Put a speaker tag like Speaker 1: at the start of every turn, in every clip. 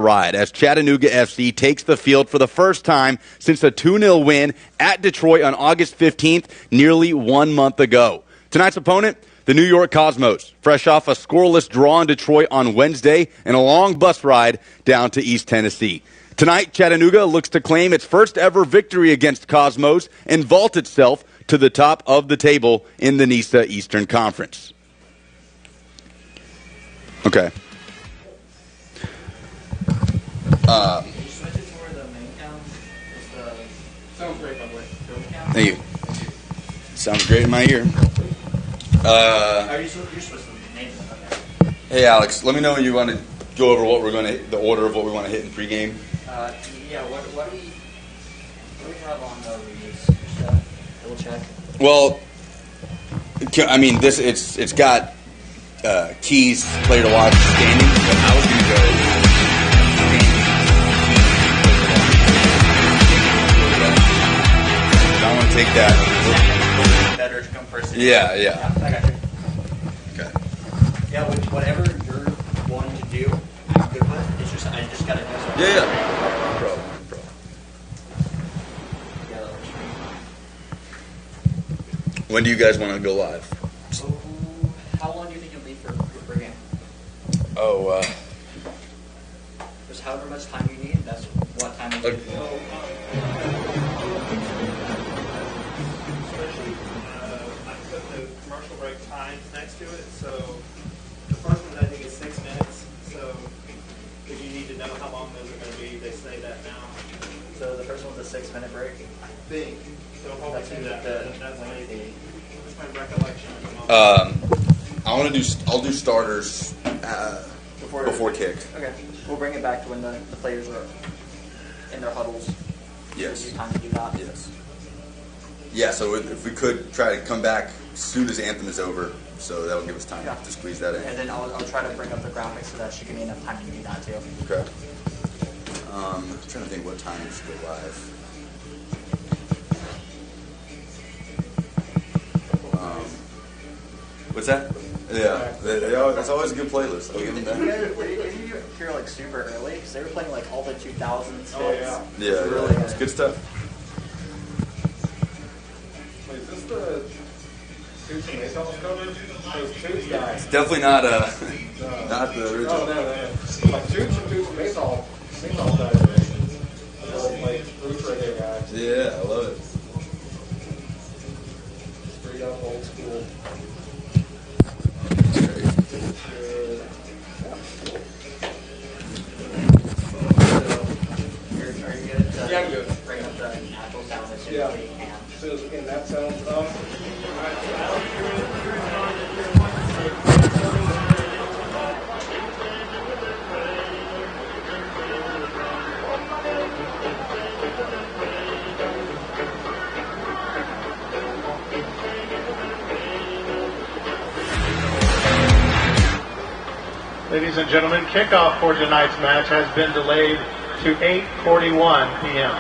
Speaker 1: ride as Chattanooga FC takes the field for the first time since a 2-0 win at Detroit on August 15th, nearly 1 month ago. Tonight's opponent, the New York Cosmos, fresh off a scoreless draw in Detroit on Wednesday and a long bus ride down to East Tennessee. Tonight, Chattanooga looks to claim its first ever victory against Cosmos and vault itself to the top of the table in the NISA Eastern Conference. Okay. Thank you. Sounds great in my ear.
Speaker 2: You're supposed to name it. Okay.
Speaker 1: Hey, Alex, let me know when you want to go over what we're going to, the order of what we want to hit in pregame.
Speaker 2: Yeah. What do we have on the reviews? Double check.
Speaker 1: Well, I mean, it's got keys, player to watch, standings, but I was going to go. I want to take that.
Speaker 2: Better to come first.
Speaker 1: Yeah.
Speaker 2: I got you.
Speaker 1: Okay.
Speaker 2: Yeah, whatever you're wanting to do, I'm good with. It's just I just gotta do something.
Speaker 1: Yeah. Bro.
Speaker 2: Yeah, that works.
Speaker 1: When do you guys want to go live?
Speaker 2: So, how long do you think you'll need for a game? Just however much time you need. That's what time you need.
Speaker 3: I put the commercial break times next to it, so the first one I think is 6 minutes, so if you need to know how long those are going to be, they say that now.
Speaker 2: So the first one's a 6-minute break.
Speaker 3: I think. So hold me to that. That's my recollection at the moment.
Speaker 1: I'll do starters before kick.
Speaker 2: Okay. We'll bring it back to when the players are in their huddles.
Speaker 1: Yes.
Speaker 2: Give you time to do that.
Speaker 1: Yes. Yeah, so if we could try to come back as soon as Anthem is over, so that will give us time to squeeze that in.
Speaker 2: And then I'll try to bring up the graphics so that she give me enough time to do that too.
Speaker 1: Okay. I'm trying to think what time we should go live. What's that? Yeah, that's always a good playlist. I'll give them that.
Speaker 2: Did you hear like super early? Because they were playing like all the 2000s hits.
Speaker 3: Oh, yeah.
Speaker 1: Yeah,
Speaker 2: really
Speaker 1: it's good stuff.
Speaker 3: Wait, is this the Toots and Maytals cover? Because Toots guys.
Speaker 1: It's definitely not the original.
Speaker 3: Oh, no. Like Toots and Maytals guys are like roots reggae guys.
Speaker 1: Yeah, I love it.
Speaker 3: Straight up old school.
Speaker 2: Are you good to
Speaker 3: Yeah, I'm good.
Speaker 2: bring up the natural sound as soon
Speaker 3: Yeah.
Speaker 2: as we can?
Speaker 3: So again, that sounds up.
Speaker 4: Ladies and gentlemen, kickoff for tonight's match has been delayed to 8:41 p.m.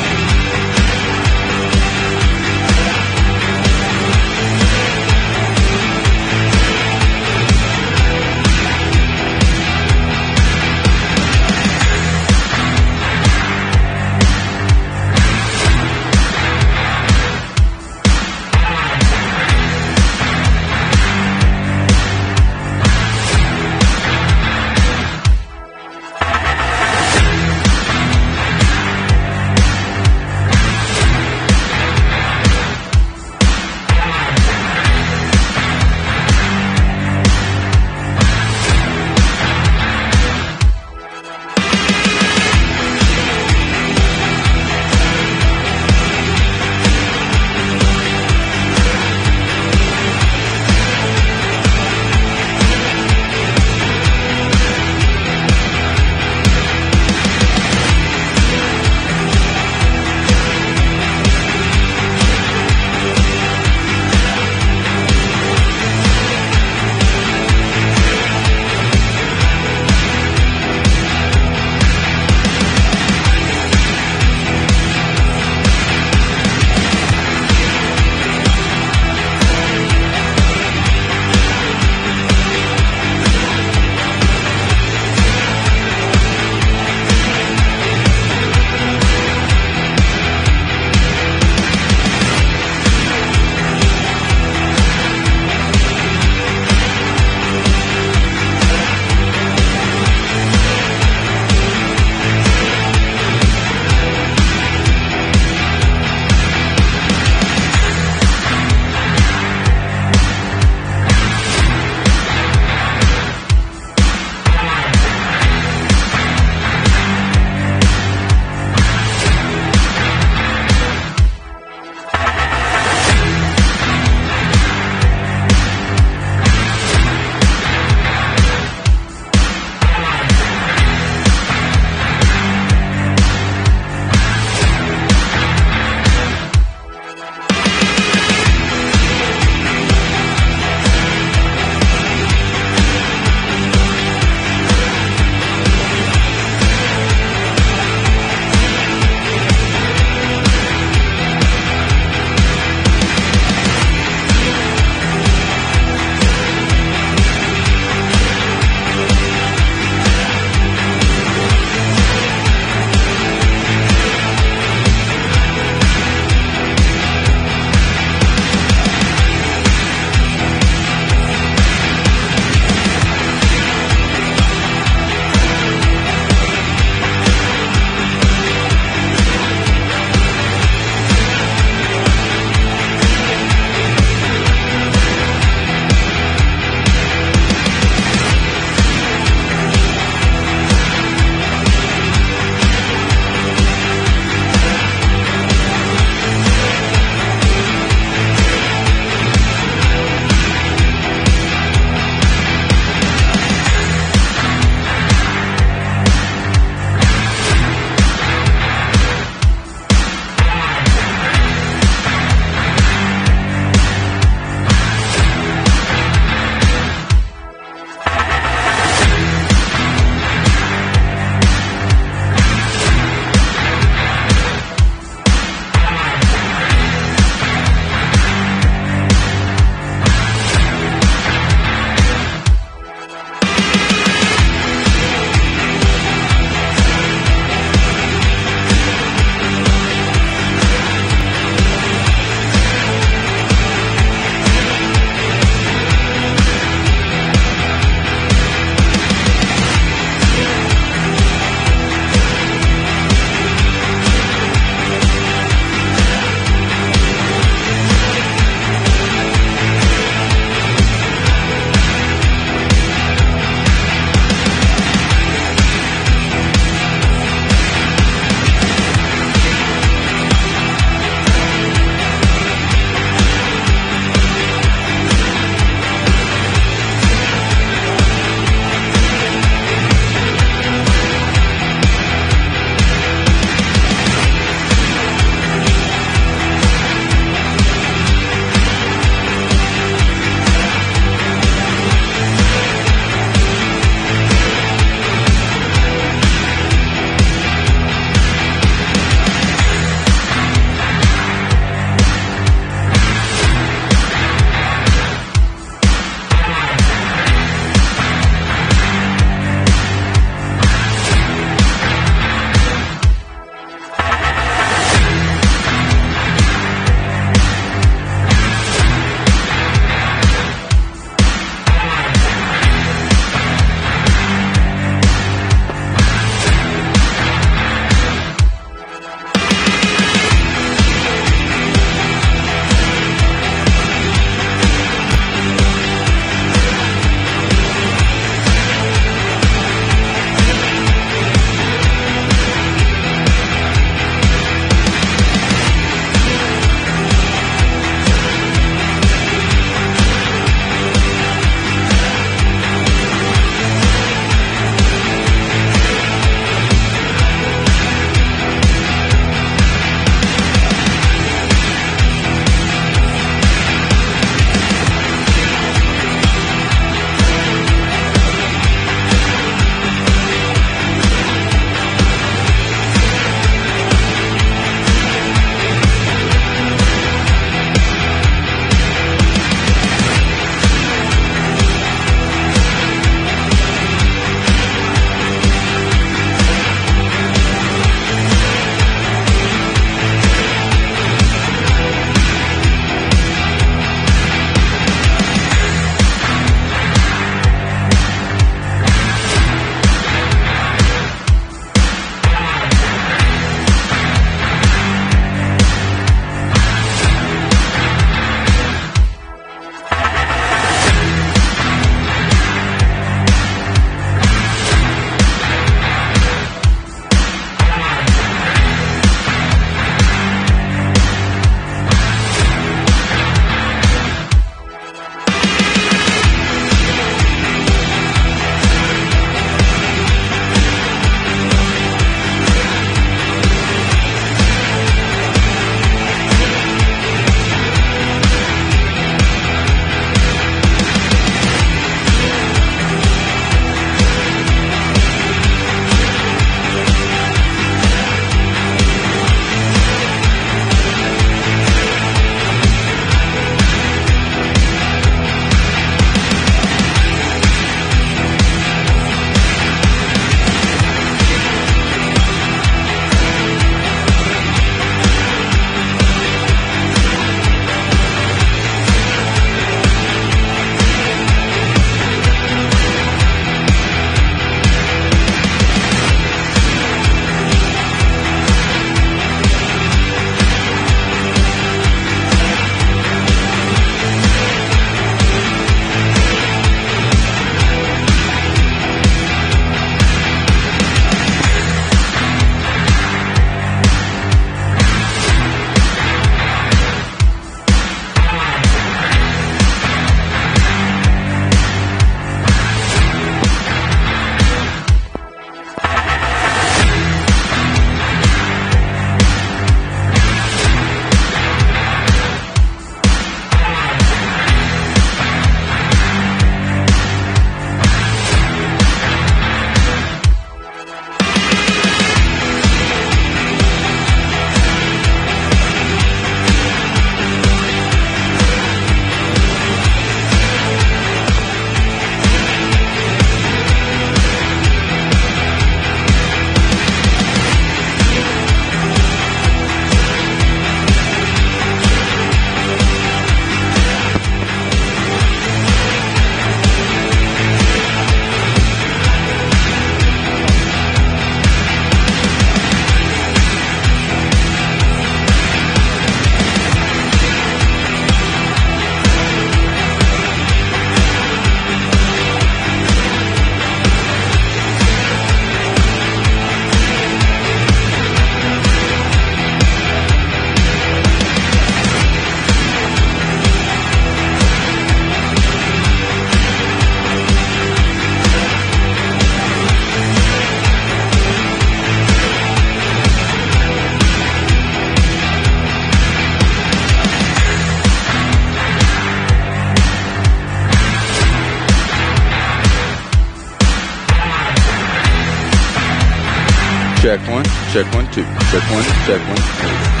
Speaker 1: Check one, two. Check one, check one, two.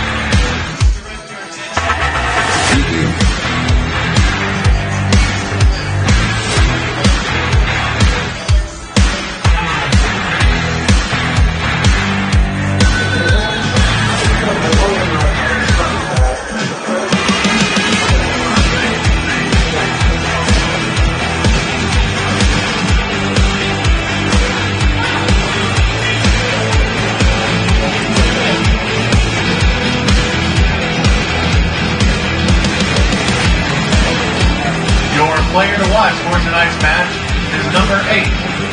Speaker 4: Player to watch for tonight's match is number 8,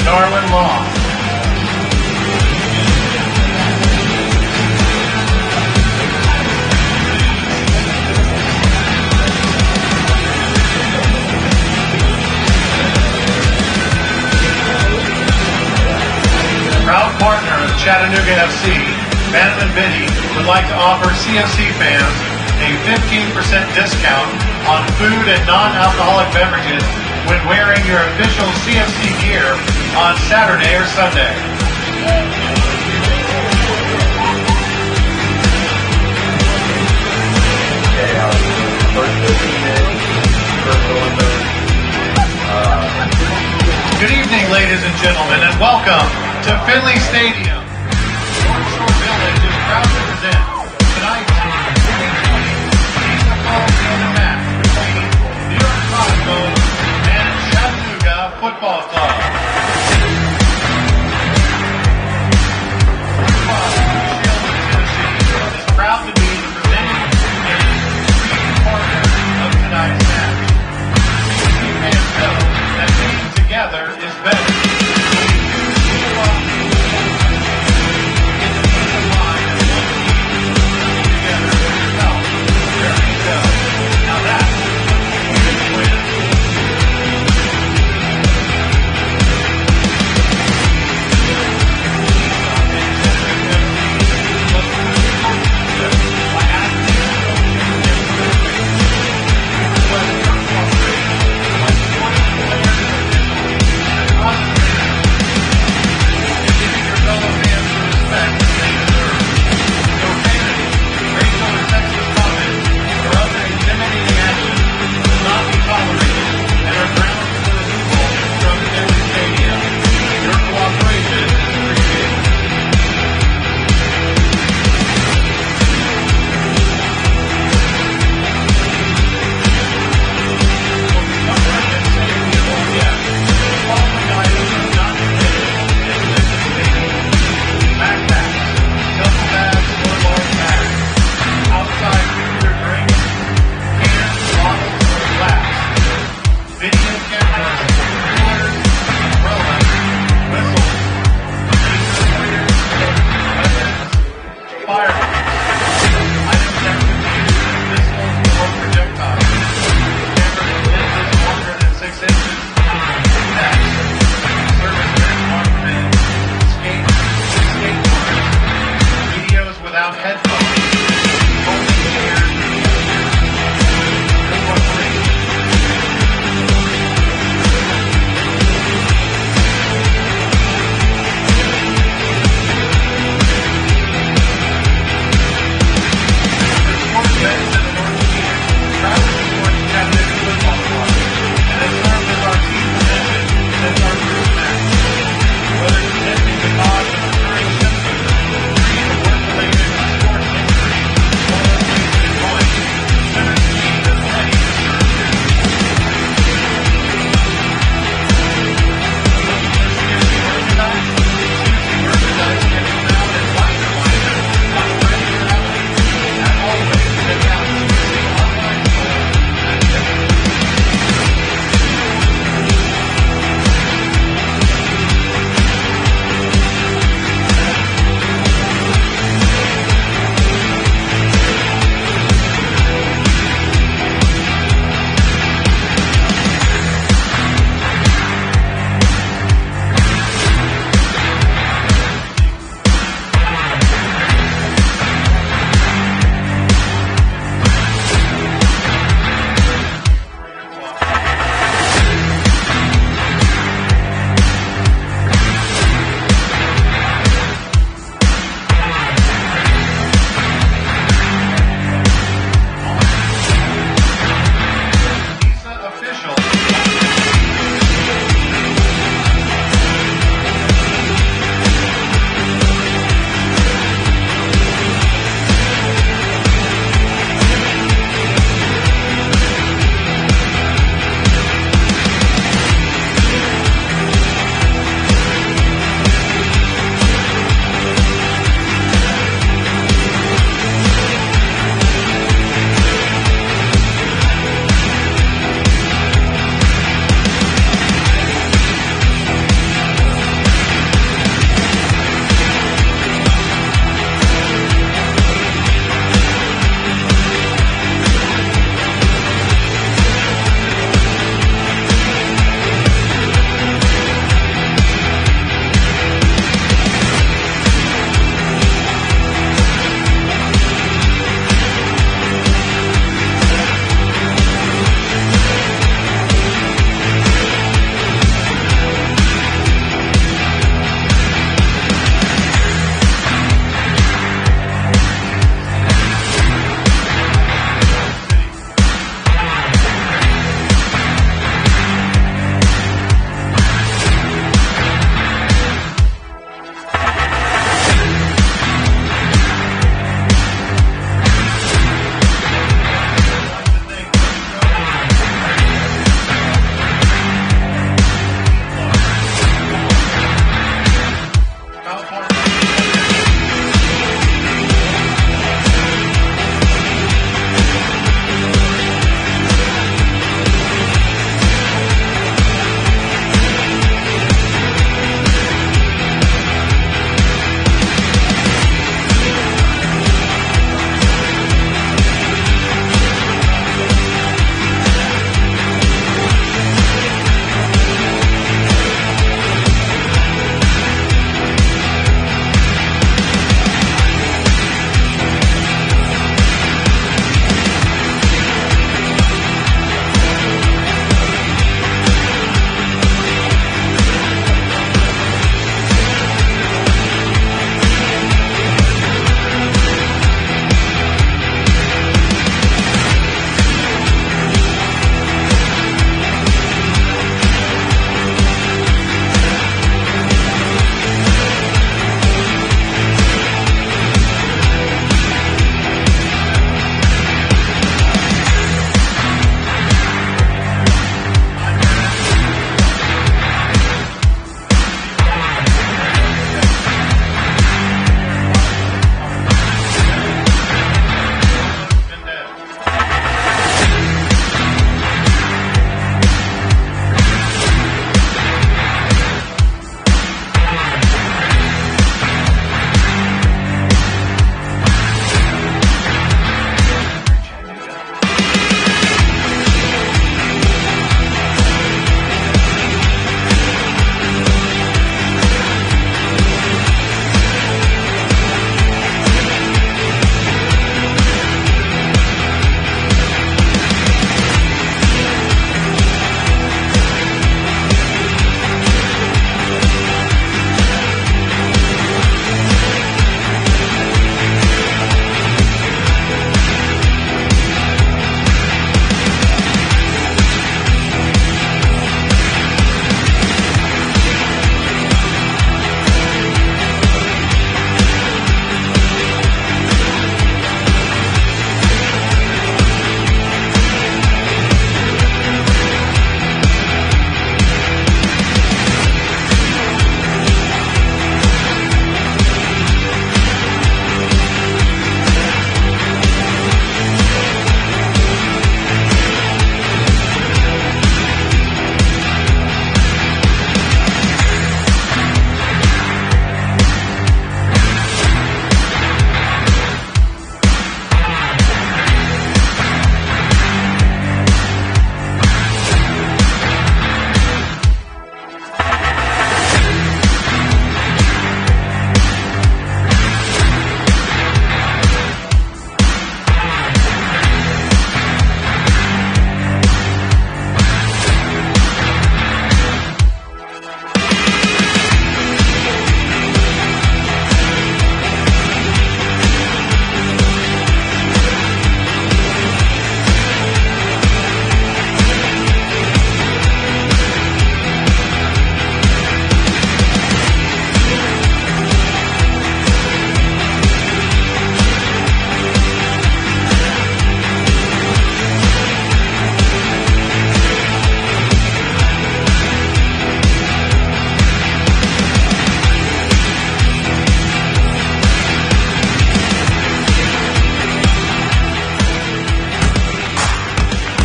Speaker 4: Darwin Law. Proud partner of Chattanooga FC, Bannerman Biddy would like to offer CFC fans a 15% discount on food and non-alcoholic beverages when wearing your official CFC gear on Saturday or Sunday. Good evening, ladies and gentlemen, and welcome to Finley Stadium. North Shore Village is proud to present tonight's match between New York Cosmos and Chattanooga Football Club. Tennessee is proud to be the presenting and partner of tonight's match. We fans know that being together is better.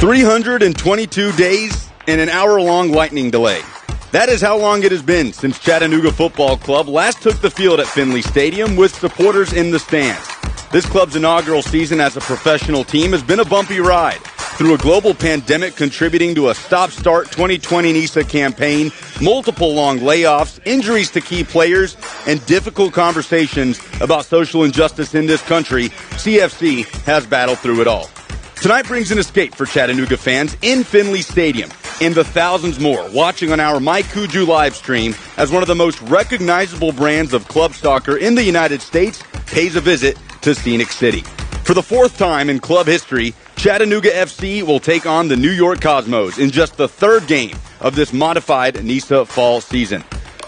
Speaker 1: 322 days and an hour-long lightning delay. That is how long it has been since Chattanooga Football Club last took the field at Finley Stadium with supporters in the stands. This club's inaugural season as a professional team has been a bumpy ride. Through a global pandemic contributing to a stop-start 2020 NISA campaign, multiple long layoffs, injuries to key players, and difficult conversations about social injustice in this country, CFC has battled through it all. Tonight brings an escape for Chattanooga fans in Finley Stadium and the thousands more watching on our Mike Kuju live stream as one of the most recognizable brands of club soccer in the United States pays a visit to Scenic City. For the fourth time in club history, Chattanooga FC will take on the New York Cosmos in just the third game of this modified NISA fall season.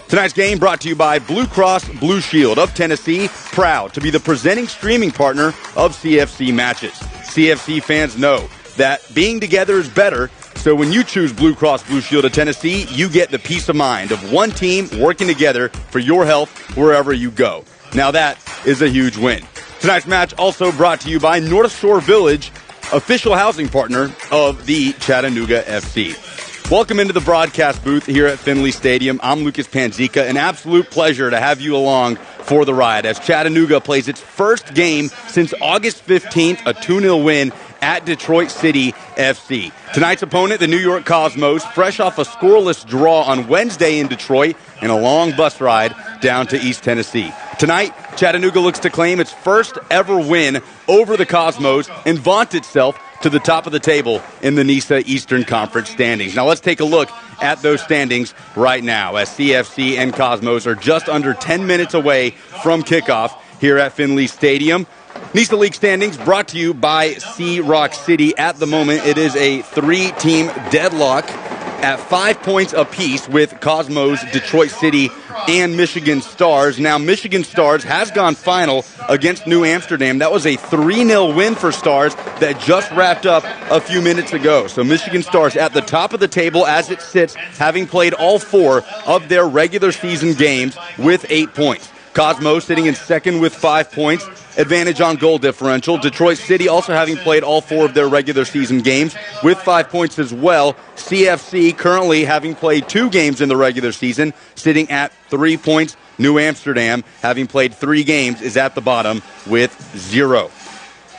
Speaker 1: Tonight's game brought to you by Blue Cross Blue Shield of Tennessee, proud to be the presenting streaming partner of CFC matches. CFC fans know that being together is better, so when you choose Blue Cross Blue Shield of Tennessee, you get the peace of mind of one team working together for your health wherever you go. Now that is a huge win. Tonight's match also brought to you by North Shore Village, official housing partner of the Chattanooga FC. Welcome into the broadcast booth here at Finley Stadium. I'm Lucas Panzica. An absolute pleasure to have you along for the ride as Chattanooga plays its first game since August 15th, a 2-0 win at Detroit City FC. Tonight's opponent, the New York Cosmos, fresh off a scoreless draw on Wednesday in Detroit and a long bus ride down to East Tennessee. Tonight, Chattanooga looks to claim its first ever win over the Cosmos and vaunt itself to the top of the table in the NISA Eastern Conference standings. Now let's take a look at those standings right now as CFC and Cosmos are just under 10 minutes away from kickoff here at Finley Stadium. NISA League standings brought to you by Sea Rock City. At the moment, it is a 3-team deadlock at 5 points apiece with Cosmos, Detroit City, and Michigan Stars. Now, Michigan Stars has gone final against New Amsterdam. That was a 3-0 win for Stars that just wrapped up a few minutes ago. So Michigan Stars at the top of the table as it sits, having played all 4 of their regular season games with 8 points. Cosmos sitting in second with 5 points, advantage on goal differential. Detroit City also having played all 4 of their regular season games with 5 points as well. CFC currently having played 2 games in the regular season, sitting at 3 points. New Amsterdam, having played 3 games, is at the bottom with 0.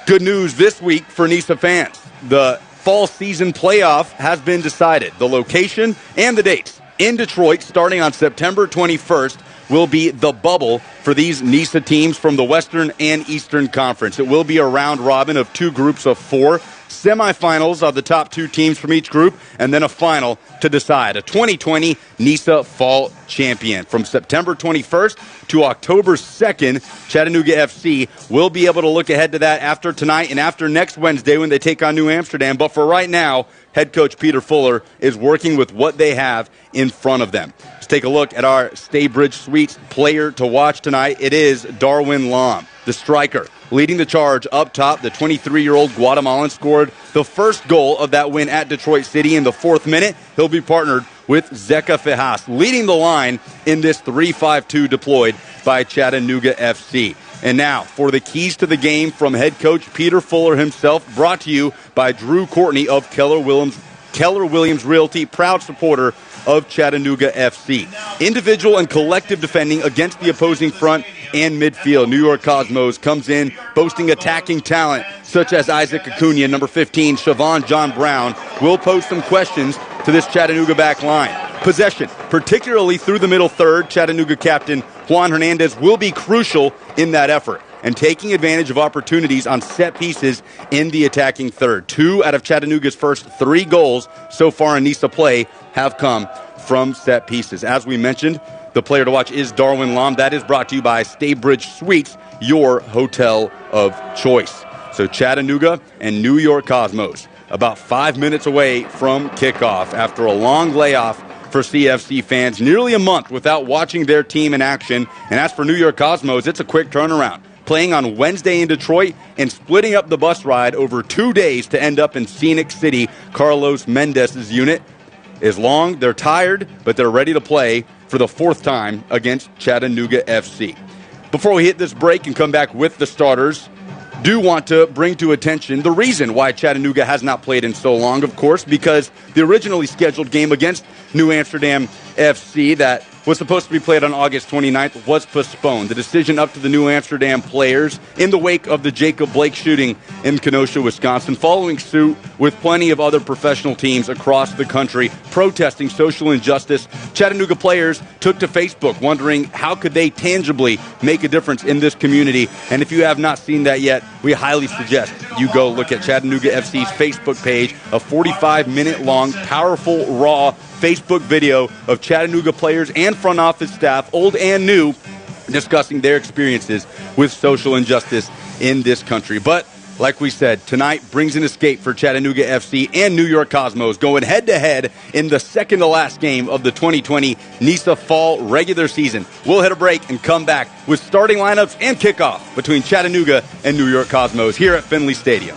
Speaker 1: Good news this week for NISA fans. The fall season playoff has been decided. The location and the dates in Detroit starting on September 21st will be the bubble for these NISA teams from the Western and Eastern Conference. It will be a round robin of 2 groups of 4, semifinals of the top 2 teams from each group, and then a final to decide a 2020 NISA Fall Champion. From September 21st to October 2nd, Chattanooga FC will be able to look ahead to that after tonight and after next Wednesday when they take on New Amsterdam. But for right now, head coach Peter Fuller is working with what they have in front of them. Let's take a look at our Staybridge Suites player to watch tonight. It is Darwin Lam, the striker, leading the charge up top. The 23-year-old Guatemalan scored the first goal of that win at Detroit City in the 4th minute. He'll be partnered with Zeka Fijas, leading the line in this 3-5-2 deployed by Chattanooga FC. And now for the keys to the game from head coach Peter Fuller himself, brought to you by Drew Courtney of Keller Williams Realty, proud supporter of Chattanooga FC. Individual and collective defending against the opposing front and midfield. New York Cosmos comes in boasting attacking talent such as Isaac Acuna, number 15, Siobhan John Brown, will pose some questions to this Chattanooga back line. Possession, particularly through the middle third, Chattanooga captain Juan Hernandez will be crucial in that effort and taking advantage of opportunities on set pieces in the attacking third. 2 out of Chattanooga's first 3 goals so far in NISA play have come from set pieces. As we mentioned, the player to watch is Darwin Lam. That is brought to you by Staybridge Suites, your hotel of choice. So Chattanooga and New York Cosmos about 5 minutes away from kickoff after a long layoff for CFC fans, nearly a month without watching their team in action. And as for New York Cosmos, it's a quick turnaround. Playing on Wednesday in Detroit and splitting up the bus ride over 2 days to end up in Scenic City. Carlos Mendez's unit is long, they're tired, but they're ready to play for the 4th time against Chattanooga FC. Before we hit this break and come back with the starters, do want to bring to attention the reason why Chattanooga has not played in so long, of course, because the originally scheduled game against New Amsterdam FC that was supposed to be played on August 29th was postponed. The decision up to the New Amsterdam players in the wake of the Jacob Blake shooting in Kenosha, Wisconsin, following suit with plenty of other professional teams across the country protesting social injustice. Chattanooga players took to Facebook wondering how could they tangibly make a difference in this community. And if you have not seen that yet, we highly suggest you go look at Chattanooga FC's Facebook page, a 45-minute long, powerful, raw Facebook video of Chattanooga players and front office staff, old and new, discussing their experiences with social injustice in this country. But like we said, tonight brings an escape for Chattanooga FC and New York Cosmos, going head-to-head in the second-to-last game of the 2020 NISA Fall regular season. We'll hit a break and come back with starting lineups and kickoff between Chattanooga and New York Cosmos here at Finley Stadium.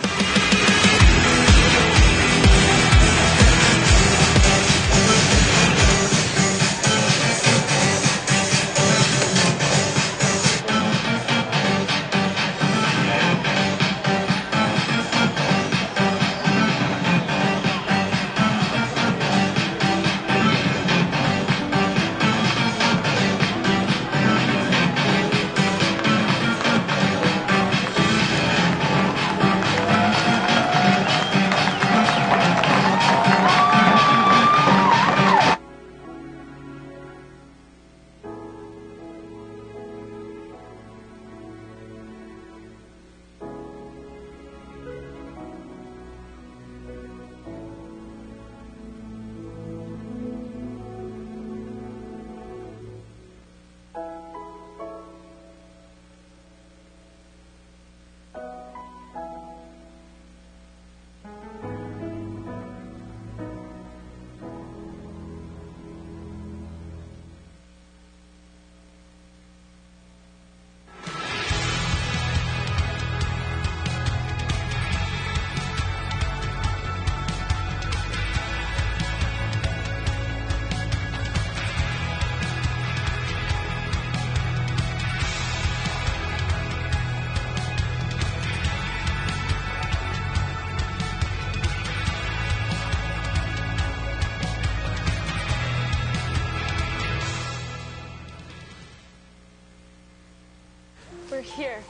Speaker 5: We're here.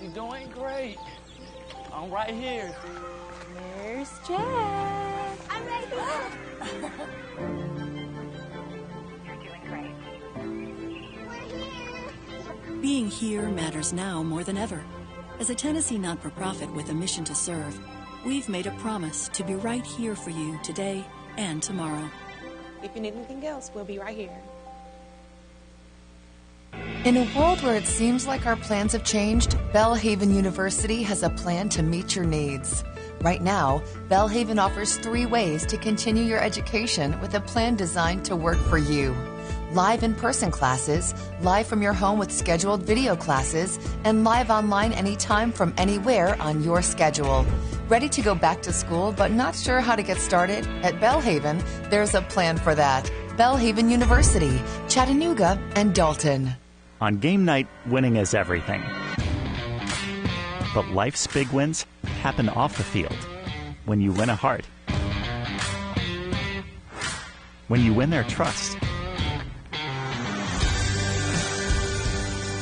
Speaker 6: You're doing great. I'm right here.
Speaker 5: There's Jack. I'm right here.
Speaker 7: You're doing great.
Speaker 5: We're here.
Speaker 8: Being here matters now more than ever. As a Tennessee not-for-profit with a mission to serve, we've made a promise to be right here for you today and tomorrow.
Speaker 7: If you need anything else, we'll be right here.
Speaker 9: In a world where it seems like our plans have changed, Belhaven University has a plan to meet your needs. Right now, Belhaven offers 3 ways to continue your education with a plan designed to work for you. Live in-person classes, live from your home with scheduled video classes, and live online anytime from anywhere on your schedule. Ready to go back to school but not sure how to get started? At Belhaven, there's a plan for that. Belhaven University, Chattanooga, and Dalton.
Speaker 10: On game night, winning is everything. But life's big wins happen off the field. When you win a heart. When you win their trust.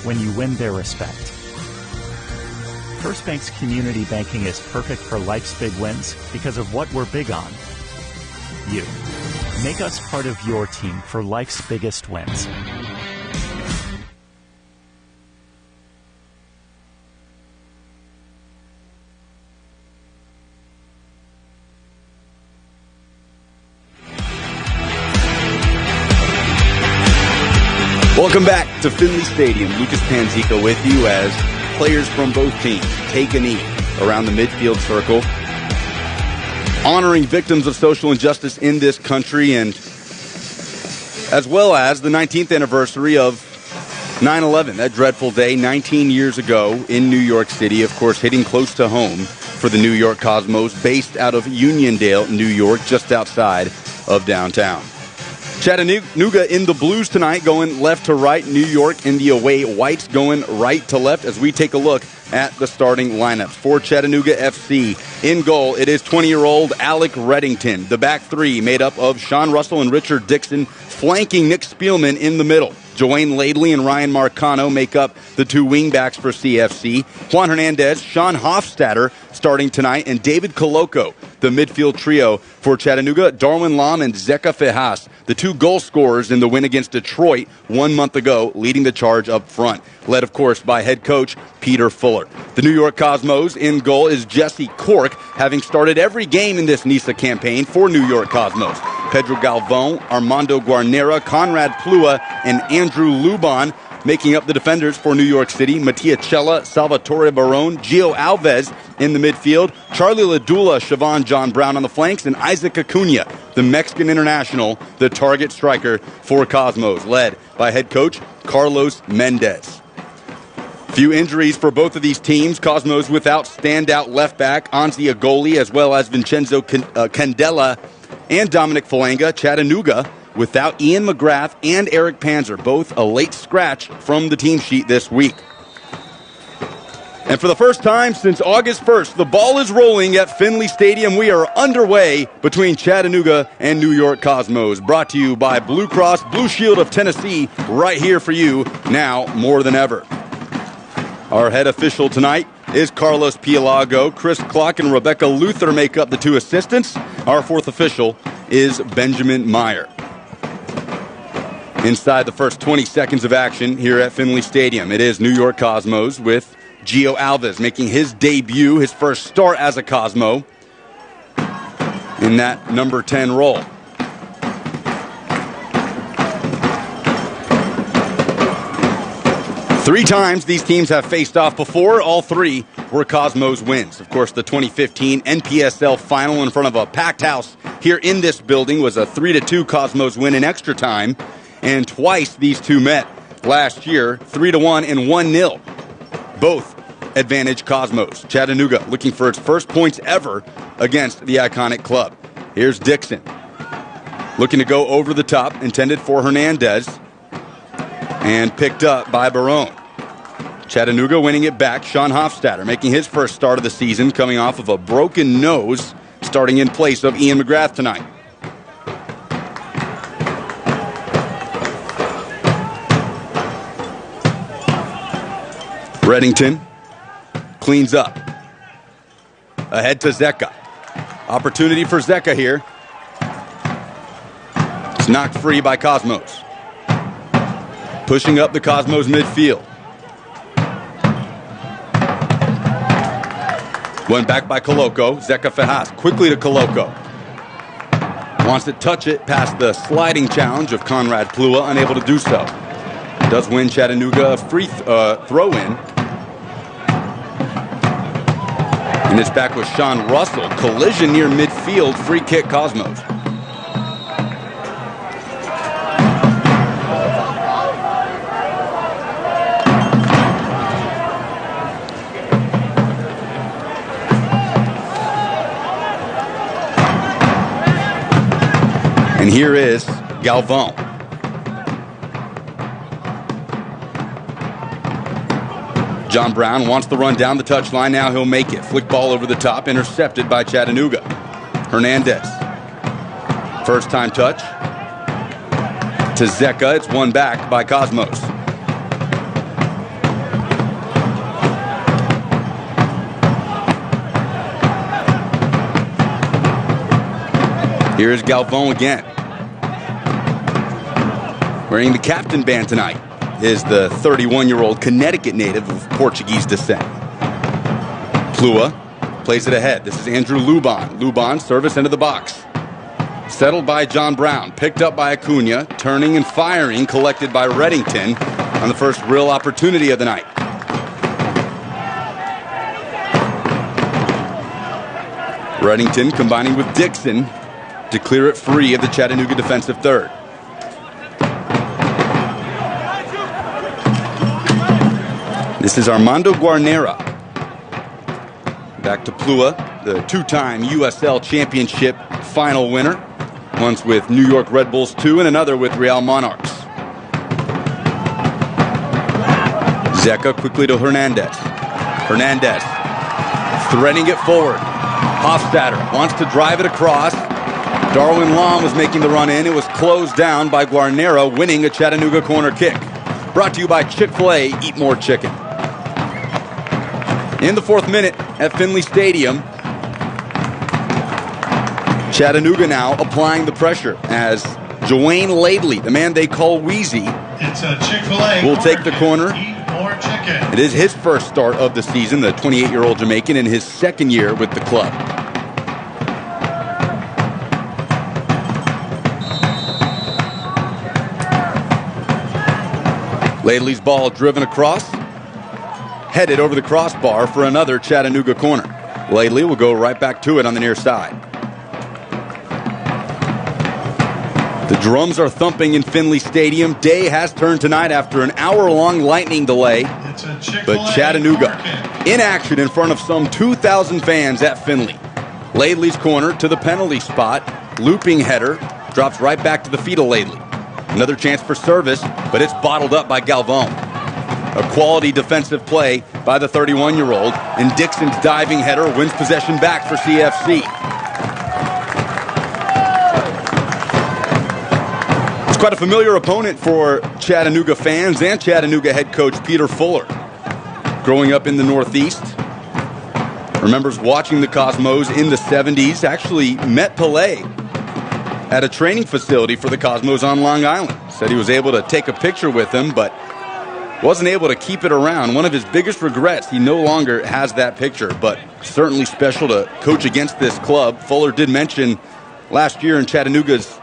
Speaker 10: When you win their respect. First Bank's community banking is perfect for life's big wins because of what we're big on. You. Make us part of your team for life's biggest wins.
Speaker 1: Welcome back to Finley Stadium. Lucas Panzica with you as players from both teams take a knee around the midfield circle, honoring victims of social injustice in this country, and as well as the 19th anniversary of 9/11, that dreadful day 19 years ago in New York City, of course, hitting close to home for the New York Cosmos, based out of Uniondale, New York, just outside of downtown. Chattanooga in the blues tonight, going left to right. New York in the away whites, going right to left as we take a look at the starting lineups. For Chattanooga FC, in goal, it is 20-year-old Alec Reddington. The back three made up of Sean Russell and Richard Dixon, flanking Nick Spielman in the middle. Joanne Laidley and Ryan Marcano make up the two wingbacks for CFC. Juan Hernandez, Sean Hofstadter starting tonight, and David Coloco, the midfield trio for Chattanooga. Darwin Lam and Zeka Fejas, the two goal scorers in the win against Detroit 1 month ago, leading the charge up front, led, of course, by head coach Peter Fuller. The New York Cosmos in goal is Jesse Cork, having started every game in this NISA campaign for New York Cosmos. Pedro Galvão, Armando Guarnera, Conrad Plua, and Andrew Luban making up the defenders for New York City. Mattia Cella, Salvatore Barone, Gio Alves in the midfield, Charlie Ladula, Siobhan John Brown on the flanks, and Isaac Acuna, the Mexican international, the target striker for Cosmos, led by head coach Carlos Mendez. Few injuries for both of these teams. Cosmos without standout left back Anzi Agoli, as well as Vincenzo Candela and Dominic Falanga. Chattanooga without Ian McGrath and Eric Panzer, both a late scratch from the team sheet this week. And for the first time since August 1st, the ball is rolling at Finley Stadium. We are underway between Chattanooga and New York Cosmos. Brought to you by Blue Cross Blue Shield of Tennessee, right here for you now more than ever. Our head official tonight is Carlos Pielago. Chris Clark and Rebecca Luther make up the two assistants. Our fourth official is Benjamin Meyer. Inside the first 20 seconds of action here at Finley Stadium, it is New York Cosmos with Gio Alves making his debut, his first start as a Cosmo in that number 10 role. Three times these teams have faced off before. All three were Cosmos wins. Of course, the 2015 NPSL final in front of a packed house here in this building was a 3-2 Cosmos win in extra time. And twice these two met last year, 3-1 and 1-0. Both advantage Cosmos. Chattanooga looking for its first points ever against the iconic club. Here's Dixon. Looking to go over the top, intended for Hernandez. And picked up by Barone. Chattanooga winning it back. Sean Hofstadter making his first start of the season, coming off of a broken nose, starting in place of Ian McGrath tonight. Reddington cleans up. Ahead to Zeka. Opportunity for Zeka here. It's knocked free by Cosmos. Pushing up the Cosmos midfield. Went back by Coloco. Zeka Fejas quickly to Coloco. Wants to touch it past the sliding challenge of Conrad Plua, unable to do so. Does win Chattanooga a free throw-in. And it's back with Sean Russell. Collision near midfield. Free kick Cosmos. And here is Galvão. John Brown wants to run down the touchline. Now he'll make it. Flick ball over the top, intercepted by Chattanooga. Hernandez. First time touch. To Zeka. It's won back by Cosmos. Here's Galvão again. Wearing the captain band tonight is the 31-year-old Connecticut native of Portuguese descent. Plua plays it ahead. This is Andrew Luban. Luban, service into the box. Settled by John Brown. Picked up by Acuna. Turning and firing. Collected by Reddington on the first real opportunity of the night. Reddington combining with Dixon to clear it free of the Chattanooga defensive third. This is Armando Guarnera. Back to Plua, the two-time USL Championship final winner. once with New York Red Bulls 2 and another with Real Monarchs. Zeca quickly to Hernandez. Hernandez threading it forward. Hofstadter wants to drive it across. Darwin Long was making the run in. It was closed down by Guarnera, winning a Chattanooga corner kick. Brought to you by Chick-fil-A, eat more chicken. In the 4th minute at Finley Stadium, Chattanooga now applying the pressure as Dwayne Laidley, the man they call Wheezy,
Speaker 4: It's a Chick-fil-A
Speaker 1: will take the corner.
Speaker 4: Eat more chicken.
Speaker 1: It is his first start of the season, the 28-year-old Jamaican in his 2nd year with the club. Laidley's ball driven across, headed over the crossbar for another Chattanooga corner. Laidley will go right back to it on the near side. The drums are thumping in Finley Stadium. Day has turned tonight after an hour-long lightning delay. But Chattanooga in action in front of some 2,000 fans at Finley. Laidley's corner to the penalty spot. Looping header drops right back to the feet of Laidley. Another chance for service, but it's bottled up by Galvão. A quality defensive play by the 31-year-old, and Dixon's diving header wins possession back for CFC. It's quite a familiar opponent for Chattanooga fans and Chattanooga head coach Peter Fuller. Growing up in the Northeast, remembers watching the Cosmos in the 70s, actually met Pelé at a training facility for the Cosmos on Long Island. Said he was able to take a picture with him, but wasn't able to keep it around. One of his biggest regrets, he no longer has that picture, but certainly special to coach against this club. Fuller did mention last year in Chattanooga's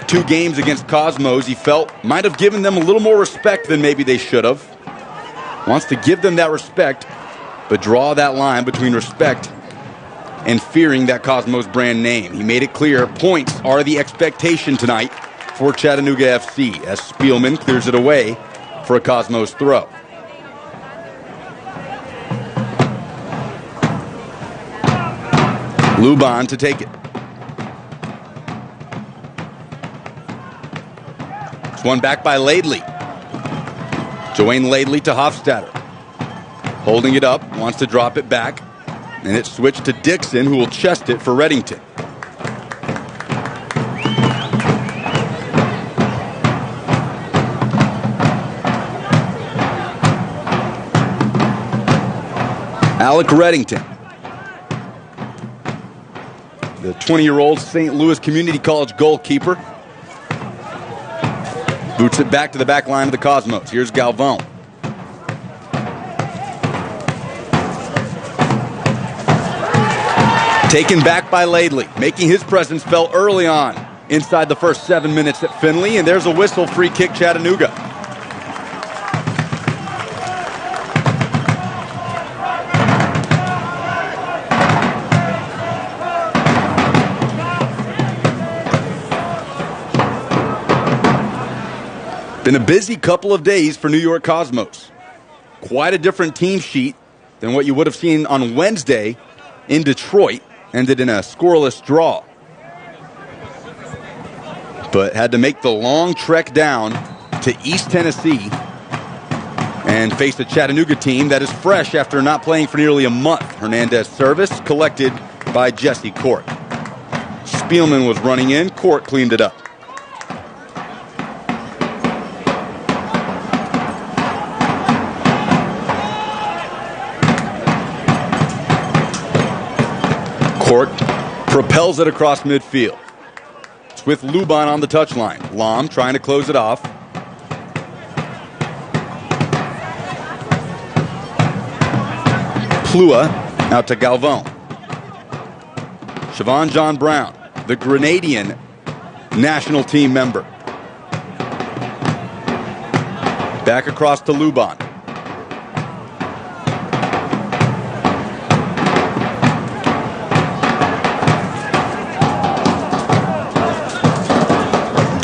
Speaker 1: 2 games against Cosmos, he felt might have given them a little more respect than maybe they should have. Wants to give them that respect, but draw that line between respect and fearing that Cosmos brand name. He made it clear points are the expectation tonight for Chattanooga FC as Spielman clears it away for a Cosmos throw. Luban to take it. It's one back by Laidley. Dwayne Laidley to Hofstadter. Holding it up, wants to drop it back. And it's switched to Dixon, who will chest it for Reddington. Alec Reddington, the 20-year-old St. Louis Community College goalkeeper, boots it back to the back line of the Cosmos. Here's Galvão. Taken back by Laidley, making his presence felt early on inside the first 7 minutes at Finley, and there's a whistle, free kick Chattanooga. Been a busy couple of days for New York Cosmos. Quite a different team sheet than what you would have seen on Wednesday in Detroit. Ended in a scoreless draw. But had to make the long trek down to East Tennessee and face a Chattanooga team that is fresh after not playing for nearly a month. Hernandez service collected by Jesse Court. Spielman was running in. Court cleaned it up. Court propels it across midfield. It's with Luban on the touchline. Lom trying to close it off. Plua out to Galvão. Siobhan John Brown, the Grenadian national team member. Back across to Luban.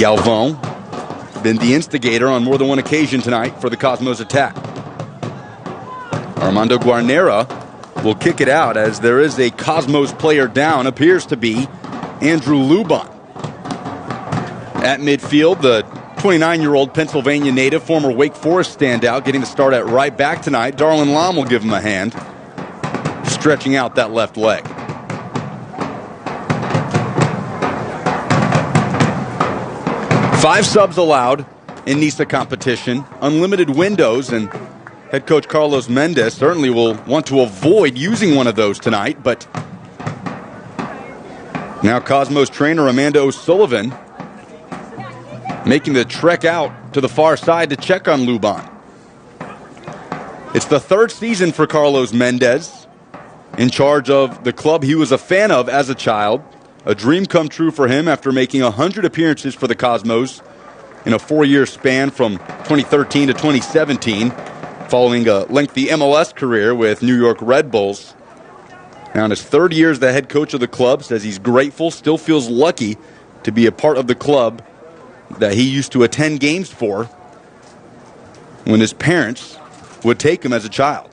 Speaker 1: Galvão, been the instigator on more than one occasion tonight for the Cosmos attack. Armando Guarnera will kick it out as there is a Cosmos player down, appears to be Andrew Luban. At midfield, the 29-year-old Pennsylvania native, former Wake Forest standout, getting the start at right back tonight. Darwin Lom will give him a hand, stretching out that left leg. Five subs allowed in NISA competition, unlimited windows, and head coach Carlos Mendez certainly will want to avoid using one of those tonight, but now Cosmos trainer Amanda O'Sullivan making the trek out to the far side to check on Luban. It's the third season for Carlos Mendez, in charge of the club he was a fan of as a child. A dream come true for him after making 100 appearances for the Cosmos in a 4-year span from 2013 to 2017, following a lengthy MLS career with New York Red Bulls. Now in his third year as the head coach of the club, says he's grateful, still feels lucky to be a part of the club that he used to attend games for when his parents would take him as a child.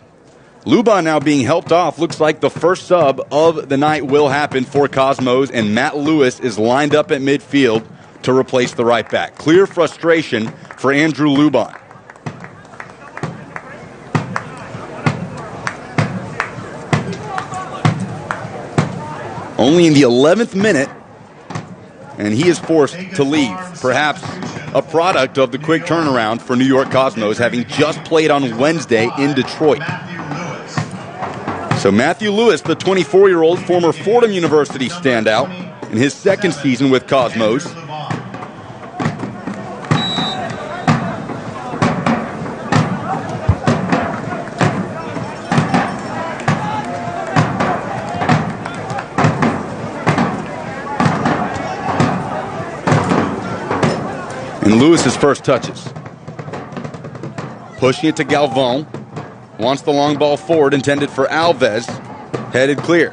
Speaker 1: Luban now being helped off. Looks like the first sub of the night will happen for Cosmos, and Matt Lewis is lined up at midfield to replace the right back. Clear frustration for Andrew Luban. Only in the 11th minute, and he is forced to leave. Perhaps a product of the quick turnaround for New York Cosmos, having just played on Wednesday in Detroit. So Matthew Lewis, the 24-year-old former Fordham University standout, in his second season with Cosmos. And Lewis's first touches. Pushing it to Galvão. Wants the long ball forward, intended for Alves. Headed clear.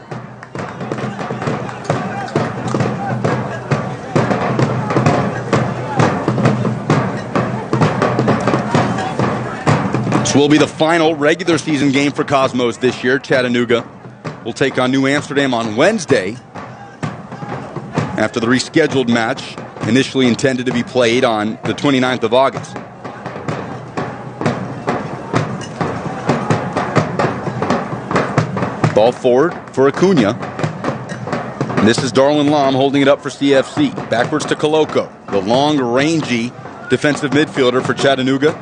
Speaker 1: This will be the final regular season game for Cosmos this year. Chattanooga will take on New Amsterdam on Wednesday after the rescheduled match, initially intended to be played on the 29th of August. Ball forward for Acuna. And this is Darwin Lom holding it up for CFC. Backwards to Coloco, the long, rangy defensive midfielder for Chattanooga.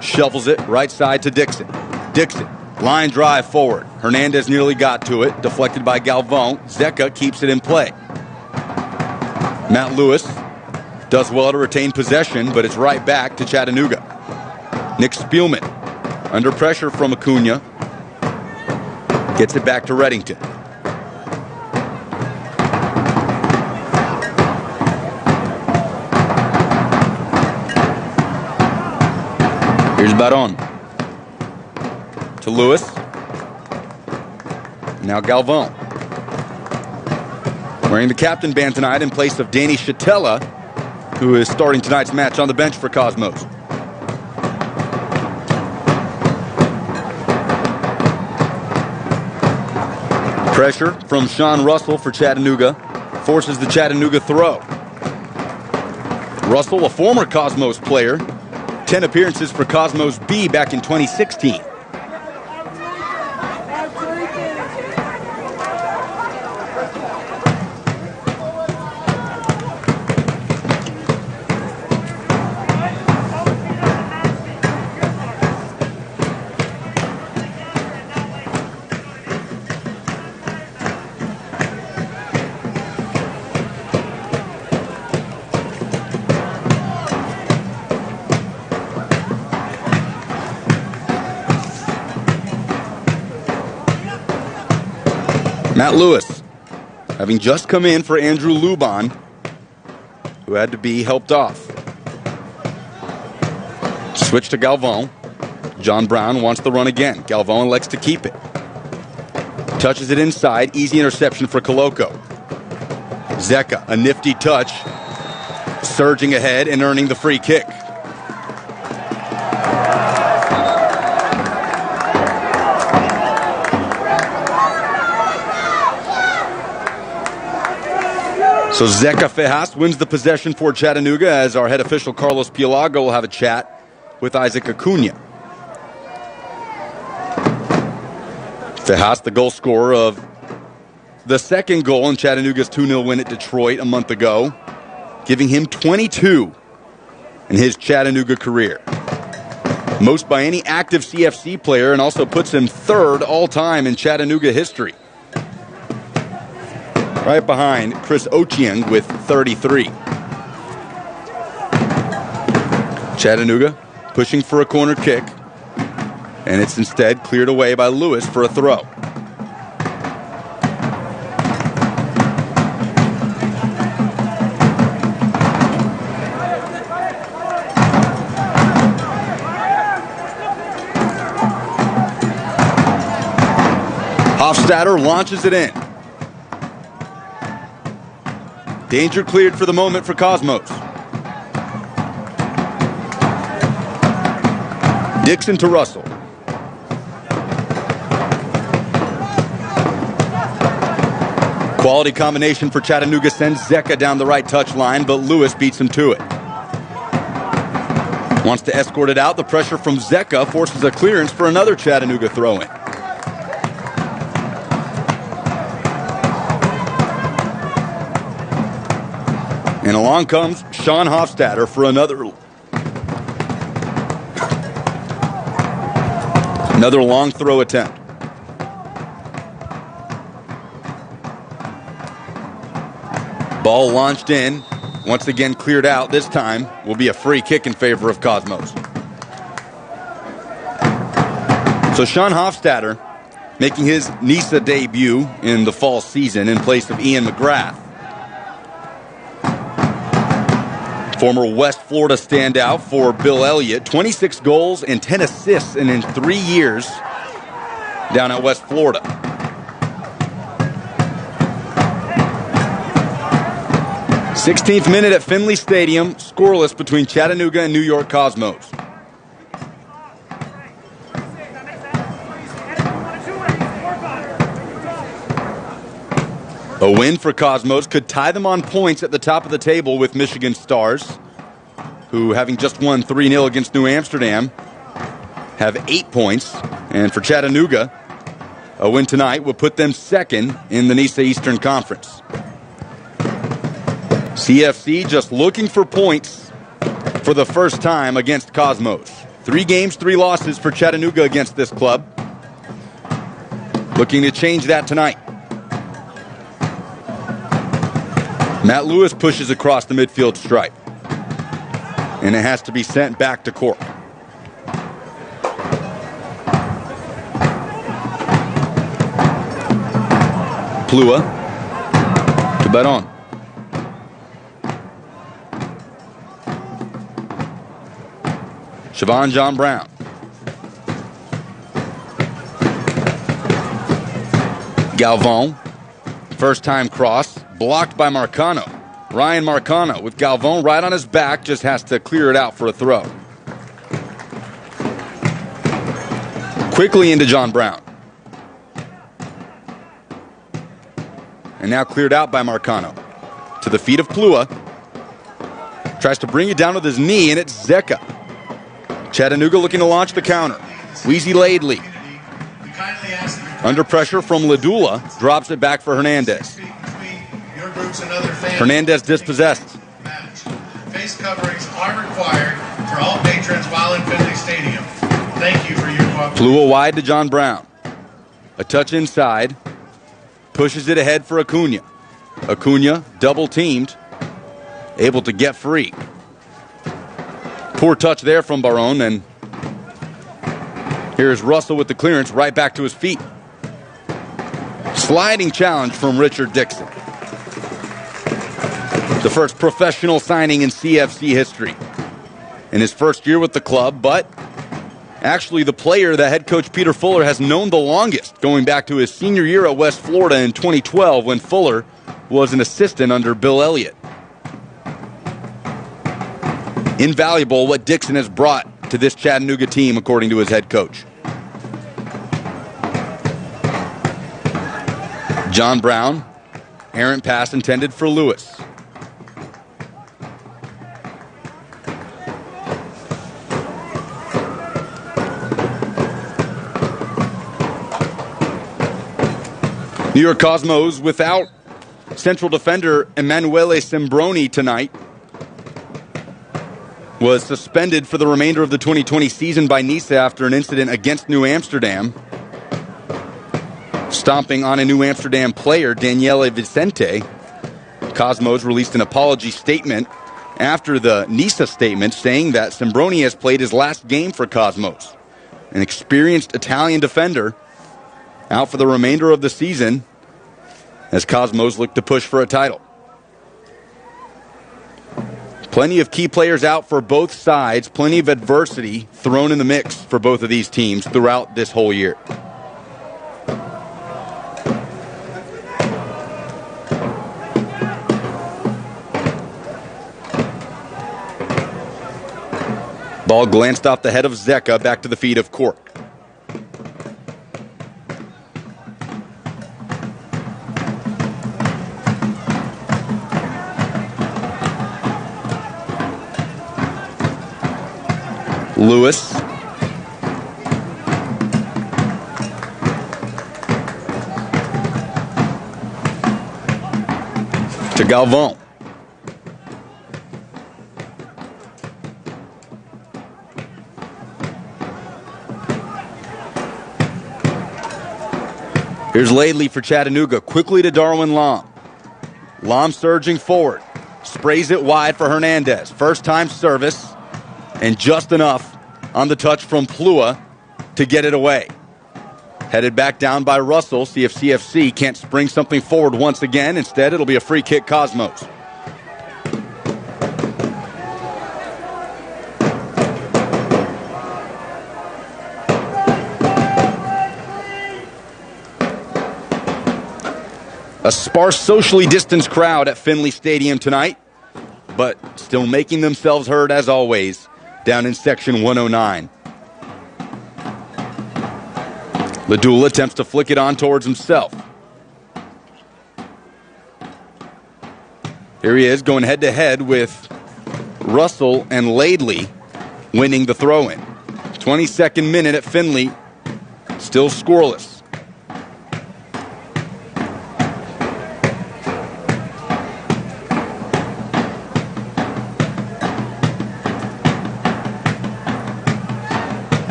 Speaker 1: Shuffles it right side to Dixon. Dixon, line drive forward. Hernandez nearly got to it. Deflected by Galvão. Zeka keeps it in play. Matt Lewis does well to retain possession, but it's right back to Chattanooga. Nick Spielman, under pressure from Acuna, gets it back to Reddington. Here's Baron. To Lewis. Now Galvão. Wearing the captain band tonight in place of Danny Chatella, who is starting tonight's match on the bench for Cosmos. Pressure from Sean Russell for Chattanooga forces the Chattanooga throw. Russell, a former Cosmos player, 10 appearances for Cosmos B back in 2016. Matt Lewis, having just come in for Andrew Luban, who had to be helped off. Switch to Galvão. John Brown wants the run again. Galvão elects to keep it. Touches it inside. Easy interception for Coloco. Zeka, a nifty touch. Surging ahead and earning the free kick. So Zeca Fejas wins the possession for Chattanooga as our head official Carlos Pielago will have a chat with Isaac Acuna. Fejas, the goal scorer of the second goal in Chattanooga's 2-0 win at Detroit a month ago, giving him 22 in his Chattanooga career. Most by any active CFC player, and also puts him third all-time in Chattanooga history. Right behind Chris Ochieng with 33. Chattanooga pushing for a corner kick, and it's instead cleared away by Lewis for a throw. Hofstadter launches it in. Danger cleared for the moment for Cosmos. Dixon to Russell. Quality combination for Chattanooga sends Zeca down the right touchline, but Lewis beats him to it. Wants to escort it out. The pressure from Zeca forces a clearance for another Chattanooga throw-in. And along comes Sean Hofstadter for another long throw attempt. Ball launched in, once again cleared out. This time will be a free kick in favor of Cosmos. So Sean Hofstadter making his NISA debut in the fall season in place of Ian McGrath. Former West Florida standout for Bill Elliott. 26 goals and 10 assists in 3 years down at West Florida. '16th minute at Finley Stadium. Scoreless between Chattanooga and New York Cosmos. A win for Cosmos could tie them on points at the top of the table with Michigan Stars, who, having just won 3-0 against New Amsterdam, have 8 points. And for Chattanooga, a win tonight will put them second in the NISA Eastern Conference. CFC just looking for points for the first time against Cosmos. 3 games, 3 losses for Chattanooga against this club. Looking to change that tonight. Matt Lewis pushes across the midfield stripe. And it has to be sent back to Cork. Plua to Baron. Siobhan John Brown. Galvon. First time cross. Blocked by Marcano. Ryan Marcano with Galvon right on his back. Just has to clear it out for a throw. Quickly into John Brown. And now cleared out by Marcano. To the feet of Plua. Tries to bring it down with his knee, and it's Zeca. Chattanooga looking to launch the counter. Weezy Laidley. Under pressure from Ladula. Drops it back for Hernandez. Hernandez dispossessed.
Speaker 4: Face coverings are required for all patrons while in Finley Stadium. Thank you for your cooperation.
Speaker 1: Plua wide to John Brown. A touch inside. Pushes it ahead for Acuna. Acuna double teamed. Able to get free. Poor touch there from Baron, and here's Russell with the clearance right back to his feet. Sliding challenge from Richard Dixon. The first professional signing in CFC history. In his first year with the club, but actually the player that head coach Peter Fuller has known the longest, going back to his senior year at West Florida in 2012 when Fuller was an assistant under Bill Elliott. Invaluable what Dixon has brought to this Chattanooga team, according to his head coach. John Brown, errant pass intended for Lewis. New York Cosmos without central defender Emanuele Sembroni tonight. Was suspended for the remainder of the 2020 season by NISA after an incident against New Amsterdam. Stomping on a New Amsterdam player, Daniele Vicente. Cosmos released an apology statement after the NISA statement saying that Sembroni has played his last game for Cosmos. An experienced Italian defender out for the remainder of the season as Cosmos look to push for a title. Plenty of key players out for both sides. Plenty of adversity thrown in the mix for both of these teams throughout this whole year. Ball glanced off the head of Zeka back to the feet of Cork. Lewis. To Galvão. Here's Laidley for Chattanooga. Quickly to Darwin Lom. Lom surging forward. Sprays it wide for Hernandez. First time service. And just enough on the touch from Plua to get it away. Headed back down by Russell. See if CFC can't spring something forward once again. Instead, it'll be a free kick Cosmos. A sparse, socially distanced crowd at Finley Stadium tonight, but still making themselves heard as always down in section 109. Ladula attempts to flick it on towards himself. Here he is going head-to-head with Russell and Laidley winning the throw-in. 22nd minute at Finley, still scoreless.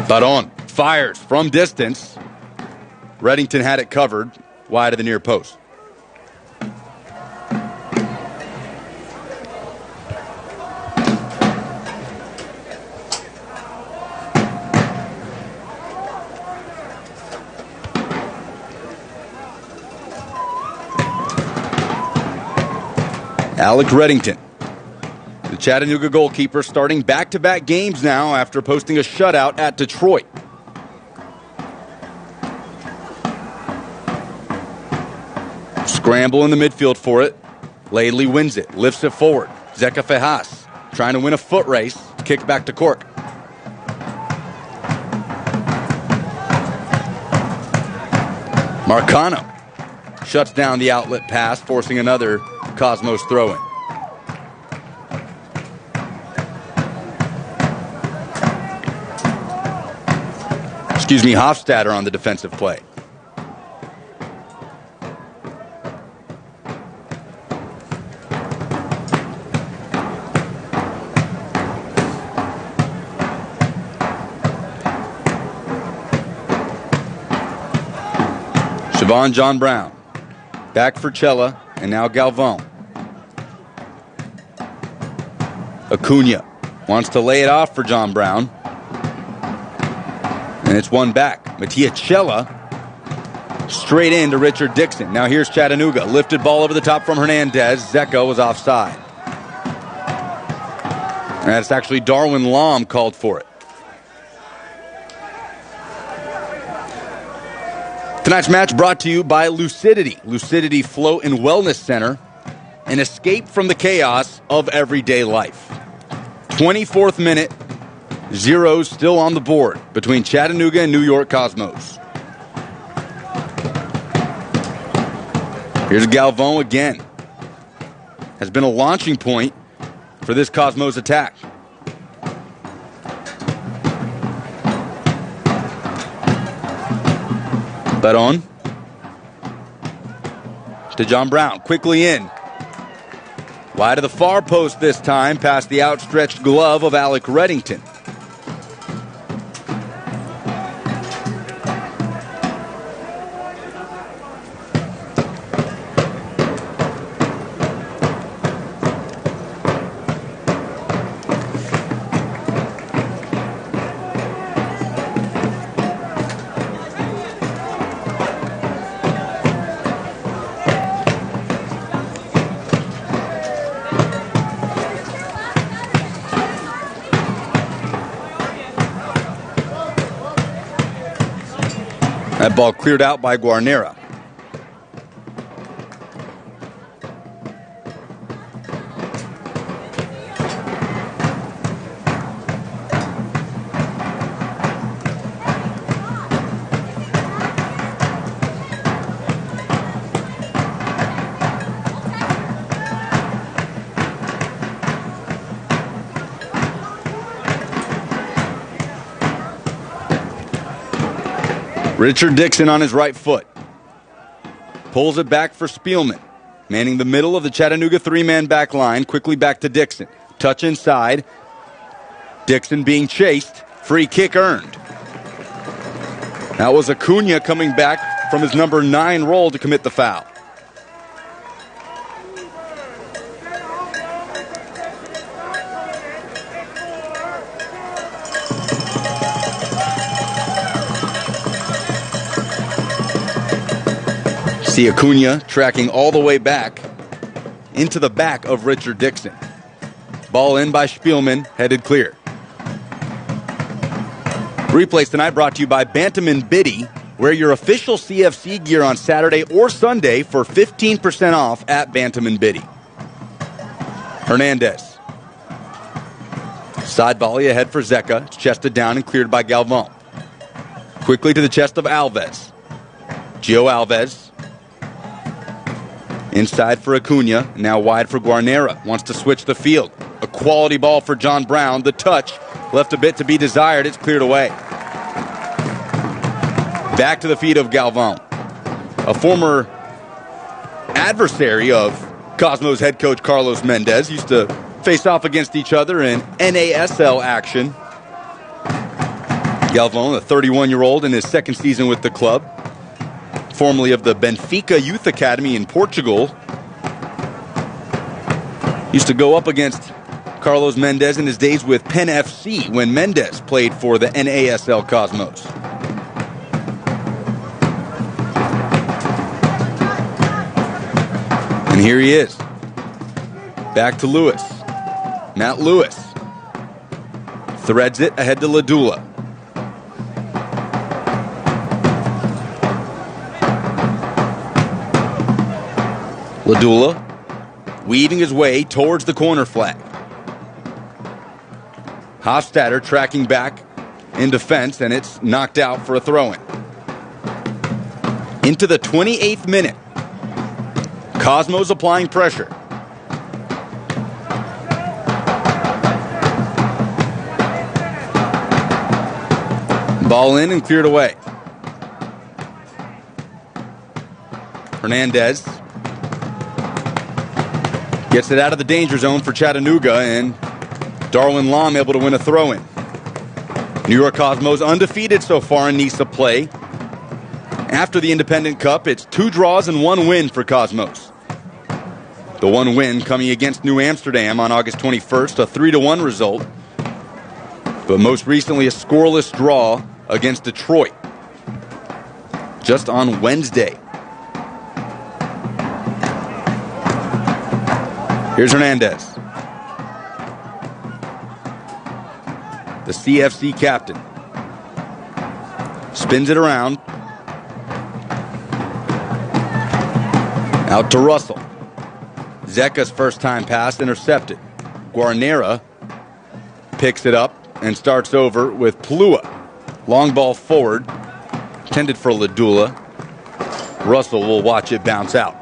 Speaker 1: Baron fires from distance. Reddington had it covered wide of the near post. Alec Reddington, the Chattanooga goalkeeper, starting back-to-back games now after posting a shutout at Detroit. Scramble in the midfield for it. Laidley wins it, lifts it forward. Zeka Fejas trying to win a foot race. Kick back to Cork. Marcano shuts down the outlet pass, forcing another Cosmos throw-in. Hofstadter on the defensive play. Siobhan John Brown. Back for Cella, and now Galvão. Acuna wants to lay it off for John Brown. And it's one back. Mattia Cella straight into Richard Dixon. Now here's Chattanooga. Lifted ball over the top from Hernandez. Zeka was offside. And that's actually Darwin Lom called for it. Tonight's match brought to you by Lucidity. Lucidity Float and Wellness Center. An escape from the chaos of everyday life. 24th minute. Zeros still on the board between Chattanooga and New York Cosmos. Here's Galvão again. Has been a launching point for this Cosmos attack. Baron to John Brown, quickly in. Wide to the far post this time, past the outstretched glove of Alec Reddington. That ball cleared out by Guarnera. Richard Dixon on his right foot. Pulls it back for Spielman. Manning the middle of the Chattanooga three-man back line. Quickly back to Dixon. Touch inside. Dixon being chased. Free kick earned. That was Acuna coming back from his number 9 role to commit the foul. See Acuna tracking all the way back into the back of Richard Dixon. Ball in by Spielman, headed clear. Replays tonight brought to you by Bantam & Biddy. Wear your official CFC gear on Saturday or Sunday for 15% off at Bantam & Biddy. Hernandez. Side volley ahead for Zeka. It's chested down and cleared by Galvan. Quickly to the chest of Alves. Gio Alves. Inside for Acuna, now wide for Guarnera. Wants to switch the field. A quality ball for John Brown. The touch left a bit to be desired. It's cleared away. Back to the feet of Galvan. A former adversary of Cosmos head coach Carlos Mendez. Used to face off against each other in NASL action. Galvan, a 31-year-old in his second season with the club. Formerly of the Benfica Youth Academy in Portugal. Used to go up against Carlos Mendez in his days with Penn FC when Mendez played for the NASL Cosmos. And here he is. Back to Lewis. Matt Lewis. Threads it ahead to Ladula. Ladula weaving his way towards the corner flag. Hofstadter tracking back in defense, and it's knocked out for a throw-in. Into the 28th minute. Cosmos applying pressure. Ball in and cleared away. Hernandez gets it out of the danger zone for Chattanooga, and Darwin Lom able to win a throw-in. New York Cosmos undefeated so far in NISA play. After the Independent Cup, it's 2 draws and 1 win for Cosmos. The 1 win coming against New Amsterdam on August 21st, a 3-1 result. But most recently, a scoreless draw against Detroit just on Wednesday. Here's Hernandez. The CFC captain. Spins it around. Out to Russell. Zeka's first time pass intercepted. Guarnera picks it up and starts over with Plua. Long ball forward. Intended for Ladula. Russell will watch it bounce out.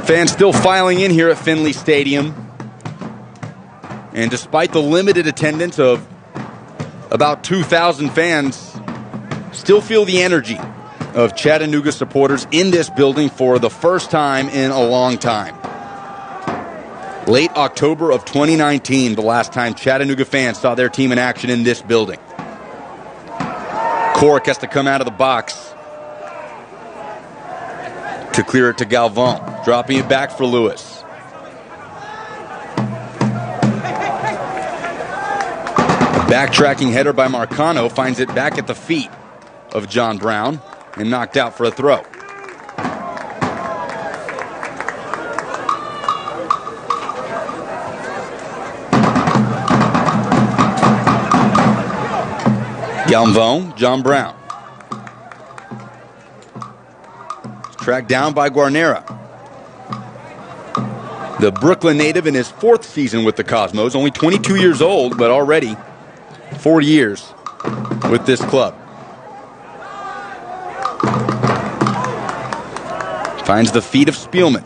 Speaker 1: Fans still filing in here at Finley Stadium. And despite the limited attendance of About 2,000 fans still feel the energy of Chattanooga supporters in this building for the first time in a long time. Late October of 2019, the last time Chattanooga fans saw their team in action in this building. Cork has to come out of the box to clear it to Galvin, dropping it back for Lewis. Backtracking header by Marcano finds it back at the feet of John Brown and knocked out for a throw. Galvin, John Brown. Tracked down by Guarnera. The Brooklyn native in his 4th season with the Cosmos, only 22 years old, but already 4 years with this club. Finds the feet of Spielman.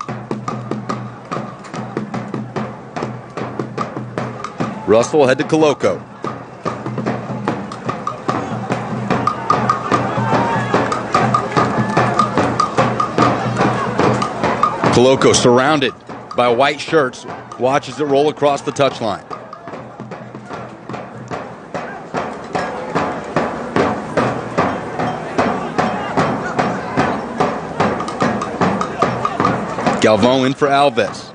Speaker 1: Russell ahead to Coloco. Coloco surrounded by white shirts, watches it roll across the touchline. Galvin in for Alves.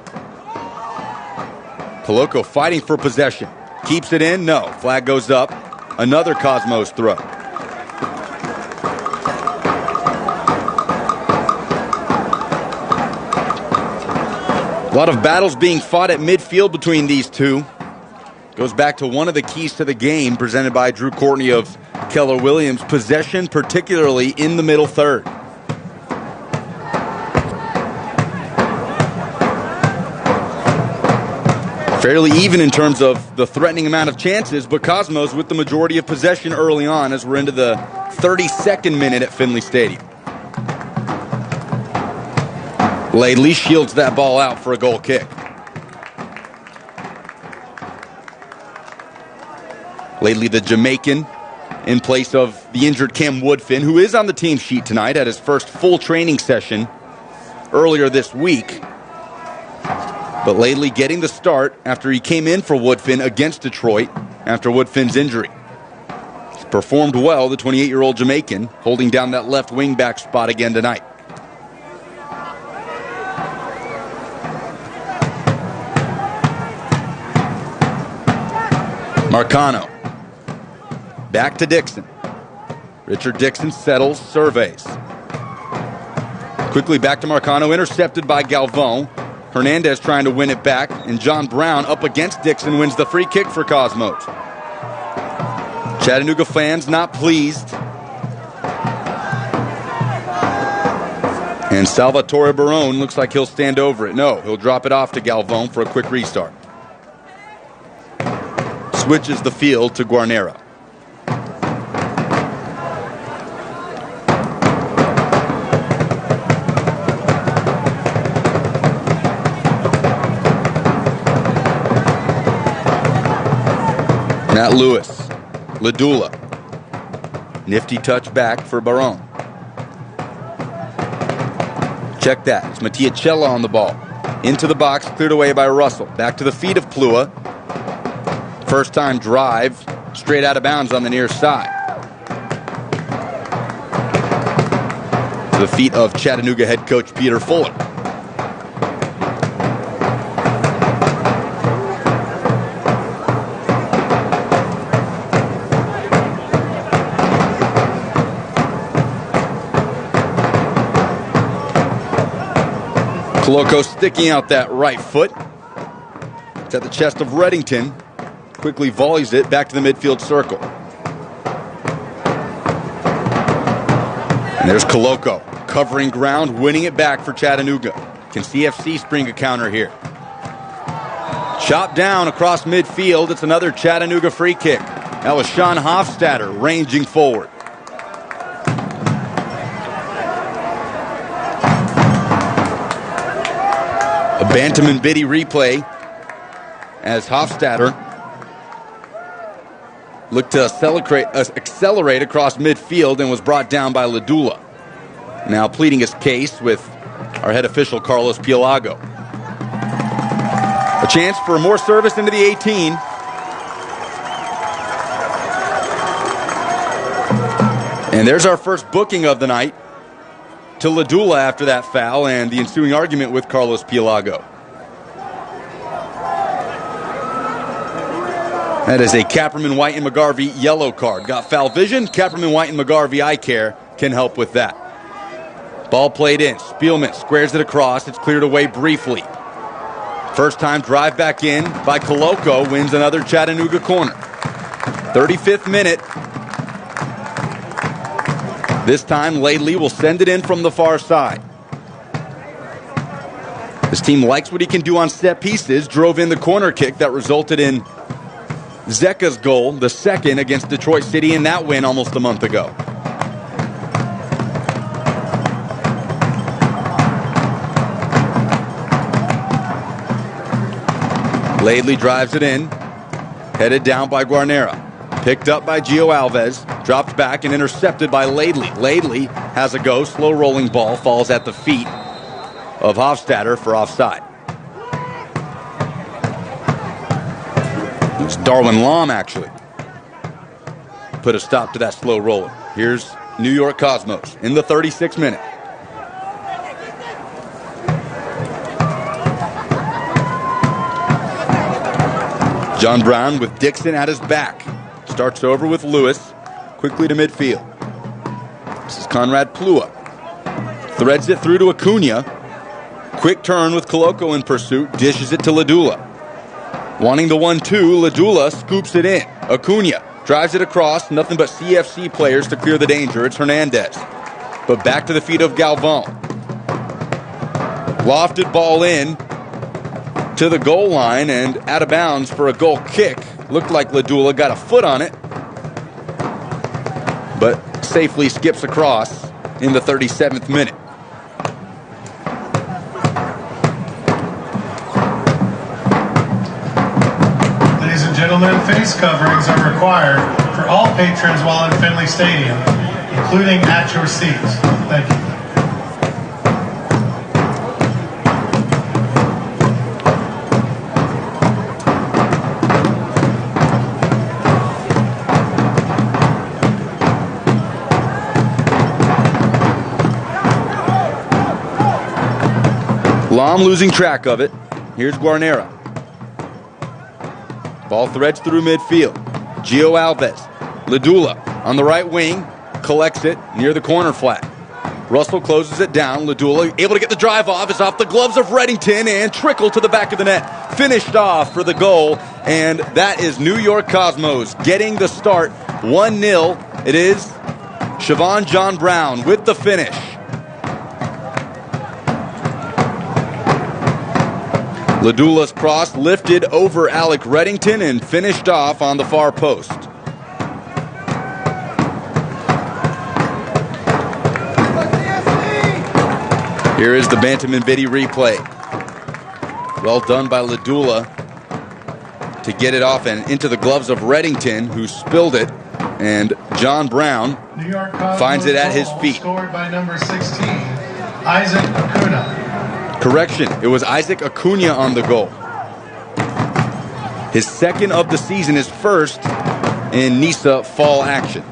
Speaker 1: Coloco fighting for possession. Keeps it in? No. Flag goes up. Another Cosmos throw. A lot of battles being fought at midfield between these two. Goes back to one of the keys to the game presented by Drew Courtney of Keller Williams. Possession, particularly in the middle third. Fairly even in terms of the threatening amount of chances, but Cosmos with the majority of possession early on as we're into the 32nd minute at Finley Stadium. Laidley shields that ball out for a goal kick. Laidley, the Jamaican, in place of the injured Cam Woodfin, who is on the team sheet tonight at his first full training session earlier this week. But Laidley getting the start after he came in for Woodfin against Detroit after Woodfin's injury. He's performed well, the 28-year-old Jamaican, holding down that left wing back spot again tonight. Marcano. Back to Dixon. Richard Dixon settles, surveys. Quickly back to Marcano, intercepted by Galvin. Hernandez trying to win it back, and John Brown up against Dixon wins the free kick for Cosmos. Chattanooga fans not pleased. And Salvatore Barone looks like he'll stand over it. No, he'll drop it off to Galvin for a quick restart. Switches the field to Guarnera. Matt Lewis, Ladula. Nifty touch back for Barone. Check that. It's Mattiacella on the ball. Into the box, cleared away by Russell. Back to the feet of Plua. First time drive, straight out of bounds on the near side. To the feet of Chattanooga head coach Peter Fuller. Coloco sticking out that right foot. It's at the chest of Reddington. Quickly volleys it back to the midfield circle. And there's Coloco covering ground, winning it back for Chattanooga. Can CFC spring a counter here? Chopped down across midfield. It's another Chattanooga free kick. That was Sean Hofstadter ranging forward. A Bantam and Biddy replay as Hofstadter looked to accelerate across midfield and was brought down by Ladula. Now pleading his case with our head official, Carlos Pielago. A chance for more service into the 18. And there's our first booking of the night to Ladula after that foul and the ensuing argument with Carlos Pielago. That is a Capperman, White, and McGarvey yellow card. Got foul vision. Capperman, White, and McGarvey eye care can help with that. Ball played in. Spielman squares it across. It's cleared away briefly. First time drive back in by Coloco wins another Chattanooga corner. 35th minute. This time Laidley will send it in from the far side. This team likes what he can do on set pieces. Drove in the corner kick that resulted in Zeka's goal, the second against Detroit City in that win almost a month ago. Laidley drives it in, headed down by Guarnera. Picked up by Gio Alves, dropped back and intercepted by Laidley. Laidley has a go, slow rolling ball, falls at the feet of Hofstadter for offside. It's Darwin Lom actually put a stop to that slow roller. Here's New York Cosmos in the 36th minute. John Brown with Dixon at his back. Starts over with Lewis. Quickly to midfield. This is Conrad Plua. Threads it through to Acuna. Quick turn with Coloco in pursuit. Dishes it to Ladula. Wanting the 1-2, Ladula scoops it in. Acuna drives it across. Nothing but CFC players to clear the danger. It's Hernandez. But back to the feet of Galvan. Lofted ball in to the goal line and out of bounds for a goal kick. Looked like Ladula got a foot on it, but safely skips across in the 37th minute.
Speaker 4: Ladies and gentlemen, face coverings are required for all patrons while in Finley Stadium, including at your seats. Thank you.
Speaker 1: Lom losing track of it. Here's Guarnera. Ball threads through midfield. Gio Alves. Ladula on the right wing. Collects it near the corner flag. Russell closes it down. Ladula able to get the drive off. It's off the gloves of Reddington and trickle to the back of the net. Finished off for the goal. And that is New York Cosmos getting the start. 1-0. It is Siobhan John Brown with the finish. Ladula's cross lifted over Alec Reddington and finished off on the far post. Here is the Bantam and Biddy replay. Well done by Ladula to get it off and into the gloves of Reddington, who spilled it. And John Brown finds it at his feet.
Speaker 4: Scored by number 16, Isaac Acuna.
Speaker 1: Correction, it was Isaac Acuna on the goal. His second of the season, his first in NISA fall action.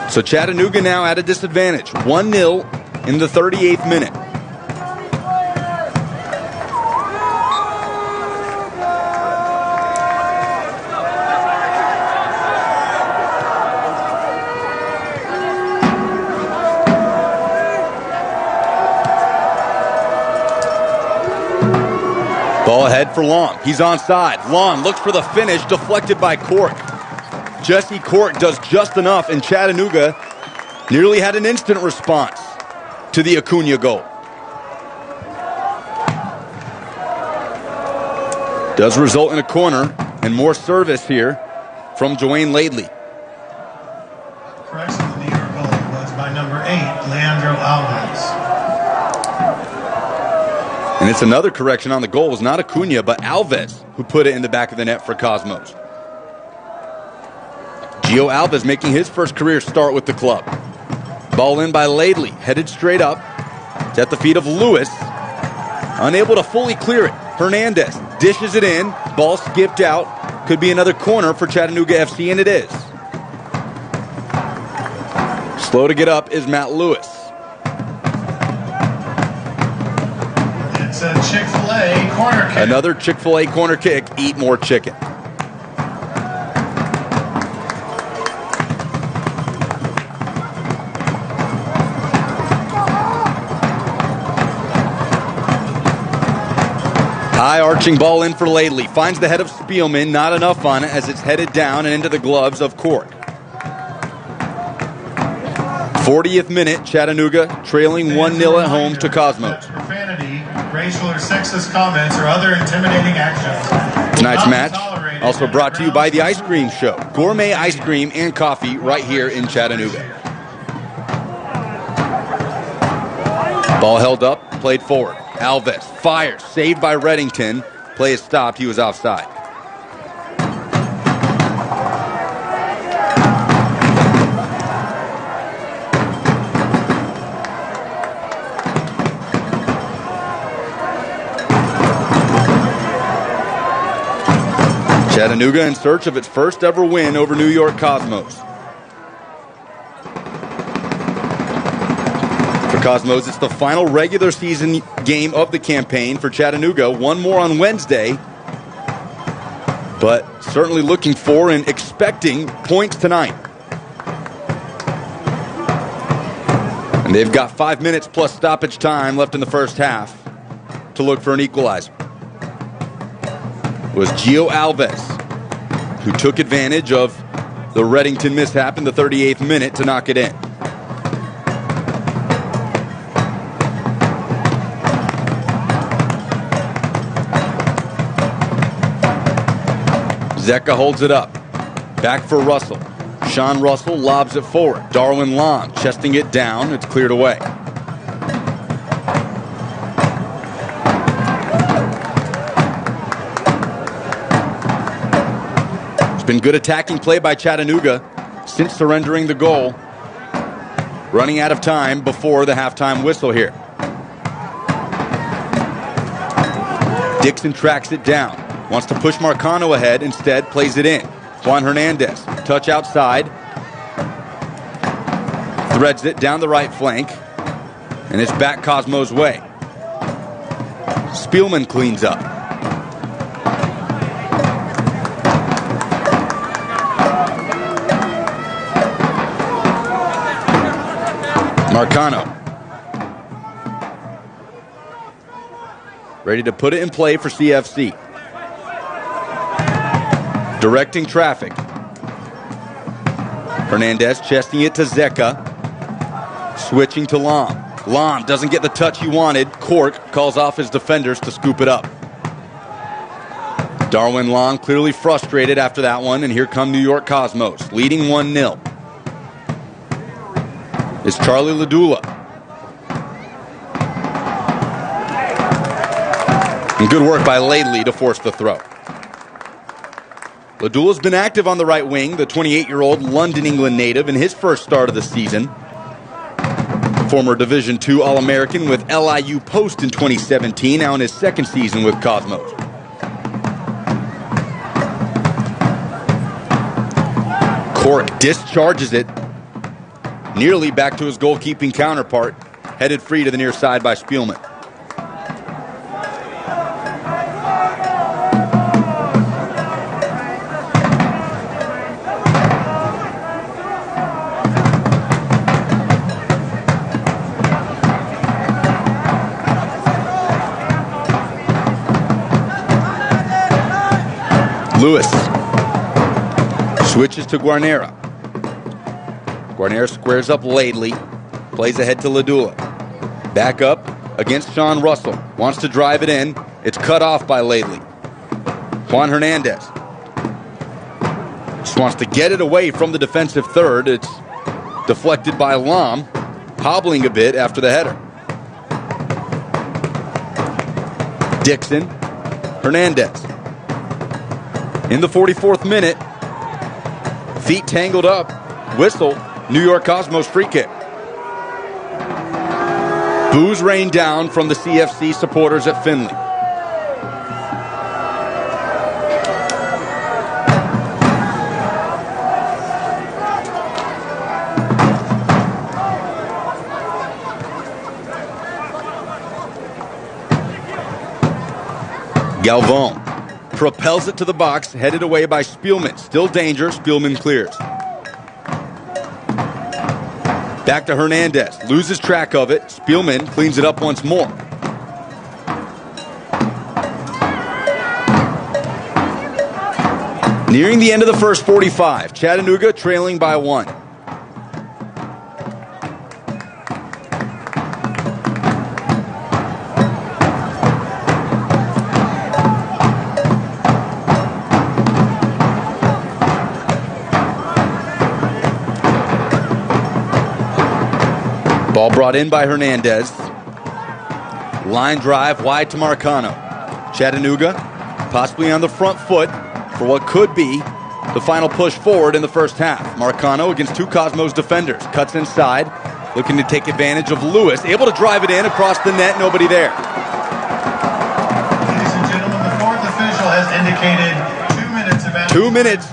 Speaker 1: So Chattanooga now at a disadvantage. 1-0 in the 38th minute. Ball ahead for Long. He's onside. Long looks for the finish, deflected by Cork. Jesse Cork does just enough, and Chattanooga nearly had an instant response to the Acuna goal. Does result in a corner and more service here from Joanne Laidley.
Speaker 4: Correction, the New York goal was by number 8, Leandro Alves.
Speaker 1: And it's another correction on the goal. It was not Acuna, but Alves who put it in the back of the net for Cosmos. Gio Alves making his first career start with the club. Ball in by Laidley, headed straight up. It's at the feet of Lewis. Unable to fully clear it. Hernandez dishes it in. Ball skipped out. Could be another corner for Chattanooga FC, and it is. Slow to get up is Matt Lewis.
Speaker 4: It's a Chick-fil-A corner kick.
Speaker 1: Another Chick-fil-A corner kick. Eat more chicken. High arching ball in for Laidley. Finds the head of Spielman. Not enough on it as it's headed down and into the gloves of Cork. 40th minute, Chattanooga trailing 1-0 at home to Cosmos.
Speaker 4: Profanity, racial or sexist comments, or other intimidating actions.
Speaker 1: Tonight's match also brought to you by the Ice Cream Show. Gourmet ice cream and coffee right here in Chattanooga. Ball held up, played forward. Alves fires, saved by Reddington. Play is stopped, he was offside. Chattanooga in search of its first ever win over New York Cosmos. For Cosmos, it's the final regular season game of the campaign for Chattanooga. One more on Wednesday, but certainly looking for and expecting points tonight. And they've got 5 minutes plus stoppage time left in the first half to look for an equalizer. It was Gio Alves who took advantage of the Reddington mishap in the 38th minute to knock it in. Zecca holds it up. Back for Russell. Sean Russell lobs it forward. Darwin Long chesting it down. It's cleared away. It's been good attacking play by Chattanooga since surrendering the goal. Running out of time before the halftime whistle here. Dixon tracks it down. Wants to push Marcano ahead. Instead, plays it in. Juan Hernandez. Touch outside. Threads it down the right flank. And it's back Cosmo's way. Spielman cleans up. Marcano. Ready to put it in play for CFC. Directing traffic. Hernandez chesting it to Zecca. Switching to Lom. Lom doesn't get the touch he wanted. Cork calls off his defenders to scoop it up. Darwin Long clearly frustrated after that one, and here come New York Cosmos, leading 1-0. It's Charlie Ladula. And good work by Laidley to force the throw. Ladula's been active on the right wing, the 28-year-old London, England native in his first start of the season. Former Division II All-American with LIU Post in 2017, now in his second season with Cosmos. Cork discharges it, nearly back to his goalkeeping counterpart, headed free to the near side by Spielman. Lewis switches to Guarnera. Guarnera squares up Laidley. Plays ahead to Ladula. Back up against Sean Russell. Wants to drive it in. It's cut off by Laidley. Juan Hernandez just wants to get it away from the defensive third. It's deflected by Lom, hobbling a bit after the header. Dixon, Hernandez. In the 44th minute, feet tangled up, whistle, New York Cosmos free kick. Boos rained down from the CFC supporters at Finley. Galvão propels it to the box, headed away by Spielman. Still danger, Spielman clears. Back to Hernandez, loses track of it. Spielman cleans it up once more. Nearing the end of the first 45, Chattanooga trailing by 1. Ball brought in by Hernandez. Line drive wide to Marcano. Chattanooga possibly on the front foot for what could be the final push forward in the first half. Marcano against two Cosmos defenders. Cuts inside, looking to take advantage of Lewis. Able to drive it in across the net, nobody there.
Speaker 4: Ladies and gentlemen, the fourth official has indicated
Speaker 1: 2 minutes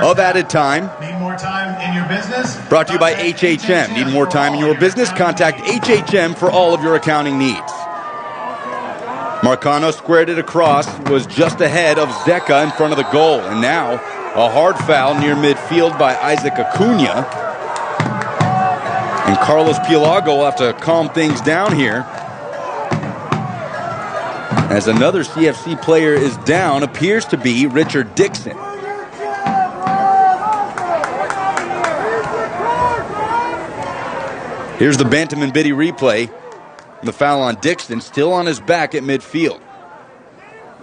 Speaker 1: of added time.
Speaker 4: Need more time in your business?
Speaker 1: Brought to you by HHM. Need more time in your business? Contact HHM for all of your accounting needs. Marcano squared it across, was just ahead of Zeka in front of the goal. And now a hard foul near midfield by Isaac Acuna. And Carlos Pielago will have to calm things down here, as another CFC player is down, appears to be Richard Dixon. Here's the Bantam and Biddy replay. The foul on Dixon, still on his back at midfield.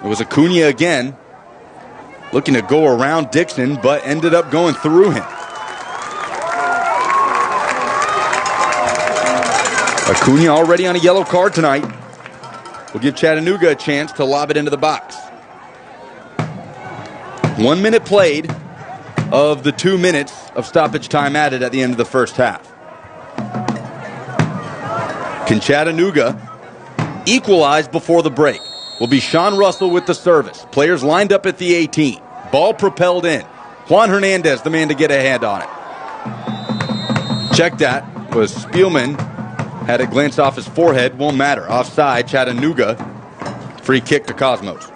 Speaker 1: It was Acuna again, looking to go around Dixon, but ended up going through him. Acuna already on a yellow card tonight. Will give Chattanooga a chance to lob it into the box. 1 minute played of the 2 minutes of stoppage time added at the end of the first half. Can Chattanooga equalize before the break? Will be Sean Russell with the service. Players lined up at the 18. Ball propelled in. Juan Hernandez, the man to get a hand on it. Check that. Was Spielman. Had it glance off his forehead. Won't matter. Offside, Chattanooga. Free kick to Cosmos.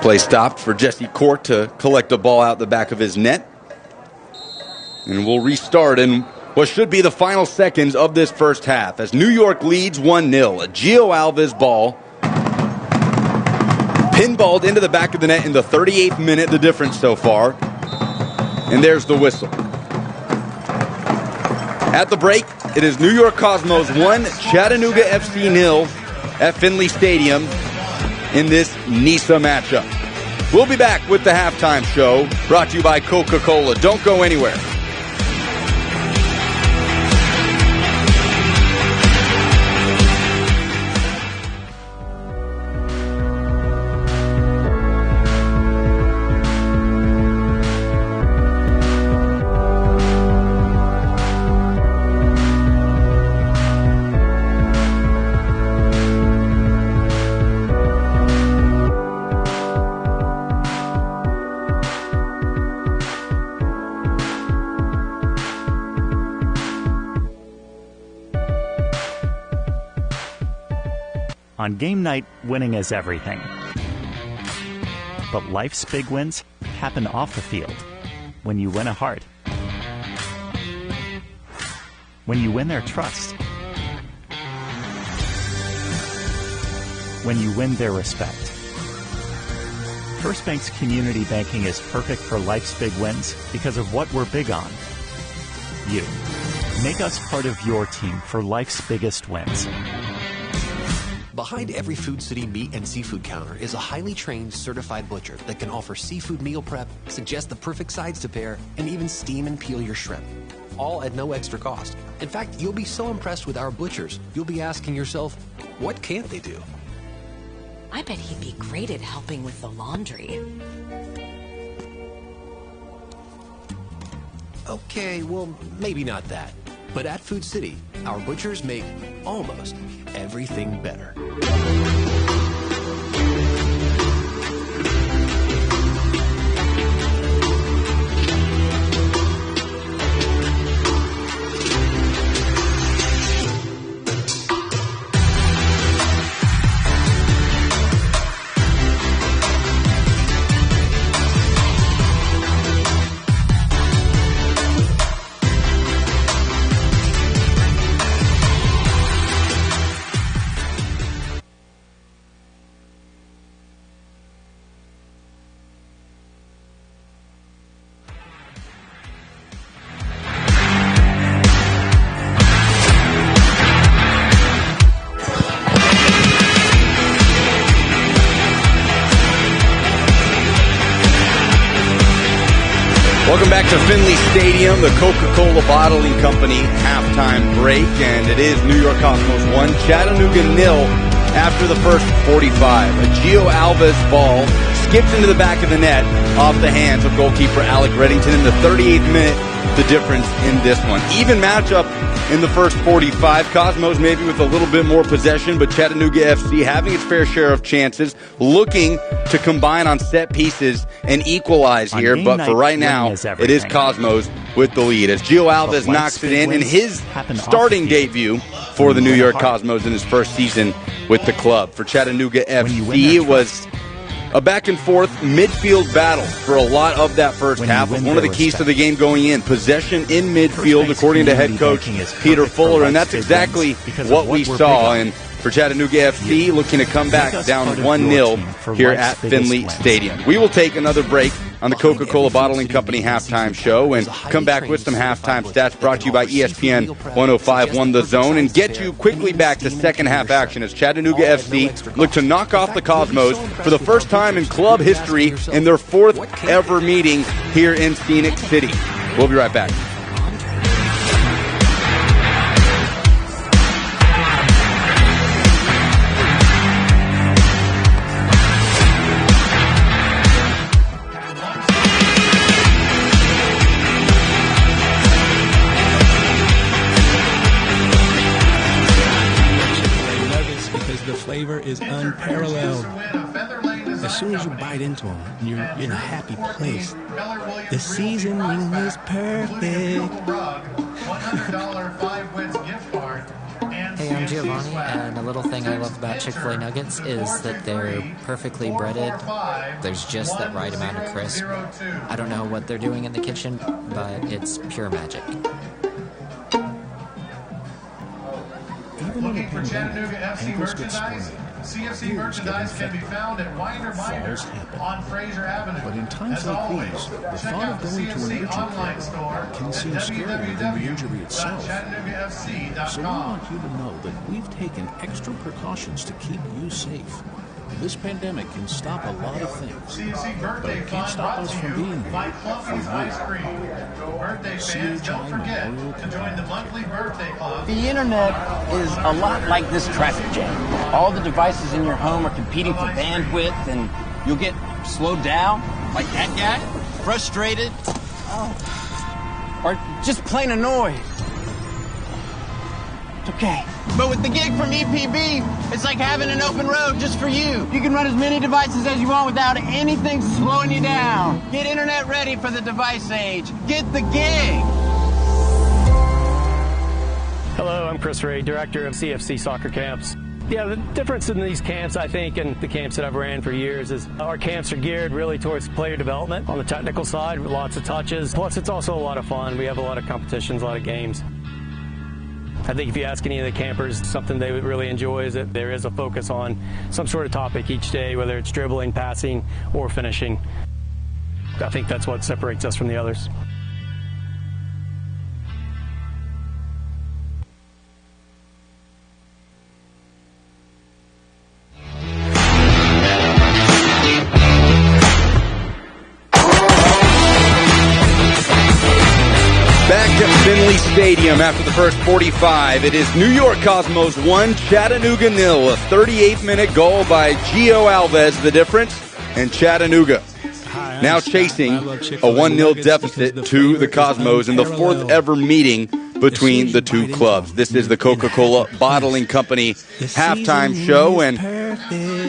Speaker 1: Play stopped for Jesse Court to collect a ball out the back of his net. And we'll restart in what should be the final seconds of this first half as New York leads 1-0. A Gio Alves ball pinballed into the back of the net in the 38th minute, the difference so far. And there's the whistle. At the break, it is New York Cosmos 1, Chattanooga FC 0 at Finley Stadium in this NISA matchup. We'll be back with the halftime show, brought to you by Coca-Cola. Don't go anywhere.
Speaker 10: On game night, winning is everything. But life's big wins happen off the field when you win a heart. When you win their trust. When you win their respect. First Bank's community banking is perfect for life's big wins because of what we're big on. You. Make us part of your team for life's biggest wins.
Speaker 11: Behind every Food City meat and seafood counter is a highly trained, certified butcher that can offer seafood meal prep, suggest the perfect sides to pair, and even steam and peel your shrimp. All at no extra cost. In fact, you'll be so impressed with our butchers, you'll be asking yourself, what can't they do?
Speaker 12: I bet he'd be great at helping with the laundry.
Speaker 11: Okay, well, maybe not that. But at Food City, our butchers make almost everything better.
Speaker 1: Welcome back to Finley Stadium, the Coca-Cola Bottling Company halftime break, and it is New York Cosmos 1, Chattanooga 0 after the first 45. A Gio Alves ball skips into the back of the net off the hands of goalkeeper Alec Reddington in the 38th minute. The difference in this one. Even matchup in the first 45. Cosmos maybe with a little bit more possession, but Chattanooga FC having its fair share of chances, looking to combine on set pieces and equalize here. But for right now, it is Cosmos with the lead as Gio Alves knocks it in his starting debut for the New York Cosmos in his first season with the club. For Chattanooga FC, it was a back-and-forth midfield battle for a lot of that first half. Was one of the keys to the game going in. Possession in midfield, according to head coach Peter Fuller, and that's exactly what we saw. And for Chattanooga FC, looking to come back down 1-0 here at Finley Stadium. We will take another break on the Coca-Cola Bottling Company halftime show and come back with some halftime stats brought to you by ESPN 105.1 The Zone and get you quickly back to second half action as Chattanooga FC look to knock off the Cosmos for the first time in club history in their fourth ever meeting here in Scenic City. We'll be right back.
Speaker 13: Flavor is unparalleled. As soon as you bite into them, you're in a happy place. The seasoning is perfect.
Speaker 2: Hey, I'm Giovanni, and a little thing I love about Chick-fil-A nuggets is that they're perfectly breaded. There's just that right amount of crisp. I don't know what they're doing in the kitchen, but it's pure magic.
Speaker 13: Even in a
Speaker 4: Chattanooga
Speaker 13: pandemic,
Speaker 4: FC
Speaker 13: ankles get
Speaker 4: merchandise.
Speaker 13: sprained.
Speaker 4: CFC
Speaker 13: Ears
Speaker 4: merchandise
Speaker 13: get
Speaker 4: can be
Speaker 13: infected.
Speaker 4: found at Winder Binder
Speaker 13: Falls happen.
Speaker 4: on Fraser Avenue.
Speaker 13: But in times
Speaker 4: As
Speaker 13: like
Speaker 4: always,
Speaker 13: these, the
Speaker 4: check
Speaker 13: thought
Speaker 4: out
Speaker 13: of
Speaker 4: the
Speaker 13: going to an
Speaker 4: CFC
Speaker 13: urgent
Speaker 4: online
Speaker 13: care
Speaker 4: store
Speaker 13: can
Speaker 4: at
Speaker 13: seem scarier than the injury itself.
Speaker 4: www.chattanooga.fc.com.
Speaker 13: So we want you to know that we've taken extra precautions to keep you safe. This pandemic can stop a lot of things,
Speaker 4: CFC
Speaker 13: but
Speaker 4: birthday
Speaker 13: it can't
Speaker 4: fun
Speaker 13: stop
Speaker 4: brought
Speaker 13: us
Speaker 4: to
Speaker 13: from
Speaker 4: you
Speaker 13: being
Speaker 4: by
Speaker 13: here
Speaker 4: Clumpy's
Speaker 13: for
Speaker 4: Ice
Speaker 13: you.
Speaker 4: Cream. Birthday fans, don't forget to join the monthly birthday club.
Speaker 14: The internet is a lot like this traffic jam. All the devices in your home are competing for bandwidth, and you'll get slowed down, like that guy, frustrated, or just plain annoyed. It's okay. But with the gig from EPB, it's like having an open road just for you. You can run as many devices as you want without anything slowing you down. Get internet ready for the device age. Get the gig.
Speaker 15: Hello, I'm Chris Ray, Director of CFC Soccer Camps. Yeah, the difference in these camps, I think, and the camps that I've ran for years is our camps are geared really towards player development on the technical side, with lots of touches. Plus, it's also a lot of fun. We have a lot of competitions, a lot of games. I think if you ask any of the campers, something they would really enjoy is that there is a focus on some sort of topic each day, whether it's dribbling, passing, or finishing. I think that's what separates us from the others.
Speaker 1: Stadium after the first 45. It is New York Cosmos 1, Chattanooga 0. A 38-minute goal by Gio Alves, the difference, and Chattanooga now chasing a 1-0 deficit to the Cosmos in the fourth ever meeting between the two clubs. This is the Coca-Cola Bottling Company halftime show, and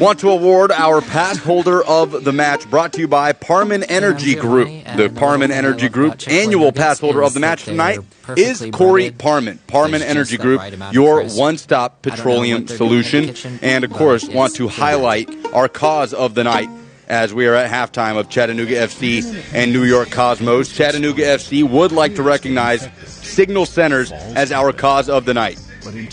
Speaker 1: want to award our pass holder of the match, brought to you by Parman Energy Group. The Parman Energy Group annual pass holder of the match tonight is Corey Parman. Parman Energy Group, your one-stop petroleum solution. And, of course, want to highlight our cause of the night as we are at halftime of Chattanooga FC and New York Cosmos. Chattanooga FC would like to recognize Signal Centers as our cause of the night.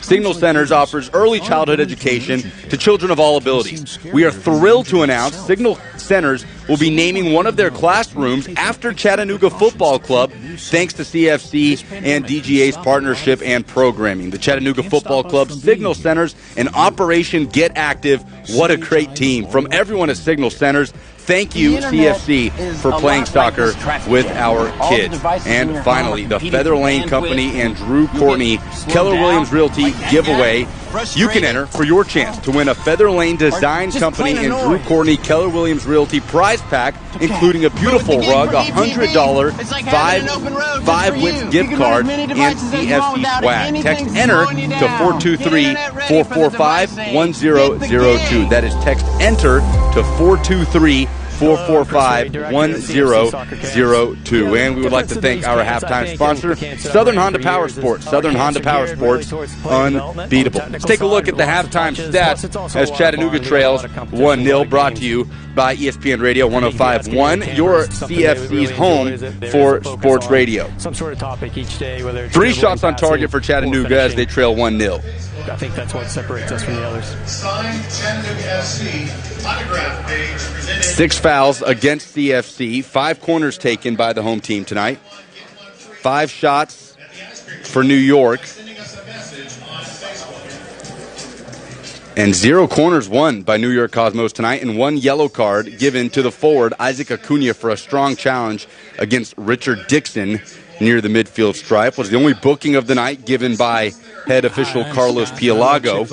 Speaker 1: Signal Centers offers early childhood education to children of all abilities. We are thrilled to announce Signal Centers will be naming one of their classrooms after Chattanooga Football Club, thanks to CFC and DGA's partnership and programming. The Chattanooga Football Club Signal Centers and Operation Get Active. What a great team. From everyone at Signal Centers, thank you, CFC, for playing soccer with our kids. And finally, the Feather Lane Company and Drew Courtney Keller Williams Realty giveaway. You can enter for your chance to win a Feather Lane Design Company and Drew Courtney Keller Williams Realty prize pack, including a beautiful rug, $100 5-win gift card, and CFC swag. Text ENTER to 423-445-1002. That is text ENTER to 423-445-1002. And we would like to thank our halftime sponsor, Southern Honda Power Sports. Southern Honda Power Sports, unbeatable. Let's take a look at the halftime stats as Chattanooga trails 1-0, brought to you by ESPN Radio 105.1, your CFC's home for sports radio.
Speaker 15: Some sort of topic each day, whether it's
Speaker 1: 3 shots on target for Chattanooga as they trail 1-0.
Speaker 15: I think that's what separates us from the others.
Speaker 4: Signed Chattanooga FC autograph page presented.
Speaker 1: 6 fouls against CFC, 5 corners taken by the home team tonight, 5 shots for New York, and 0 corners won by New York Cosmos tonight, and 1 yellow card given to the forward Isaac Acuna for a strong challenge against Richard Dixon near the midfield stripe. Was the only booking of the night given by head official Carlos Pialago.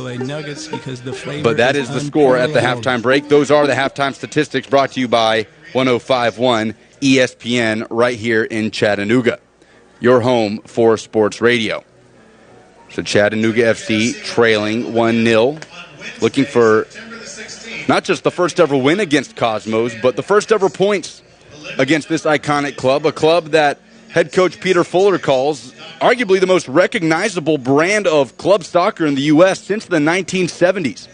Speaker 1: But that is the score at the halftime break. Those are the halftime statistics, brought to you by 105.1 ESPN right here in Chattanooga, your home for sports radio. So Chattanooga FC trailing 1-0, looking for not just the first ever win against Cosmos, but the first ever points against this iconic club, a club that head coach Peter Fuller calls arguably the most recognizable brand of club soccer in the U.S. since the 1970s.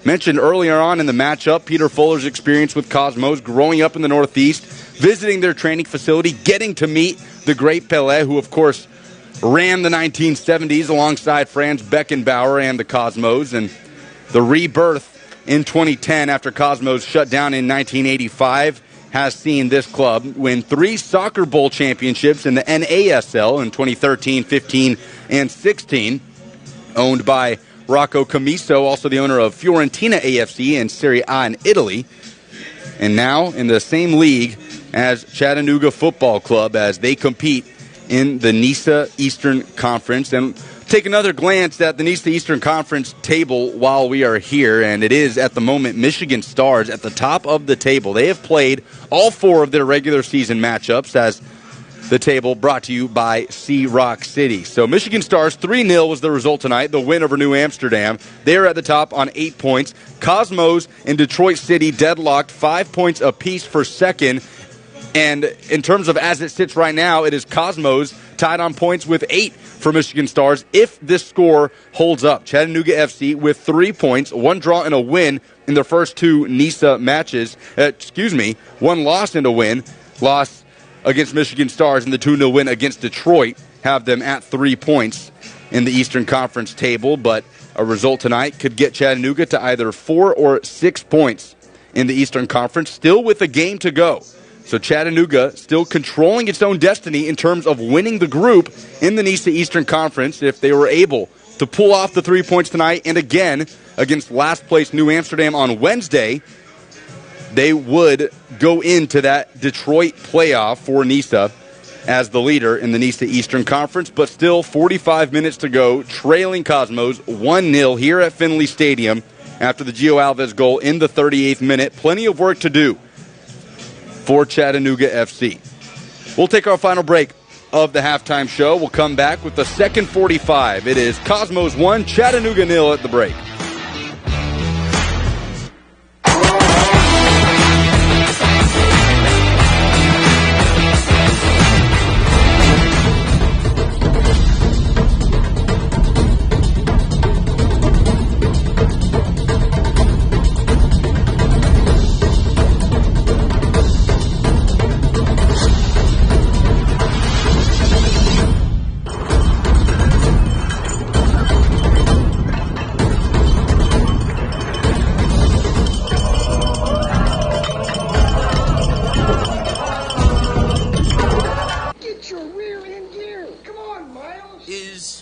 Speaker 1: Mentioned earlier on in the matchup, Peter Fuller's experience with Cosmos, growing up in the Northeast, visiting their training facility, getting to meet the great Pelé, who, of course, ran the 1970s alongside Franz Beckenbauer and the Cosmos, and the rebirth in 2010 after Cosmos shut down in 1985 has seen this club win 3 Soccer Bowl championships in the NASL in 2013, 15, and 16, owned by Rocco Camiso, also the owner of Fiorentina AFC and Serie A in Italy, and now in the same league as Chattanooga Football Club as they compete in the NISA Eastern Conference. And take another glance at the NISA Eastern Conference table while we are here, and it is at the moment Michigan Stars at the top of the table. They have played all 4 of their regular season matchups, as the table brought to you by Sea Rock City. So Michigan Stars 3-0 was the result tonight, the win over New Amsterdam. They are at the top on 8 points. Cosmos and Detroit City deadlocked 5 points apiece for second. And in terms of as it sits right now, it is Cosmos tied on points with 8 for Michigan Stars if this score holds up. Chattanooga FC with 3 points, 1 draw and a win in their first 2 NISA matches. 1 loss and a win. Loss against Michigan Stars and the 2-0 win against Detroit have them at 3 points in the Eastern Conference table. But a result tonight could get Chattanooga to either 4 or 6 points in the Eastern Conference, still with a game to go. So Chattanooga still controlling its own destiny in terms of winning the group in the NISA Eastern Conference if they were able to pull off the 3 points tonight. And again, against last place New Amsterdam on Wednesday, they would go into that Detroit playoff for NISA as the leader in the NISA Eastern Conference, but still 45 minutes to go, trailing Cosmos 1-0 here at Finley Stadium after the Gio Alves goal in the 38th minute. Plenty of work to do for Chattanooga FC. We'll take our final break of the halftime show. We'll come back with the second 45. It is Cosmos 1, Chattanooga 0 at the break.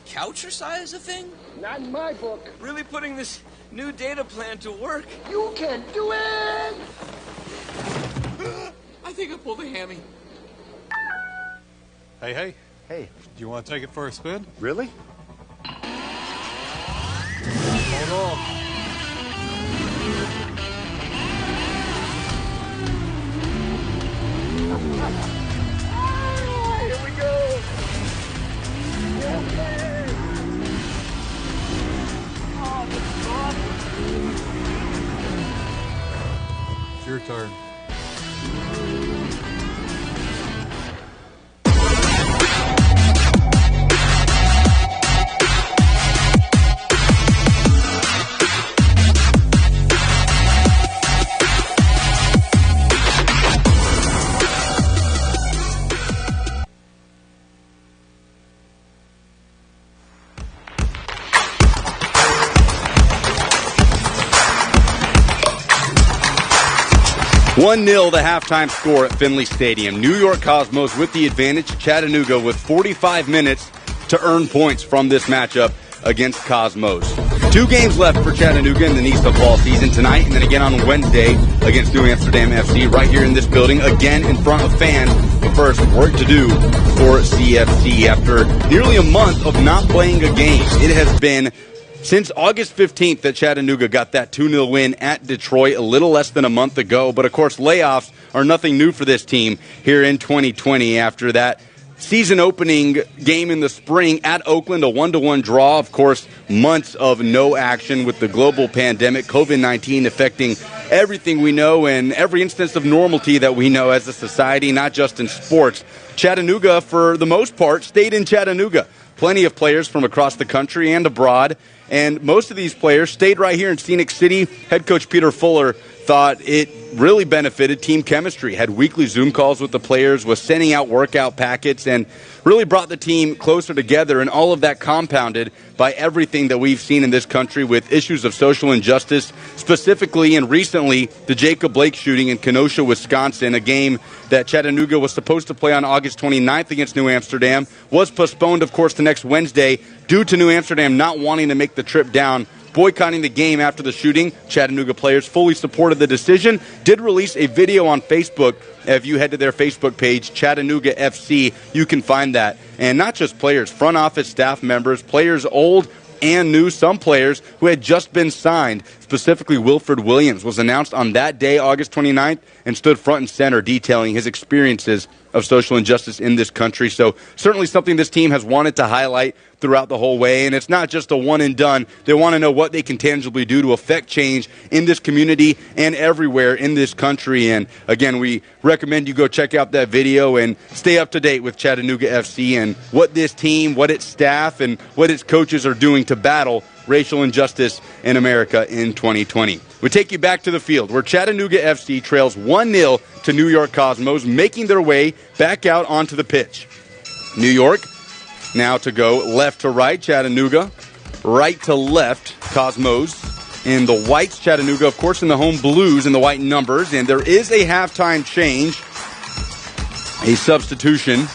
Speaker 6: Couchercise a thing?
Speaker 16: Not in my book.
Speaker 6: Really putting this new data plan to work?
Speaker 16: You can do it!
Speaker 6: I think I pulled a hammy.
Speaker 17: Hey, hey.
Speaker 16: Hey.
Speaker 17: Do you want to take it for a spin?
Speaker 16: Really?
Speaker 17: Hold on.
Speaker 16: Here we go!
Speaker 17: It's your turn.
Speaker 1: One 0 the halftime score at Finley Stadium. New York Cosmos with the advantage. Chattanooga with 45 minutes to earn points from this matchup against Cosmos. 2 games left for Chattanooga in the NISA fall season tonight, and then again on Wednesday against New Amsterdam FC right here in this building, again in front of fans. But first, work to do for CFC after nearly a month of not playing a game. It has been since August 15th that Chattanooga got that 2-0 win at Detroit a little less than a month ago. But, of course, layoffs are nothing new for this team here in 2020 after that season-opening game in the spring at Oakland, a 1-1 draw. Of course, months of no action with the global pandemic, COVID-19 affecting everything we know and every instance of normality that we know as a society, not just in sports. Chattanooga, for the most part, stayed in Chattanooga. Plenty of players from across the country and abroad, and most of these players stayed right here in Scenic City. Head coach Peter Fuller thought it really benefited team chemistry, had weekly Zoom calls with the players, was sending out workout packets, and really brought the team closer together, and all of that compounded by everything that we've seen in this country with issues of social injustice, specifically and recently the Jacob Blake shooting in Kenosha, Wisconsin, a game that Chattanooga was supposed to play on August 29th against New Amsterdam, was postponed, of course, to next Wednesday due to New Amsterdam not wanting to make the trip down, boycotting the game after the shooting. Chattanooga players fully supported the decision, did release a video on Facebook. If you head to their Facebook page, Chattanooga FC, you can find that. And not just players, front office staff members, players old and new, some players who had just been signed. Specifically, Wilfred Williams was announced on that day, August 29th, and stood front and center detailing his experiences of social injustice in this country. So certainly something this team has wanted to highlight throughout the whole way, and it's not just a one and done. They want to know what they can tangibly do to affect change in this community and everywhere in this country. And again, we recommend you go check out that video and stay up to date with Chattanooga FC and what this team, what its staff, and what its coaches are doing to battle racial injustice in America in 2020. We take you back to the field where Chattanooga FC trails 1-0 to New York Cosmos, making their way back out onto the pitch. New York now to go left to right, Chattanooga, right to left, Cosmos. In the whites, Chattanooga, of course, in the home blues in the white numbers. And there is a halftime change, a substitution.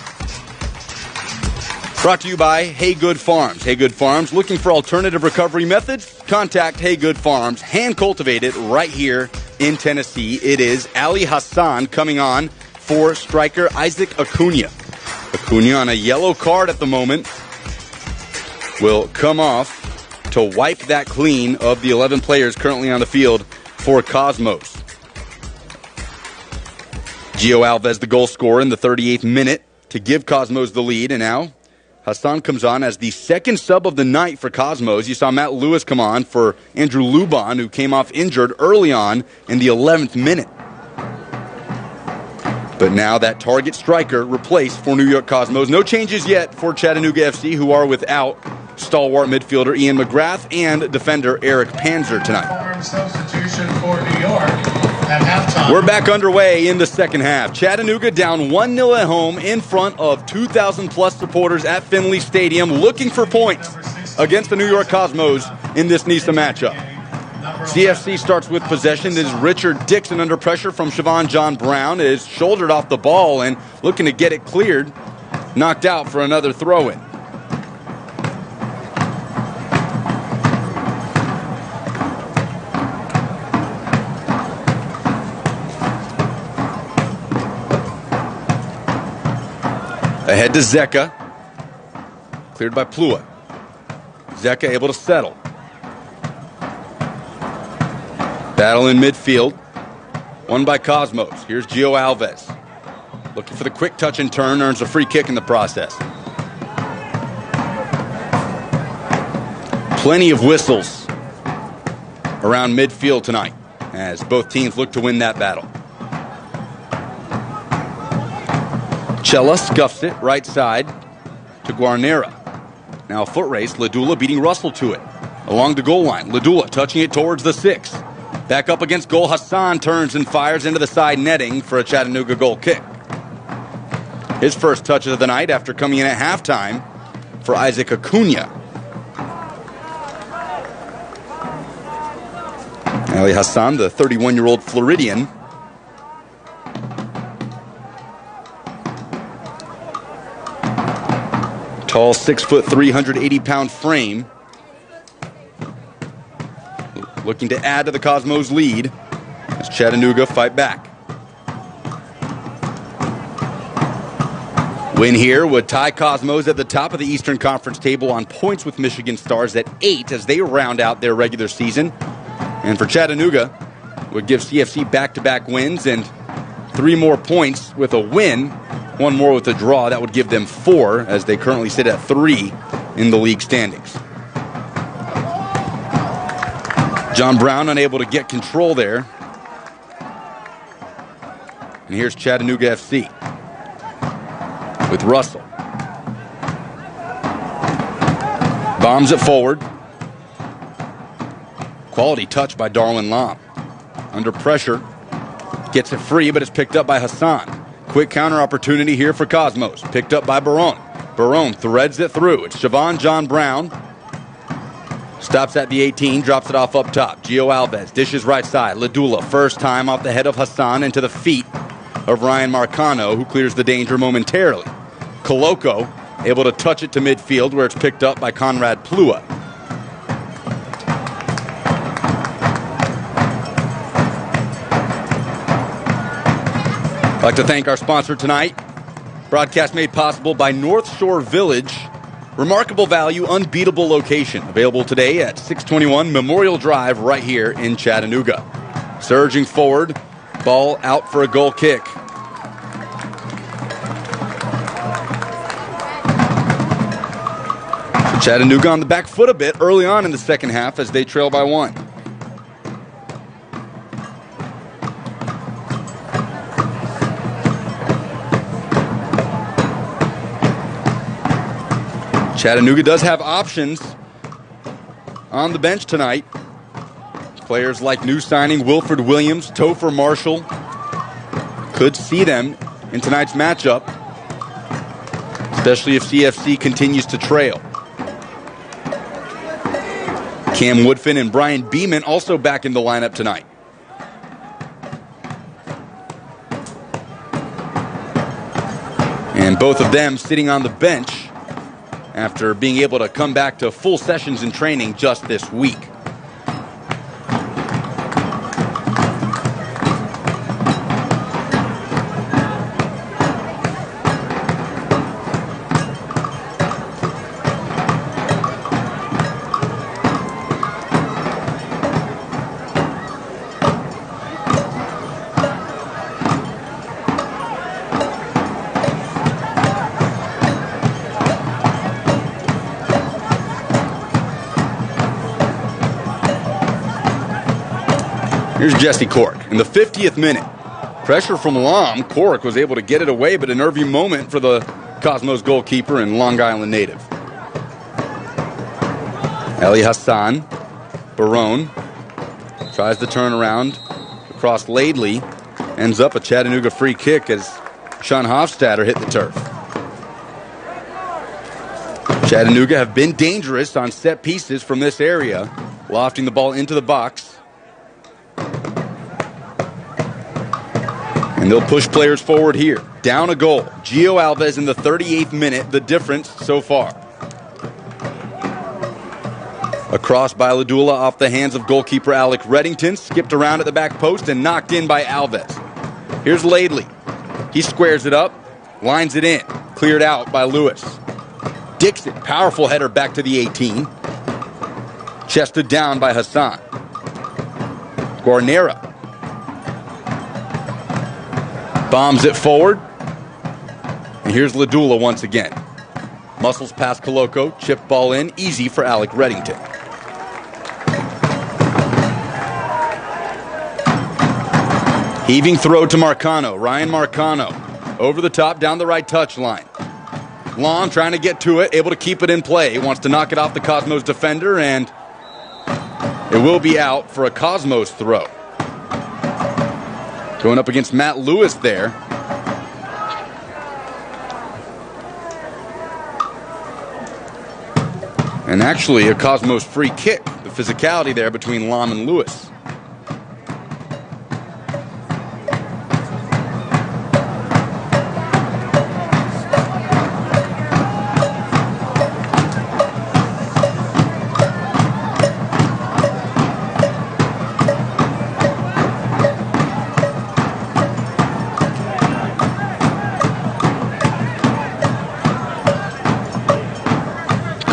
Speaker 1: Brought to you by Haygood Farms. Haygood Farms, looking for alternative recovery methods? Contact Haygood Farms, hand cultivated right here in Tennessee. It is Ali Hassan coming on for striker Isaac Acuna. Acuna on a yellow card at the moment will come off to wipe that clean of the 11 players currently on the field for Cosmos. Gio Alves, the goal scorer in the 38th minute to give Cosmos the lead. And now Hassan comes on as the second sub of the night for Cosmos. You saw Matt Lewis come on for Andrew Luban, who came off injured early on in the 11th minute. But now that target striker replaced for New York Cosmos. No changes yet for Chattanooga FC, who are without stalwart midfielder Ian McGrath and defender Eric Panzer tonight.
Speaker 4: Substitution for New York at halftime.
Speaker 1: We're back underway in the second half. Chattanooga down 1-0 at home in front of 2,000-plus supporters at Finley Stadium, looking for points against the New York Cosmos in this NISA matchup. CFC starts with possession. This is Richard Dixon under pressure from Siobhan John Brown. Is shouldered off the ball and looking to get it cleared. Knocked out for another throw-in. Ahead to Zeka. Cleared by Plua. Zeka able to settle. Battle in midfield. Won by Cosmos. Here's Gio Alves. Looking for the quick touch and turn. Earns a free kick in the process. Plenty of whistles around midfield tonight as both teams look to win that battle. Cella scuffs it right side to Guarnera. Now a foot race. Ladula beating Russell to it. Along the goal line. Ladula touching it towards the 6. Back up against goal. Hassan turns and fires into the side netting for a Chattanooga goal kick. His first touch of the night after coming in at halftime for Isaac Acuna. Ali Hassan, the 31-year-old Floridian. Tall, 6', 380-pound frame. Looking to add to the Cosmos lead as Chattanooga fight back. Win here would tie Cosmos at the top of the Eastern Conference table on points with Michigan Stars at 8 as they round out their regular season. And for Chattanooga, would give CFC back-to-back wins and 3 more points with a win, 1 more with a draw. That would give them 4 as they currently sit at 3 in the league standings. John Brown unable to get control there. And here's Chattanooga FC with Russell. Bombs it forward. Quality touch by Darwin Lam. Under pressure. Gets it free, but it's picked up by Hassan. Quick counter opportunity here for Cosmos. Picked up by Barone. Barone threads it through. It's Siobhan John Brown. Stops at the 18, drops it off up top. Gio Alves dishes right side. Ladula, first time off the head of Hassan into the feet of Ryan Marcano, who clears the danger momentarily. Coloco able to touch it to midfield where it's picked up by Conrad Plua. I'd like to thank our sponsor tonight. Broadcast made possible by North Shore Village. Remarkable value, unbeatable location. Available today at 621 Memorial Drive right here in Chattanooga. Surging forward, ball out for a goal kick. So Chattanooga on the back foot a bit early on in the second half as they trail by 1. Chattanooga does have options on the bench tonight. Players like new signing Wilford Williams, Topher Marshall. Could see them in tonight's matchup, especially if CFC continues to trail. Cam Woodfin and Brian Beeman also back in the lineup tonight. And both of them sitting on the bench after being able to come back to full sessions in training just this week. Here's Jesse Cork in the 50th minute. Pressure from Lom. Cork was able to get it away, but a nervy moment for the Cosmos goalkeeper and Long Island native. Ali Hassan. Barone tries the turnaround across Laidley. Ends up a Chattanooga free kick as Sean Hofstadter hit the turf. Chattanooga have been dangerous on set pieces from this area, lofting the ball into the box. And they'll push players forward here. Down a goal. Gio Alves in the 38th minute, the difference so far. A cross by Ladula off the hands of goalkeeper Alec Reddington. Skipped around at the back post and knocked in by Alves. Here's Laidley. He squares it up, lines it in. Cleared out by Lewis. Dixon, powerful header back to the 18. Chested down by Hassan. Guarnera. Bombs it forward. And here's Ladula once again. Muscles past Coloco. Chip ball in. Easy for Alec Reddington. Heaving throw to Marcano. Ryan Marcano. Over the top, down the right touchline. Long trying to get to it. Able to keep it in play. He wants to knock it off the Cosmos defender, and it will be out for a Cosmos throw. Going up against Matt Lewis there. And actually a Cosmos free kick. The physicality there between Lom and Lewis.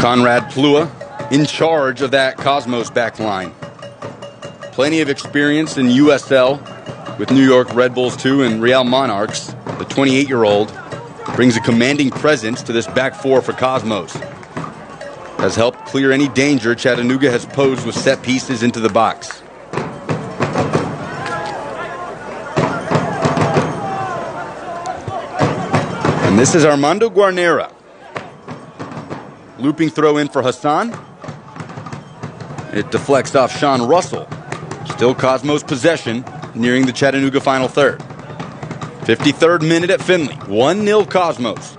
Speaker 1: Conrad Plua in charge of that Cosmos back line. Plenty of experience in USL with New York Red Bulls 2 and Real Monarchs. The 28-year-old brings a commanding presence to this back four for Cosmos. Has helped clear any danger Chattanooga has posed with set pieces into the box. And this is Armando Guarnera. Looping throw in for Hassan. It deflects off Sean Russell. Still Cosmos possession, nearing the Chattanooga final third. 53rd minute at Finley. 1-0 Cosmos.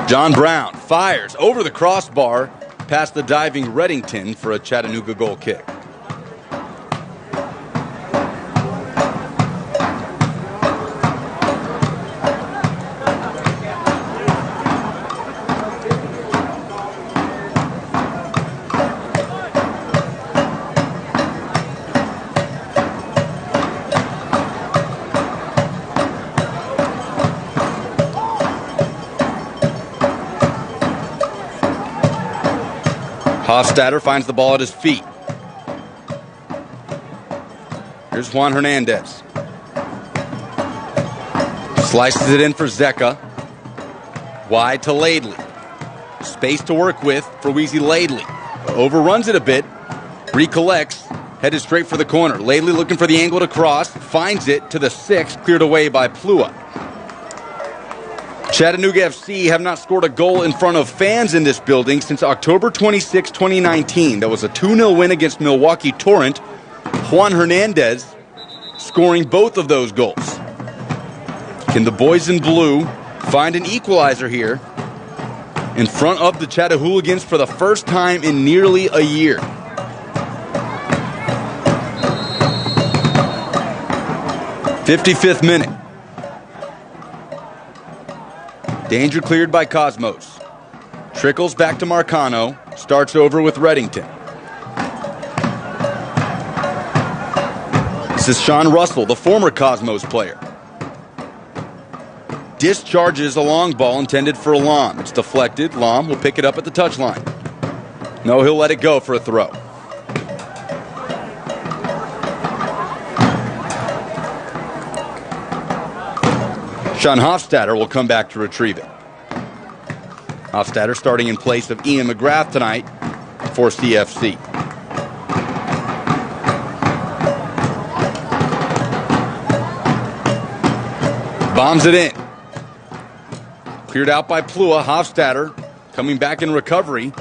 Speaker 1: John Brown fires over the crossbar past the diving Reddington for a Chattanooga goal kick. Hofstadter finds the ball at his feet. Here's Juan Hernandez. Slices it in for Zeka. Wide to Laidley. Space to work with for Weezy Laidley. Overruns it a bit. Recollects. Headed straight for the corner. Laidley looking for the angle to cross. Finds it to the 6. Cleared away by Plua. Chattanooga FC have not scored a goal in front of fans in this building since October 26, 2019. That was a 2-0 win against Milwaukee Torrent. Juan Hernandez scoring both of those goals. Can the boys in blue find an equalizer here in front of the Chattahooligans for the first time in nearly a year? '55th minute. Danger cleared by Cosmos. Trickles back to Marcano. Starts over with Reddington. This is Sean Russell, the former Cosmos player. Discharges a long ball intended for Lom. It's deflected. Lom will pick it up at the touchline. No, he'll let it go for a throw. Sean Hofstadter will come back to retrieve it. Hofstadter starting in place of Ian McGrath tonight for CFC. Bombs it in. Cleared out by Plua. Hofstadter coming back in recovery.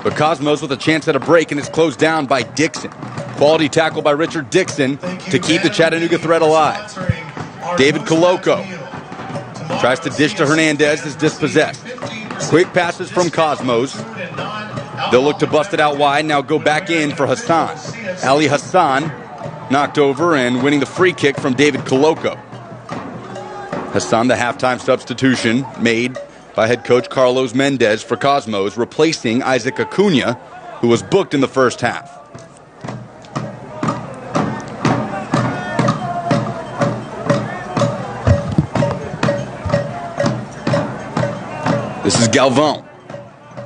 Speaker 1: But Cosmos with a chance at a break, and it's closed down by Dixon. Quality tackle by Richard Dixon to keep the Chattanooga threat alive. David Coloco tries to dish to Hernandez, is dispossessed. Quick passes from Cosmos. They'll look to bust it out wide, now go back in for Hassan. Ali Hassan knocked over and winning the free kick from David Coloco. Hassan, the halftime substitution made by head coach Carlos Mendez for Cosmos, replacing Isaac Acuna, who was booked in the first half. This is Galvão.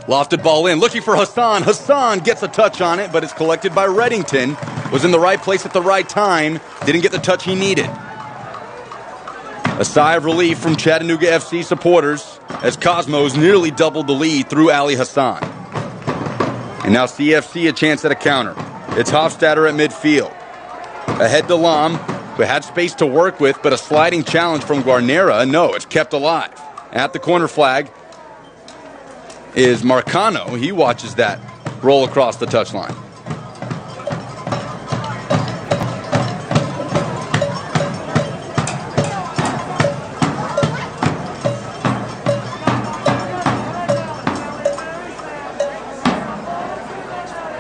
Speaker 1: Lofted ball in, looking for Hassan. Hassan gets a touch on it, but it's collected by Reddington. Was in the right place at the right time. Didn't get the touch he needed. A sigh of relief from Chattanooga FC supporters as Cosmos nearly doubled the lead through Ali Hassan. And now CFC a chance at a counter. It's Hofstadter at midfield. Ahead to Lam, who had space to work with, but a sliding challenge from Guarnera. No, it's kept alive. At the corner flag is Marcano. He watches that roll across the touchline.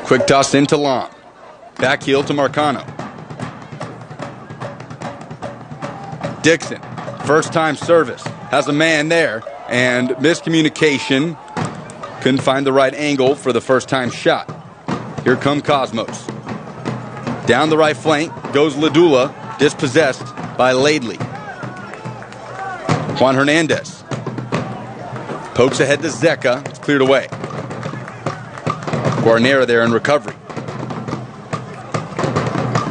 Speaker 1: Quick toss into Lam. Back heel to Marcano. Dixon, first time service. Has a man there, and miscommunication. Couldn't find the right angle for the first time shot. Here come Cosmos. Down the right flank goes Ladula, dispossessed by Laidley. Juan Hernandez. Pokes ahead to Zeka. It's cleared away. Guarnera there in recovery.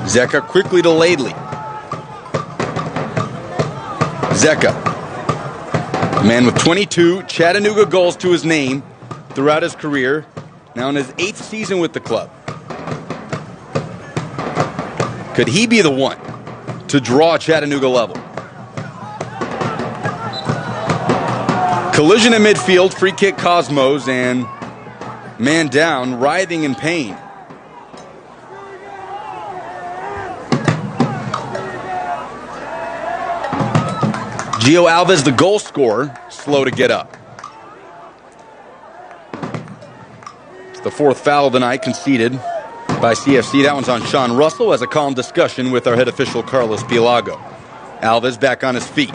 Speaker 1: Zeka quickly to Laidley. Zeka, a man with 22 Chattanooga goals to his name throughout his career, now in his 8th season with the club. Could he be the one to draw Chattanooga level? Collision in midfield, free kick Cosmos, and man down, writhing in pain. Gio Alves, the goal scorer, slow to get up. It's the 4th foul of the night conceded by CFC. That one's on Sean Russell as a calm discussion with our head official, Carlos Pilago. Alves back on his feet.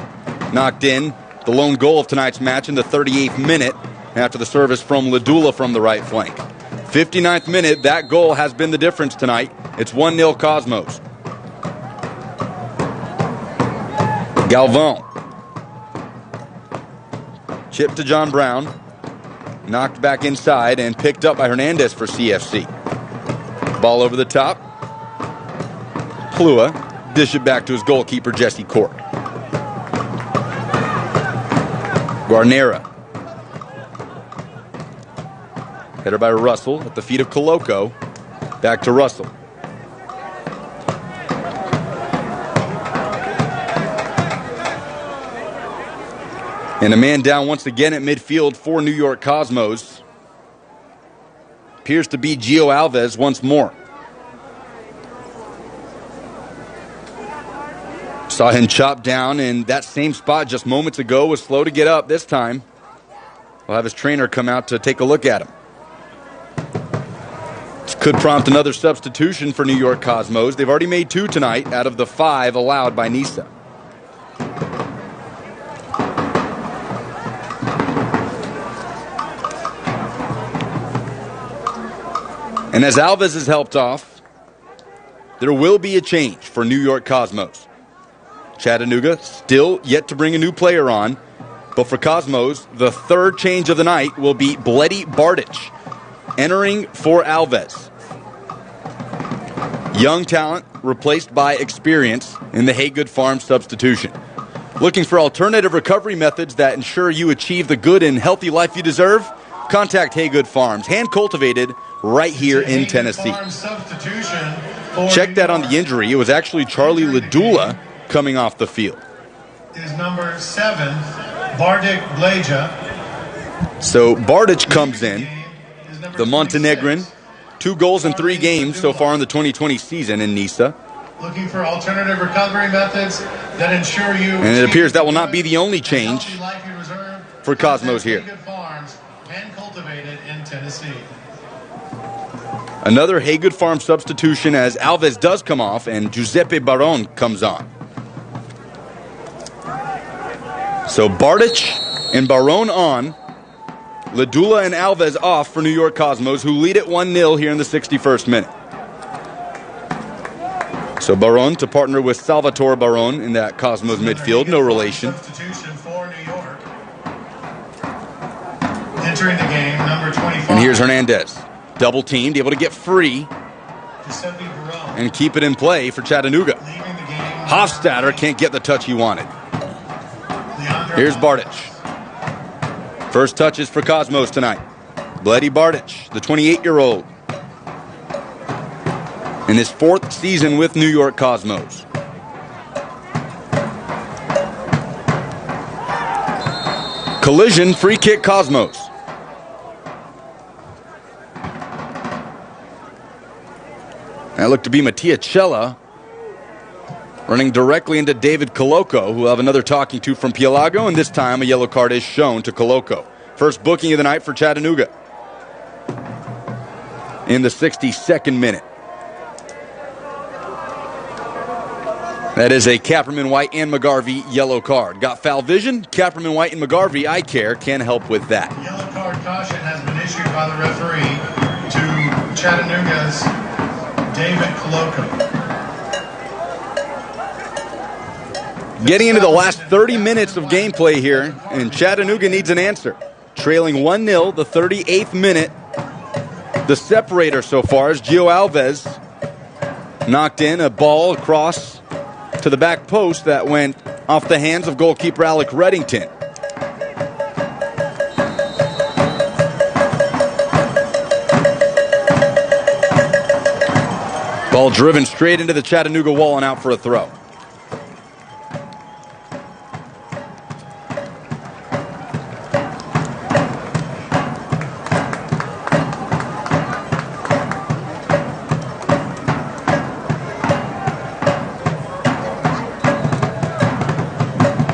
Speaker 1: Knocked in. The lone goal of tonight's match in the 38th minute after the service from Ladula from the right flank. 59th minute, that goal has been the difference tonight. It's 1-0 Cosmos. Galvão. Chip to John Brown. Knocked back inside and picked up by Hernandez for CFC. Ball over the top. Plua. Dish it back to his goalkeeper, Jesse Cork. Guarnera. Header by Russell at the feet of Coloco. Back to Russell. And a man down once again at midfield for New York Cosmos. Appears to be Gio Alves once more. Saw him chop down in that same spot just moments ago. Was slow to get up this time. We'll have his trainer come out to take a look at him. This could prompt another substitution for New York Cosmos. They've already made 2 tonight out of the 5 allowed by NISA. And as Alves is helped off, there will be a change for New York Cosmos. Chattanooga still yet to bring a new player on, but for Cosmos, the 3rd change of the night will be Bledy Bardic entering for Alves. Young talent replaced by experience in the Haygood Farm substitution. Looking for alternative recovery methods that ensure you achieve the good and healthy life you deserve? Contact Haygood Farms, hand cultivated right here in Tennessee. Check that on the injury. It was actually Charlie Ladula coming off the field.
Speaker 4: Is number 7, Bardic Bleja.
Speaker 1: So Bardic comes in, the Montenegrin, 2 goals in 3 games so far in the 2020 season in NISA.
Speaker 4: Looking for alternative recovery methods that ensure you.
Speaker 1: And it appears that will not be the only change for Cosmos here.
Speaker 4: Hand cultivated in Tennessee.
Speaker 1: Another Haygood Farm substitution as Alves does come off and Giuseppe Baron comes on. So Bardic and Baron on. Ladula and Alves off for New York Cosmos, who lead it 1-0 here in the 61st minute. So Baron to partner with Salvatore Baron in that Cosmos midfield, no relation.
Speaker 4: Substitution for New York. Entering the game, number 25.
Speaker 1: And here's Hernandez. Double teamed, able to get free and keep it in play for Chattanooga. Hofstadter can't get the touch he wanted. Here's Bardic. First touches for Cosmos tonight. Bledy Bardic, the 28-year-old. In his 4th season with New York Cosmos. Collision, free kick Cosmos. That looked to be Mattia Cella running directly into David Coloco, who will have another talking to from Pielago, and this time a yellow card is shown to Coloco. First booking of the night for Chattanooga in the 62nd minute. That is a Capperman White and McGarvey yellow card. Got foul vision? Capperman White and McGarvey, eye care, can help with that.
Speaker 4: Yellow card caution has been issued by the referee to Chattanooga's David Coloco.
Speaker 1: Getting into the last 30 minutes of gameplay here, and Chattanooga needs an answer. Trailing 1-0, the 38th minute. The separator so far is Gio Alves knocked in a ball across to the back post that went off the hands of goalkeeper Alec Reddington. Ball driven straight into the Chattanooga wall and out for a throw.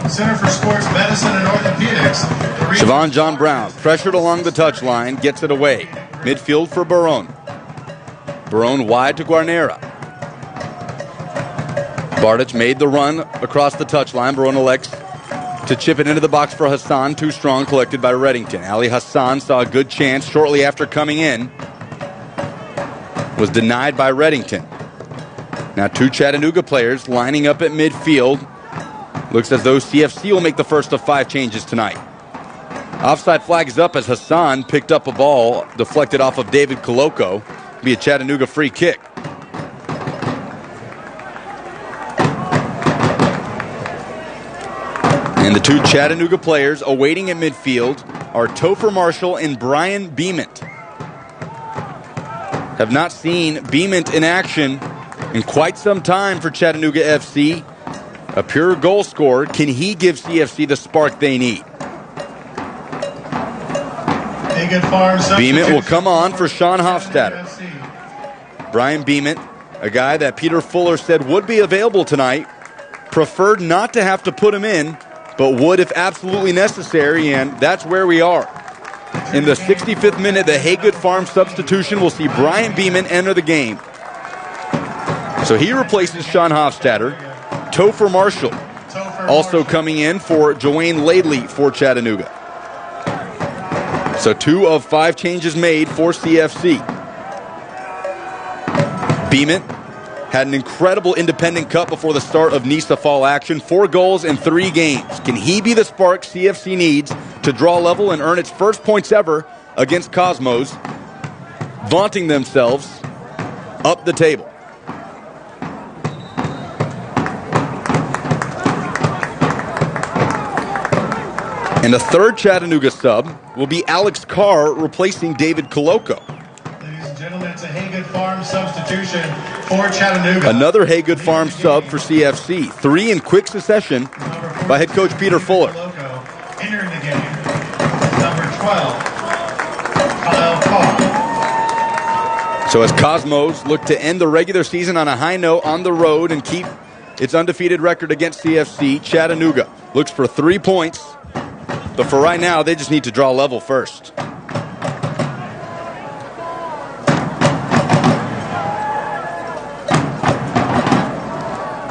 Speaker 4: Center for Sports Medicine and Orthopedics.
Speaker 1: Siobhan John Brown, pressured along the touchline, gets it away. Midfield for Baron. Baron wide to Guarnera. Bardic made the run across the touchline. Baron elects to chip it into the box for Hassan. Too strong, collected by Reddington. Ali Hassan saw a good chance shortly after coming in. Was denied by Reddington. Now 2 Chattanooga players lining up at midfield. Looks as though CFC will make the first of 5 changes tonight. Offside flag is up as Hassan picked up a ball deflected off of David Coloco. Be a Chattanooga free kick. And the 2 Chattanooga players awaiting at midfield are Topher Marshall and Brian Beament. Have not seen Beament in action in quite some time for Chattanooga FC. A pure goal scorer. Can he give CFC the spark they need? Beament will come on for Sean Hofstadter. Brian Beament, a guy that Peter Fuller said would be available tonight, preferred not to have to put him in, but would if absolutely necessary, and that's where we are. In the 65th minute, the Haygood Farm substitution will see Brian Beament enter the game. So he replaces Sean Hofstadter. Topher Marshall also coming in for Joanne Laidley for Chattanooga. So 2 of 5 changes made for CFC. Beament had an incredible independent cup before the start of NISA fall action. 4 goals in 3 games. Can he be the spark CFC needs to draw level and earn its first points ever against Cosmos, vaunting themselves up the table? And the third Chattanooga sub will be Alex Carr replacing David Coloco.
Speaker 4: Ladies and gentlemen, it's a Haygood Farm substitution for Chattanooga.
Speaker 1: Another Haygood Farm sub for CFC. 3 in quick succession by head coach Peter Fuller.
Speaker 4: Entering the game, number 12, Kyle Carr.
Speaker 1: So as Cosmos look to end the regular season on a high note on the road and keep its undefeated record against CFC, Chattanooga looks for 3 points. But for right now, they just need to draw level first.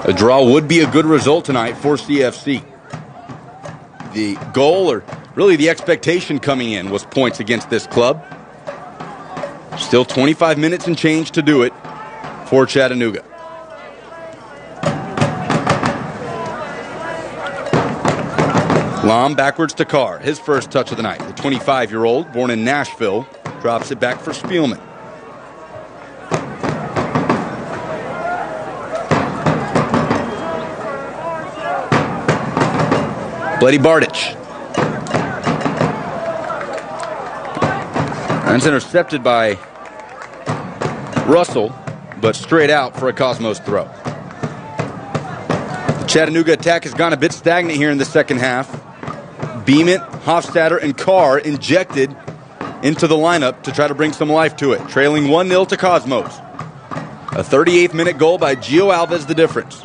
Speaker 1: A draw would be a good result tonight for CFC. The goal, or really the expectation coming in, was points against this club. Still 25 minutes and change to do it for Chattanooga. Lom backwards to Carr. His first touch of the night. The 25-year-old, born in Nashville, drops it back for Spielman. Blady Bartich. And it's intercepted by Russell, but straight out for a Cosmos throw. The Chattanooga attack has gone a bit stagnant here in the second half. Beeman, Hofstadter, and Carr injected into the lineup to try to bring some life to it. Trailing 1-0 to Cosmos. A 38th minute goal by Gio Alves, the difference.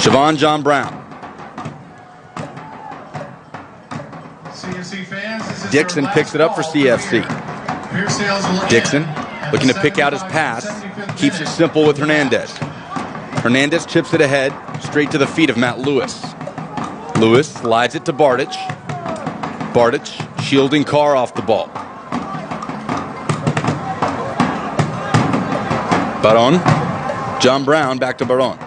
Speaker 1: Siobhan John Brown.
Speaker 4: CFC fans, this is
Speaker 1: Dixon picks it up for CFC. Dixon looking to pick out his pass. Keeps it simple with Hernandez. Hernandez chips it ahead, straight to the feet of Matt Lewis. Lewis slides it to Bartich. Bartich shielding Carr off the ball. Baron. John Brown back to Baron.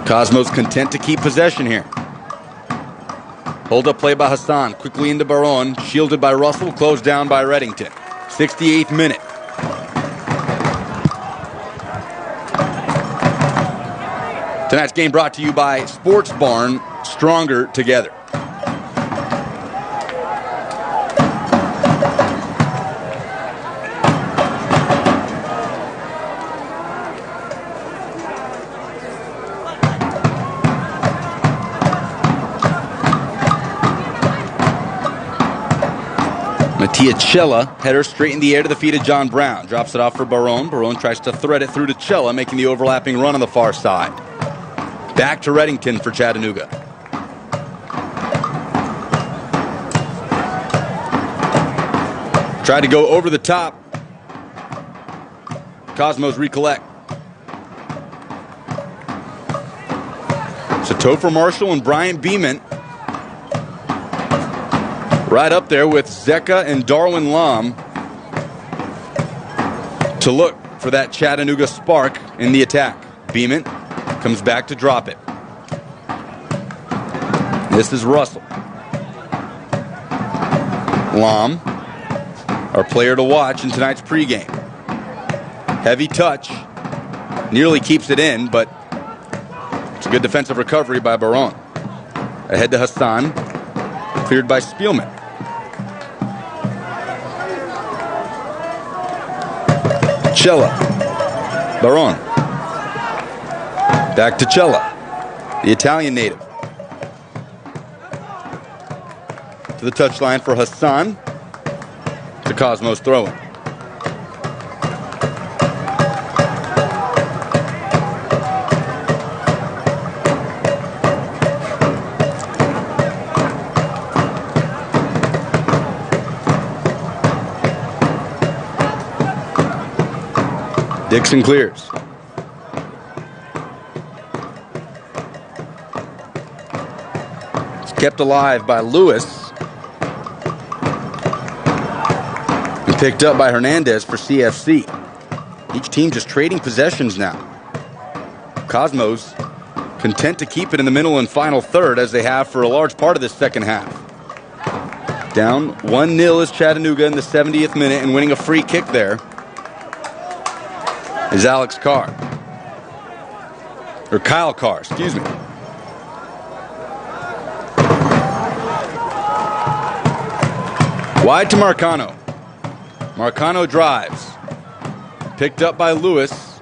Speaker 1: Cosmos content to keep possession here. Hold up play by Hassan. Quickly into Baron. Shielded by Russell. Closed down by Reddington. 68th minute. Tonight's game brought to you by Sports Barn. Stronger together. Cella, header straight in the air to the feet of John Brown. Drops it off for Baron. Baron tries to thread it through to Cella, making the overlapping run on the far side. Back to Reddington for Chattanooga. Tried to go over the top. Cosmos recollect. So Topher Marshall and Brian Beeman right up there with Zeka and Darwin Lom to look for that Chattanooga spark in the attack. Beeman comes back to drop it. This is Russell. Lom, our player to watch in tonight's pregame. Heavy touch. Nearly keeps it in, but it's a good defensive recovery by Baron. Ahead to Hassan. Cleared by Spielman. Cella. Baron. Back to Cella, the Italian native. To the touchline for Hassan. To Cosmos throwing. Dixon clears. It's kept alive by Lewis. And picked up by Hernandez for CFC. Each team just trading possessions now. Cosmos content to keep it in the middle and final third as they have for a large part of this second half. Down 1-0 is Chattanooga in the 70th minute, and winning a free kick there is Alex Carr. Or Kyle Carr, excuse me. Wide to Marcano. Marcano drives. Picked up by Lewis.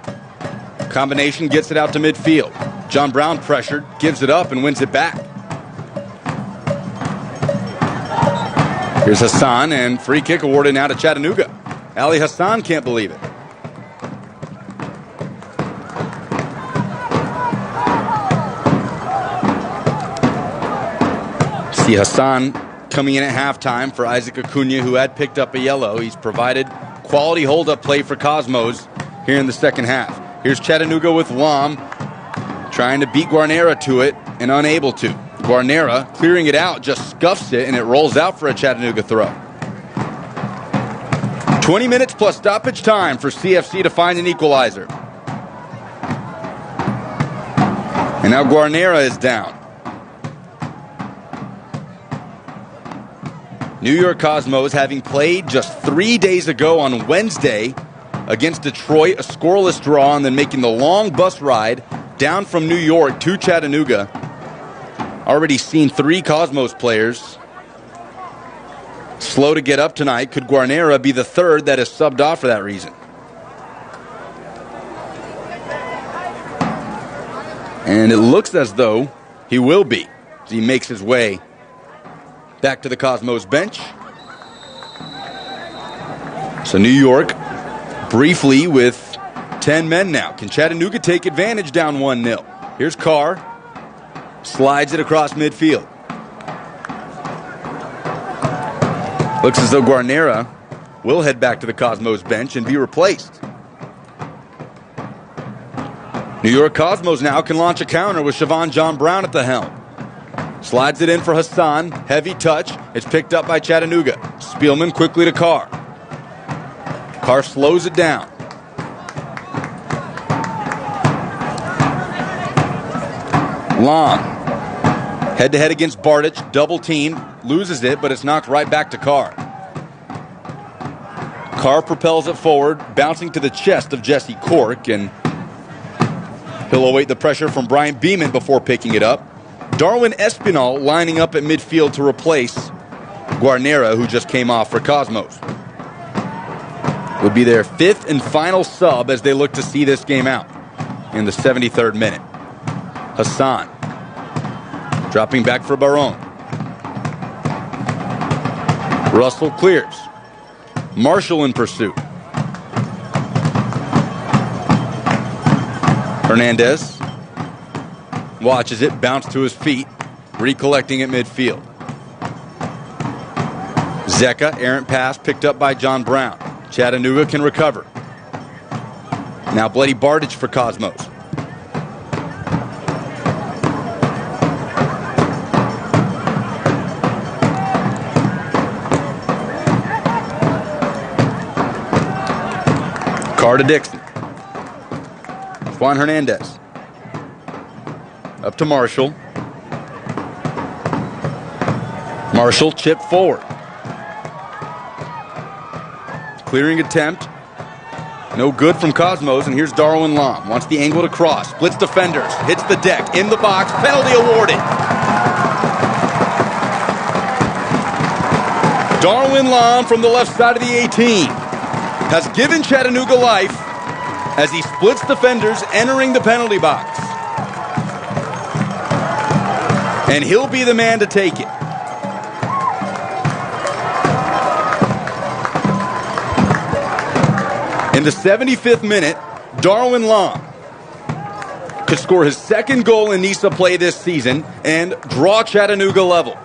Speaker 1: Combination gets it out to midfield. John Brown pressured, gives it up, and wins it back. Here's Hassan, and free kick awarded now to Chattanooga. Ali Hassan can't believe it. See Hassan coming in at halftime for Isaac Acuna, who had picked up a yellow. He's provided quality hold-up play for Cosmos here in the second half. Here's Chattanooga with Lam, trying to beat Guarnera to it and unable to. Guarnera clearing it out, just scuffs it, and it rolls out for a Chattanooga throw. 20 minutes plus stoppage time for CFC to find an equalizer. And now Guarnera is down. New York Cosmos, having played just 3 days ago on Wednesday against Detroit, a scoreless draw, and then making the long bus ride down from New York to Chattanooga. Already seen 3 Cosmos players slow to get up tonight. Could Guarnera be the third that is subbed off for that reason? And it looks as though he will be as he makes his way back to the Cosmos bench. So New York briefly with 10 men now. Can Chattanooga take advantage down 1-0? Here's Carr. Slides it across midfield. Looks as though Guarnera will head back to the Cosmos bench and be replaced. New York Cosmos now can launch a counter with Siobhan John Brown at the helm. Slides it in for Hassan. Heavy touch. It's picked up by Chattanooga. Spielman quickly to Carr. Carr slows it down. Long. Head-to-head against Bardich. Double team. Loses it, but it's knocked right back to Carr. Carr propels it forward, bouncing to the chest of Jesse Cork, and he'll await the pressure from Brian Beeman before picking it up. Darwin Espinal lining up at midfield to replace Guarnera, who just came off for Cosmos. Would be their 5th and final sub as they look to see this game out in the 73rd minute. Hassan dropping back for Barone. Russell clears. Marshall in pursuit. Hernandez watches it, bounce to his feet, recollecting at midfield. Zeka, errant pass picked up by John Brown. Chattanooga can recover. Now Bloody Bardich for Cosmos. Carr to Dixon. Juan Hernandez. Up to Marshall. Marshall chip forward. Clearing attempt. No good from Cosmos, and here's Darwin Lam. Wants the angle to cross. Splits defenders. Hits the deck. In the box. Penalty awarded. Darwin Lam from the left side of the 18 has given Chattanooga life as he splits defenders entering the penalty box. And he'll be the man to take it. In the 75th minute, Darwin Lam could score his 2nd goal in NISA play this season and draw Chattanooga level.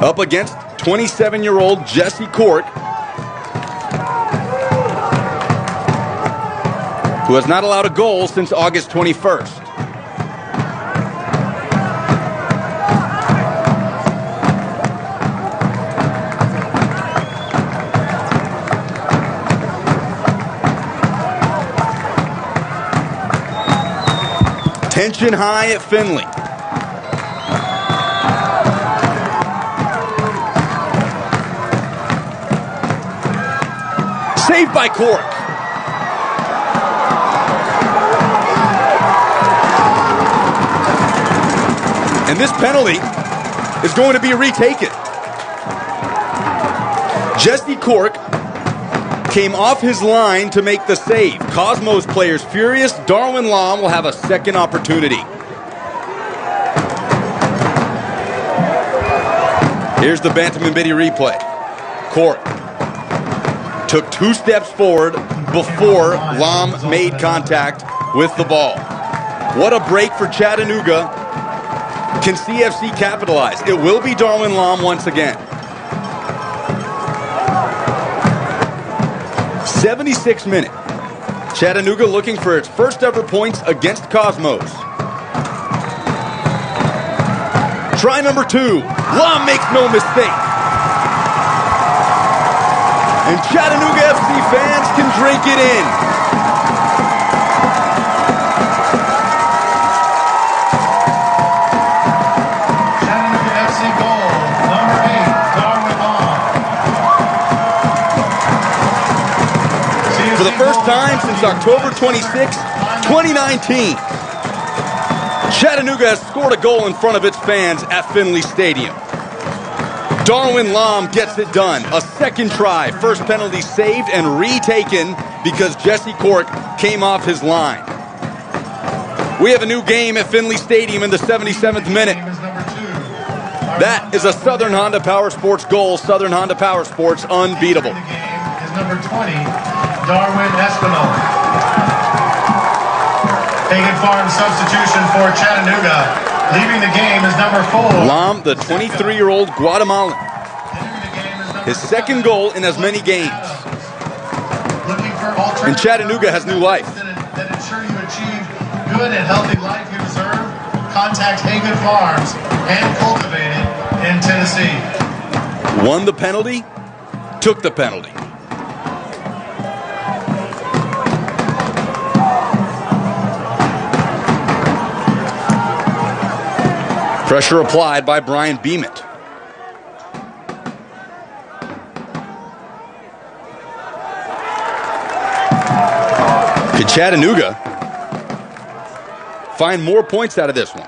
Speaker 1: Up against 27-year-old Jesse Cork, who has not allowed a goal since August 21st. Tension high at Finley. by Cork. And this penalty is going to be retaken. Jesse Cork came off his line to make the save. Cosmos players furious. Darwin Lahm will have a second opportunity. Here's the Bantam and Biddy replay. Cork took 2 steps forward before Lahm made contact with the ball. What a break for Chattanooga. Can CFC capitalize? It will be Darwin Lahm once again. 76th minute. Chattanooga looking for its first ever points against Cosmos. Try number 2. Lahm makes no mistake. And Chattanooga FC fans can drink it in. For the first time since October 26, 2019, Chattanooga has scored a goal in front of its fans at Finley Stadium. Darwin Lahm gets it done. A second try. First penalty saved and retaken because Jesse Cork came off his line. We have a new game at Finley Stadium in the 77th minute. That is a Southern Honda Power Sports goal. Southern Honda Power Sports unbeatable.
Speaker 4: Is number 20, Darwin Espinal. Hagen Farm substitution for Chattanooga. Leaving the game is number 4.
Speaker 1: Lahm, the 23-year-old Guatemalan. His second goal in as many games. And Chattanooga has new life.
Speaker 4: That ensure you achieve good and healthy life you deserve. Contact Hagen Farms, hand cultivated in Tennessee.
Speaker 1: Won the penalty, took the penalty. Pressure applied by Brian Beamont. Could Chattanooga find more points out of this one?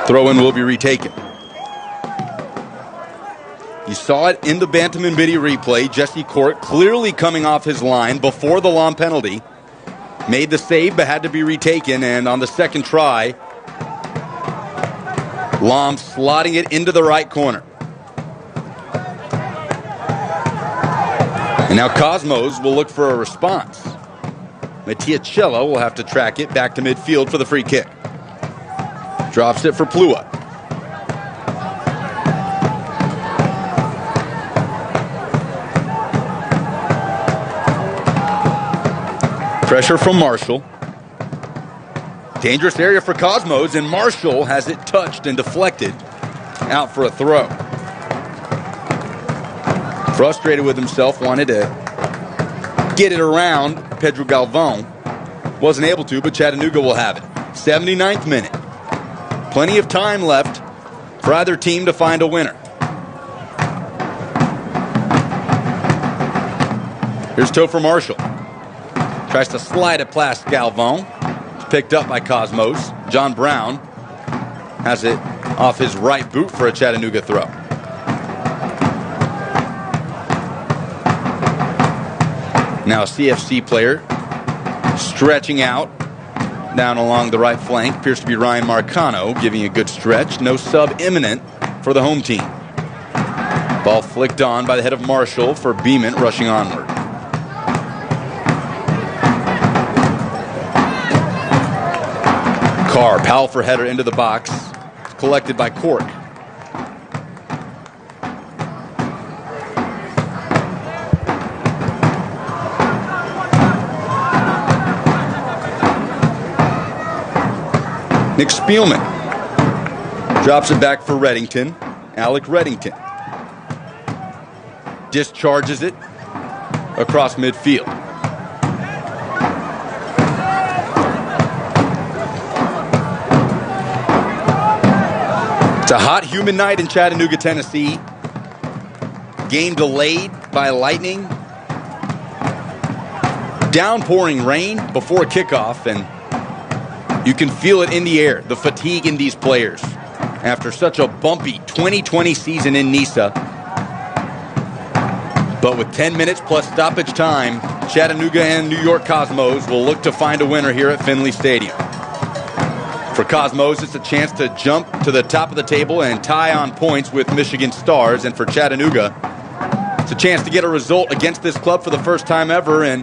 Speaker 1: Throw-in will be retaken. You saw it in the Bantam and Biddy replay. Jesse Cork clearly coming off his line before the Lahm penalty. Made the save but had to be retaken. And on the second try, Lahm slotting it into the right corner. And now Cosmos will look for a response. Mattiacello will have to track it back to midfield for the free kick. Drops it for Plua. Pressure from Marshall. Dangerous area for Cosmos, and Marshall has it touched and deflected out for a throw. Frustrated with himself, wanted to get it around Pedro Galvão. Wasn't able to, but Chattanooga will have it. 79th minute. Plenty of time left for either team to find a winner. Here's Topher Marshall. Tries to slide it past Galvão. It's picked up by Cosmos. John Brown has it off his right boot for a Chattanooga throw. Now a CFC player stretching out down along the right flank. Appears to be Ryan Marcano giving a good stretch. No sub imminent for the home team. Ball flicked on by the head of Marshall for Beamont rushing onward. Carr, powerful header into the box. It's collected by Cork. Nick Spielman drops it back for Reddington. Alec Reddington discharges it across midfield. It's a hot, humid night in Chattanooga, Tennessee. Game delayed by lightning. Downpouring rain before kickoff, and you can feel it in the air, the fatigue in these players after such a bumpy 2020 season in NISA. But with 10 minutes plus stoppage time, Chattanooga and New York Cosmos will look to find a winner here at Finley Stadium. For Cosmos, it's a chance to jump to the top of the table and tie on points with Michigan Stars. And for Chattanooga, it's a chance to get a result against this club for the first time ever and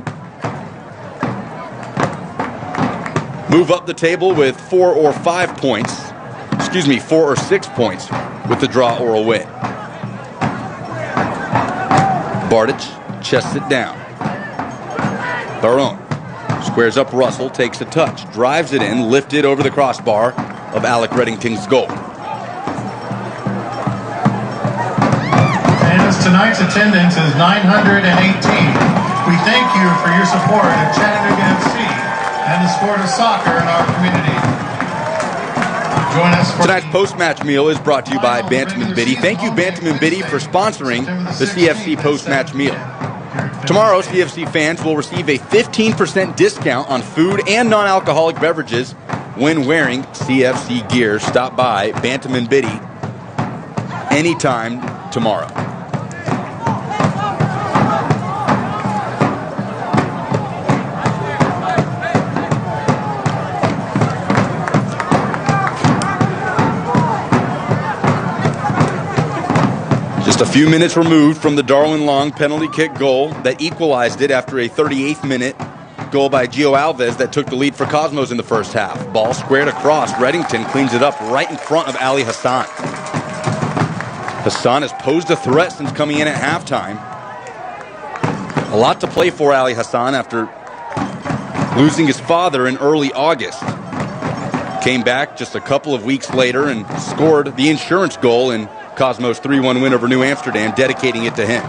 Speaker 1: move up the table with 4 or 6 points with the draw or a win. Bardich chests it down. Barone squares up Russell, takes a touch, drives it in, lifted over the crossbar of Alec Reddington's goal.
Speaker 4: And as tonight's attendance is 918, we thank you for your support of Chattanooga FC and the sport of soccer in our community. Join us for
Speaker 1: tonight's post-match meal is brought to you by Bantam and Biddy. Thank you, Bantam and Biddy, for sponsoring the CFC post-match meal. Tomorrow, CFC fans will receive a 15% discount on food and non-alcoholic beverages when wearing CFC gear. Stop by Bantam and Biddy anytime tomorrow. Just a few minutes removed from the Darwin Long penalty kick goal that equalized it after a 38th minute goal by Gio Alves that took the lead for Cosmos in the first half. Ball squared across. Reddington cleans it up right in front of Ali Hassan. Hassan has posed a threat since coming in at halftime. A lot to play for Ali Hassan after losing his father in early August. Came back just a couple of weeks later and scored the insurance goal in Cosmos' 3-1 win over New Amsterdam, dedicating it to him.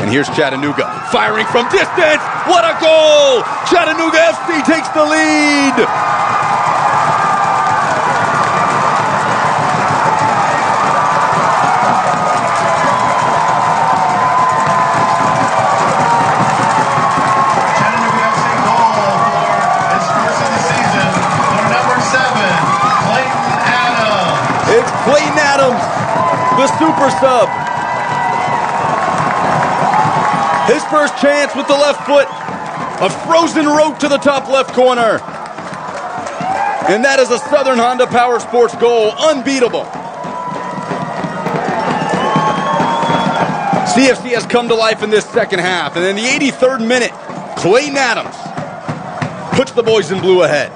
Speaker 1: And here's Chattanooga firing from distance. What a goal! Chattanooga FC takes the lead.
Speaker 4: Chattanooga FC goal for his first of the season for number 7, Clayton Adams.
Speaker 1: It's Clayton Adams, the super sub. His first chance with the left foot. A frozen rope to the top left corner. And that is a Southern Honda Power Sports goal. Unbeatable. CFC has come to life in this second half. And in the 83rd minute, Clayton Adams puts the boys in blue ahead.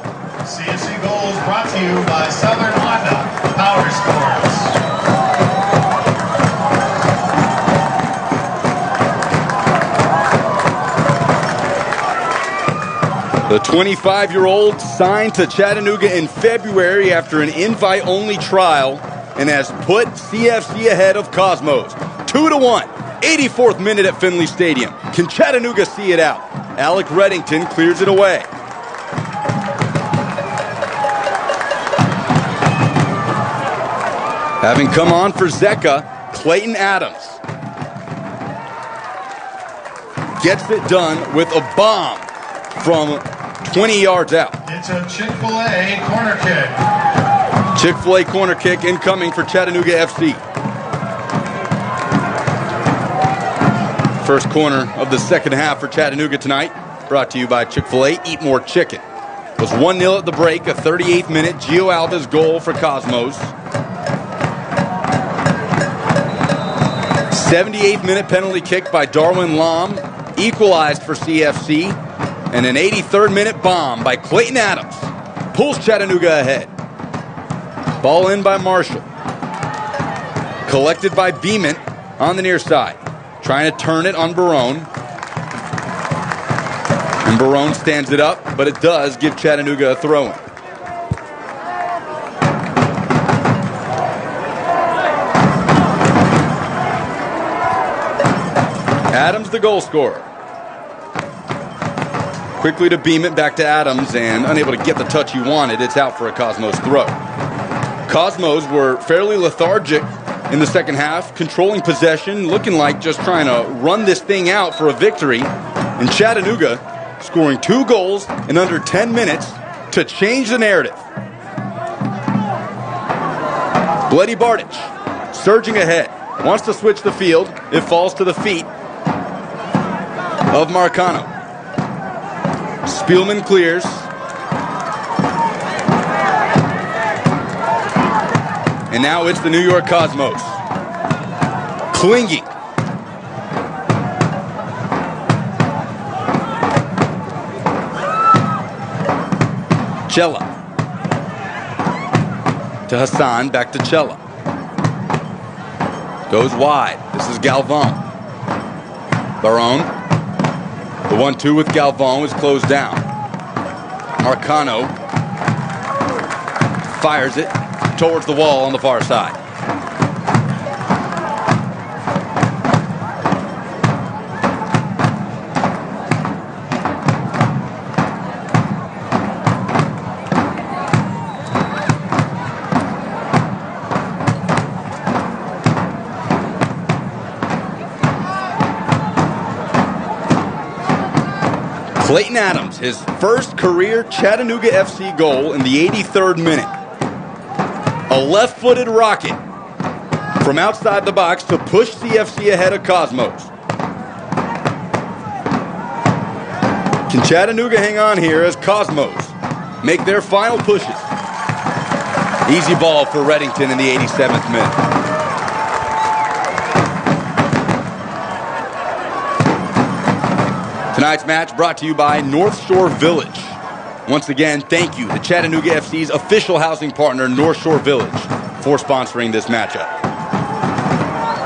Speaker 4: CFC goals brought to you by Southern Honda Power Sports.
Speaker 1: The 25-year-old signed to Chattanooga in February after an invite-only trial and has put CFC ahead of Cosmos. 2-1, 84th minute at Finley Stadium. Can Chattanooga see it out? Alec Reddington clears it away. Having come on for Zeka, Clayton Adams gets it done with a bomb from 20 yards out.
Speaker 4: It's a Chick-fil-A corner kick.
Speaker 1: Chick-fil-A corner kick incoming for Chattanooga FC. First corner of the second half for Chattanooga tonight. Brought to you by Chick-fil-A. Eat more chicken. It was 1-0 at the break. A 38th minute Gio Alves goal for Cosmos. 78th minute penalty kick by Darwin Lom. Equalized for CFC. And an 83rd minute bomb by Clayton Adams pulls Chattanooga ahead. Ball in by Marshall. Collected by Beeman on the near side. Trying to turn it on Barone. And Barone stands it up, but it does give Chattanooga a throw-in. Adams the goal scorer. Quickly to beam it back to Adams, and unable to get the touch he wanted. It's out for a Cosmos throw. Cosmos were fairly lethargic in the second half, controlling possession, looking like just trying to run this thing out for a victory. And Chattanooga scoring 2 goals in under 10 minutes to change the narrative. Bledy Bartic surging ahead, wants to switch the field. It falls to the feet of Marcano. Spielman clears. And now it's the New York Cosmos. Clinging. Cella. To Hassan, back to Cella. Goes wide. This is Galvan. Barone. The 1-2 with Galvan was closed down. Marcano fires it towards the wall on the far side. Clayton Adams, his first career Chattanooga FC goal in the 83rd minute. A left-footed rocket from outside the box to push CFC ahead of Cosmos. Can Chattanooga hang on here as Cosmos make their final pushes? Easy ball for Reddington in the 87th minute. Tonight's match brought to you by North Shore Village. Once again, thank you to Chattanooga FC's official housing partner, North Shore Village, for sponsoring this matchup.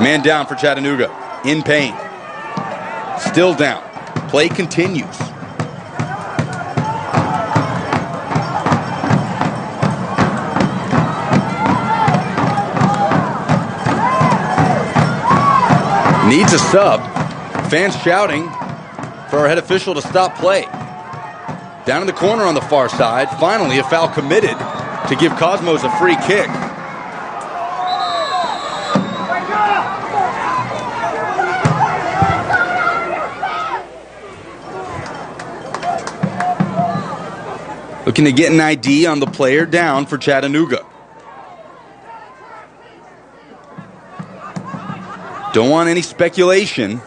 Speaker 1: Man down for Chattanooga, in pain. Still down. Play continues. Needs a sub. Fans shouting for our head official to stop play. Down in the corner on the far side, finally a foul committed to give Cosmos a free kick. Looking to get an ID on the player down for Chattanooga. Don't want any speculation,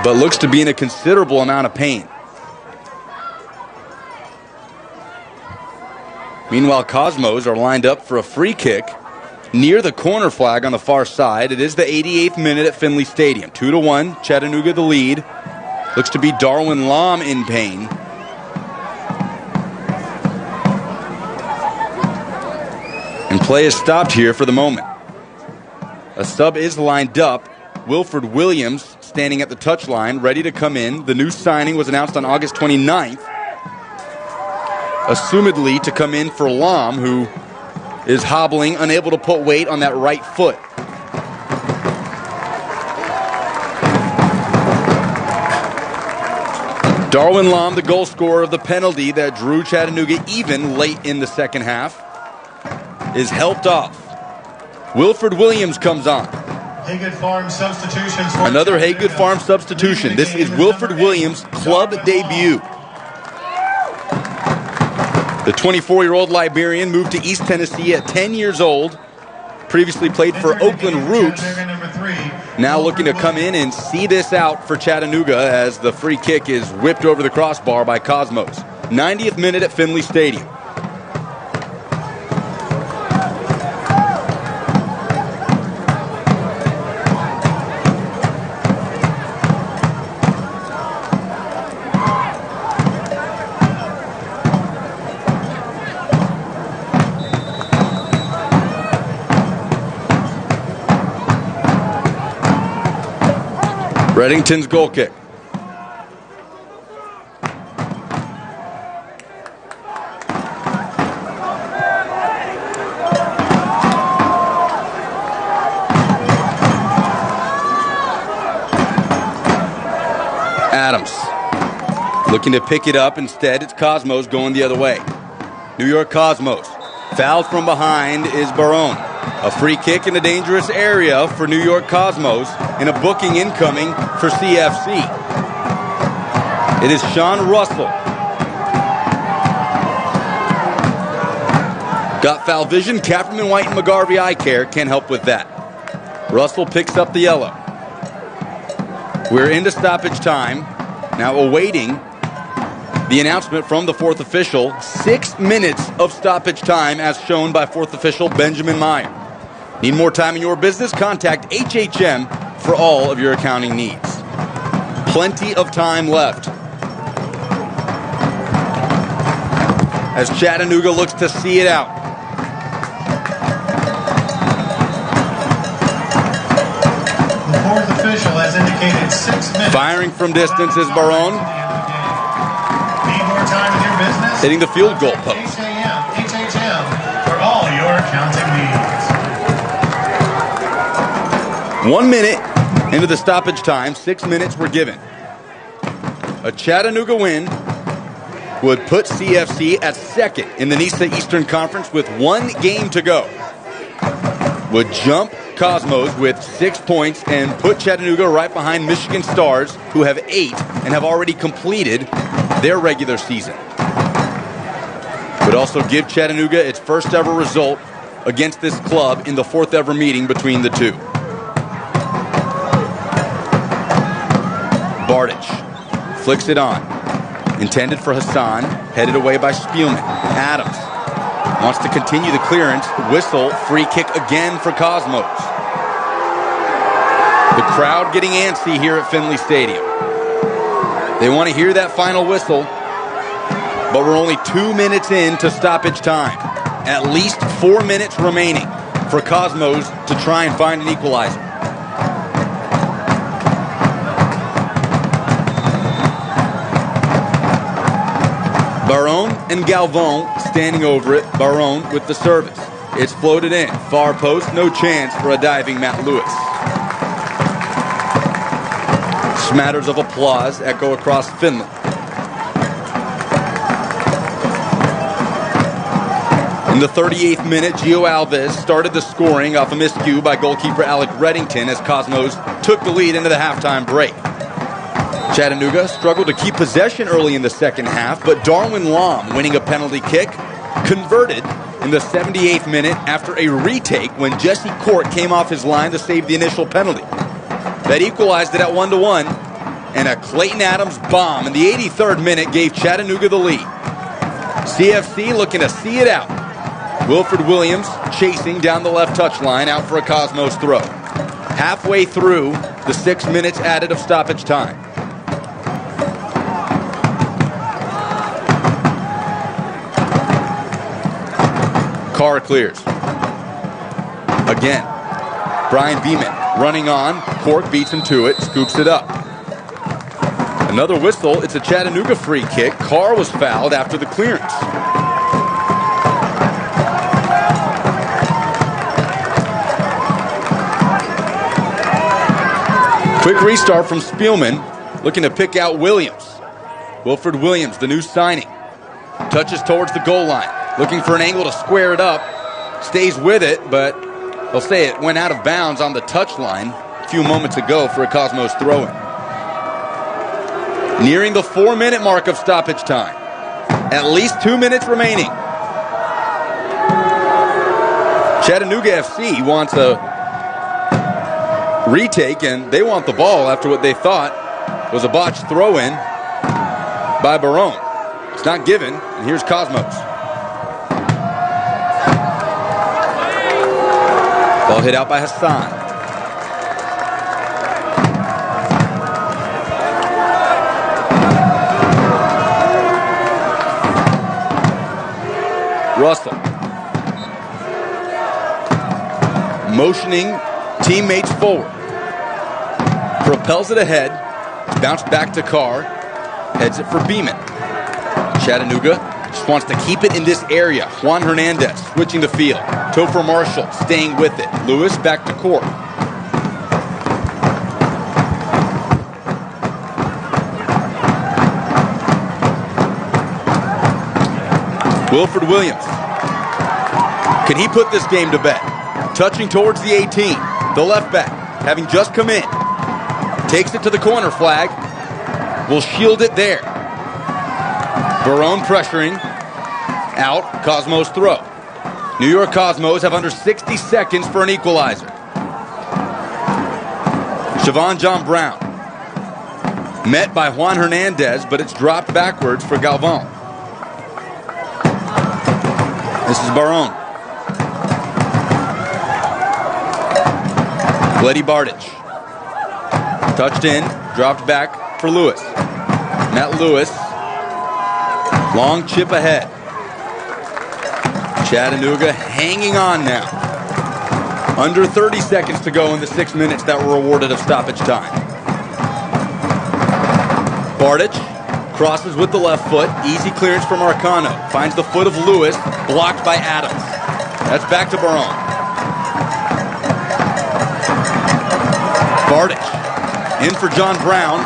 Speaker 1: but looks to be in a considerable amount of pain. Meanwhile, Cosmos are lined up for a free kick near the corner flag on the far side. It is the 88th minute at Finley Stadium. 2-1, Chattanooga the lead. Looks to be Darwin Lahm in pain. And play is stopped here for the moment. A sub is lined up. Wilford Williams standing at the touchline, ready to come in. The new signing was announced on August 29th. Assumedly to come in for Lahm, who is hobbling, unable to put weight on that right foot. Darwin Lahm, the goal scorer of the penalty that drew Chattanooga even late in the second half, is helped off. Wilford Williams comes on.
Speaker 4: Haygood Farm substitution.
Speaker 1: Another Haygood Farm substitution. This is Wilford Williams' club debut. The 24-year-old Liberian moved to East Tennessee at 10 years old. Previously played for Oakland Roots. Now looking to come in and see this out for Chattanooga as the free kick is whipped over the crossbar by Cosmos. 90th minute at Finley Stadium. Reddington's goal kick. Adams Looking to pick it up. Instead, it's Cosmos going the other way. New York Cosmos. Fouled from behind is Barone. A free kick in a dangerous area for New York Cosmos, and a booking incoming for CFC. It is Sean Russell. Got foul vision. Captain White and McGarvey eye care can't help with that. Russell picks up the yellow. We're into stoppage time. Now awaiting the announcement from the fourth official. 6 minutes of stoppage time as shown by fourth official Benjamin Meyer. Need more time in your business? Contact HHM for all of your accounting needs. Plenty of time left as Chattanooga looks to see it out.
Speaker 4: The fourth official has indicated 6 minutes.
Speaker 1: Firing from distance is Barone.
Speaker 4: Need more time with your business?
Speaker 1: Hitting the field goal post.
Speaker 4: HHM for all your accounting needs.
Speaker 1: 1 minute into the stoppage time. 6 minutes were given. A Chattanooga win would put CFC at second in the NISA Eastern Conference with 1 game to go. Would jump Cosmos with 6 points and put Chattanooga right behind Michigan Stars, who have 8 and have already completed their regular season. Would also give Chattanooga its first ever result against this club in the 4th ever meeting between the two. Bardich flicks it on. Intended for Hassan, headed away by Spielman. Adams wants to continue the clearance. Whistle, free kick again for Cosmos. The crowd getting antsy here at Finley Stadium. They want to hear that final whistle, but we're only 2 minutes into stoppage time. At least 4 minutes remaining for Cosmos to try and find an equalizer. Barone and Galvon standing over it. Barone with the service. It's floated in. Far post, no chance for a diving Matt Lewis. Smatters of applause echo across Finland. In the 38th minute, Gio Alves started the scoring off a miscue by goalkeeper Alec Reddington as Cosmos took the lead into the halftime break. Chattanooga struggled to keep possession early in the second half, but Darwin Lom, winning a penalty kick, converted in the 78th minute after a retake when Jesse Court came off his line to save the initial penalty. That equalized it at 1-1, and a Clayton Adams bomb in the 83rd minute gave Chattanooga the lead. CFC looking to see it out. Wilfred Williams chasing down the left touchline, out for a Cosmos throw. Halfway through the 6 minutes added of stoppage time. Carr clears. Again. Brian Beeman running on. Cork beats him to it. Scoops it up. Another whistle. It's a Chattanooga free kick. Carr was fouled after the clearance. Quick restart from Spielman. Looking to pick out Williams. Wilfred Williams, the new signing. Touches towards the goal line. Looking for an angle to square it up. Stays with it, but they'll say it went out of bounds on the touchline a few moments ago for a Cosmos throw-in. Nearing the 4-minute mark of stoppage time. At least 2 minutes remaining. Chattanooga FC wants a retake, and they want the ball after what they thought was a botched throw-in by Barone. It's not given, and here's Cosmos. Ball hit out by Hassan. Russell. Motioning teammates forward. Propels it ahead. Bounce back to Carr. Heads it for Beeman. Chattanooga just wants to keep it in this area. Juan Hernandez switching the field. Topher Marshall staying with it. Lewis back to Cork. Wilfred Williams. Can he put this game to bed? Touching towards the 18. The left back, having just come in, takes it to the corner flag. Will shield it there. Barone pressuring. Out. Cosmos throw. New York Cosmos have under 60 seconds for an equalizer. Siobhan John Brown. Met by Juan Hernandez, but it's dropped backwards for Galvan. This is Barone. Letty Bardich. Touched in, dropped back for Lewis. Matt Lewis. Long chip ahead. Chattanooga hanging on now. Under 30 seconds to go in the 6 minutes that were awarded of stoppage time. Bardich crosses with the left foot. Easy clearance from Arcano. Finds the foot of Lewis, blocked by Adams. That's back to Barone. Bardich in for John Brown.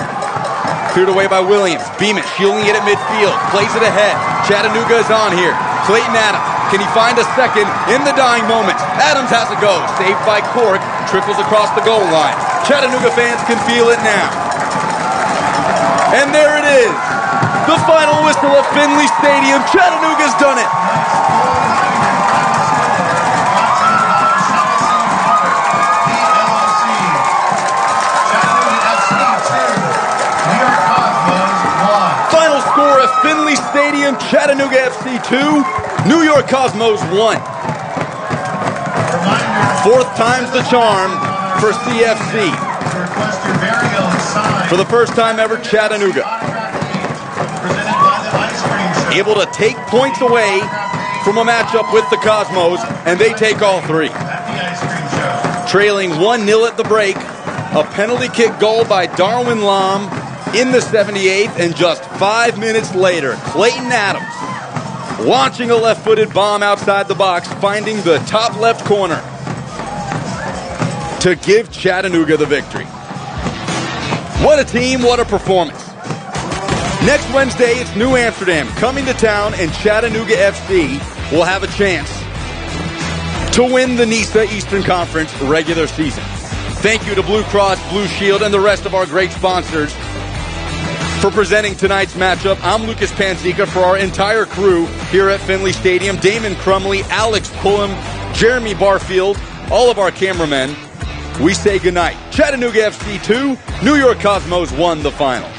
Speaker 1: Cleared away by Williams. Beamish shielding it at midfield. Plays it ahead. Chattanooga is on here. Clayton Adams. Can he find a second in the dying moments? Adams has a go. Saved by Cork. Trickles across the goal line. Chattanooga fans can feel it now. And there it is. The final whistle of Finley Stadium. Chattanooga's done it. Final score of Finley Stadium. Chattanooga FC 2. New York Cosmos 1. Fourth time's the charm for CFC. For the first time ever, Chattanooga able to take points away from a matchup with the Cosmos, and they take all three. Trailing 1-0 at the break, a penalty kick goal by Darwin Lam in the 78th, and just 5 minutes later, Clayton Adams launching a left-footed bomb outside the box, finding the top left corner to give Chattanooga the victory. What a team, what a performance. Next Wednesday, it's New Amsterdam coming to town, and Chattanooga FC will have a chance to win the NISA Eastern Conference regular season. Thank you to Blue Cross Blue Shield and the rest of our great sponsors for presenting tonight's matchup. I'm Lucas Panzica for our entire crew here at Finley Stadium. Damon Crumley, Alex Pullum, Jeremy Barfield, all of our cameramen. We say goodnight. Chattanooga FC 2, New York Cosmos 1 the final.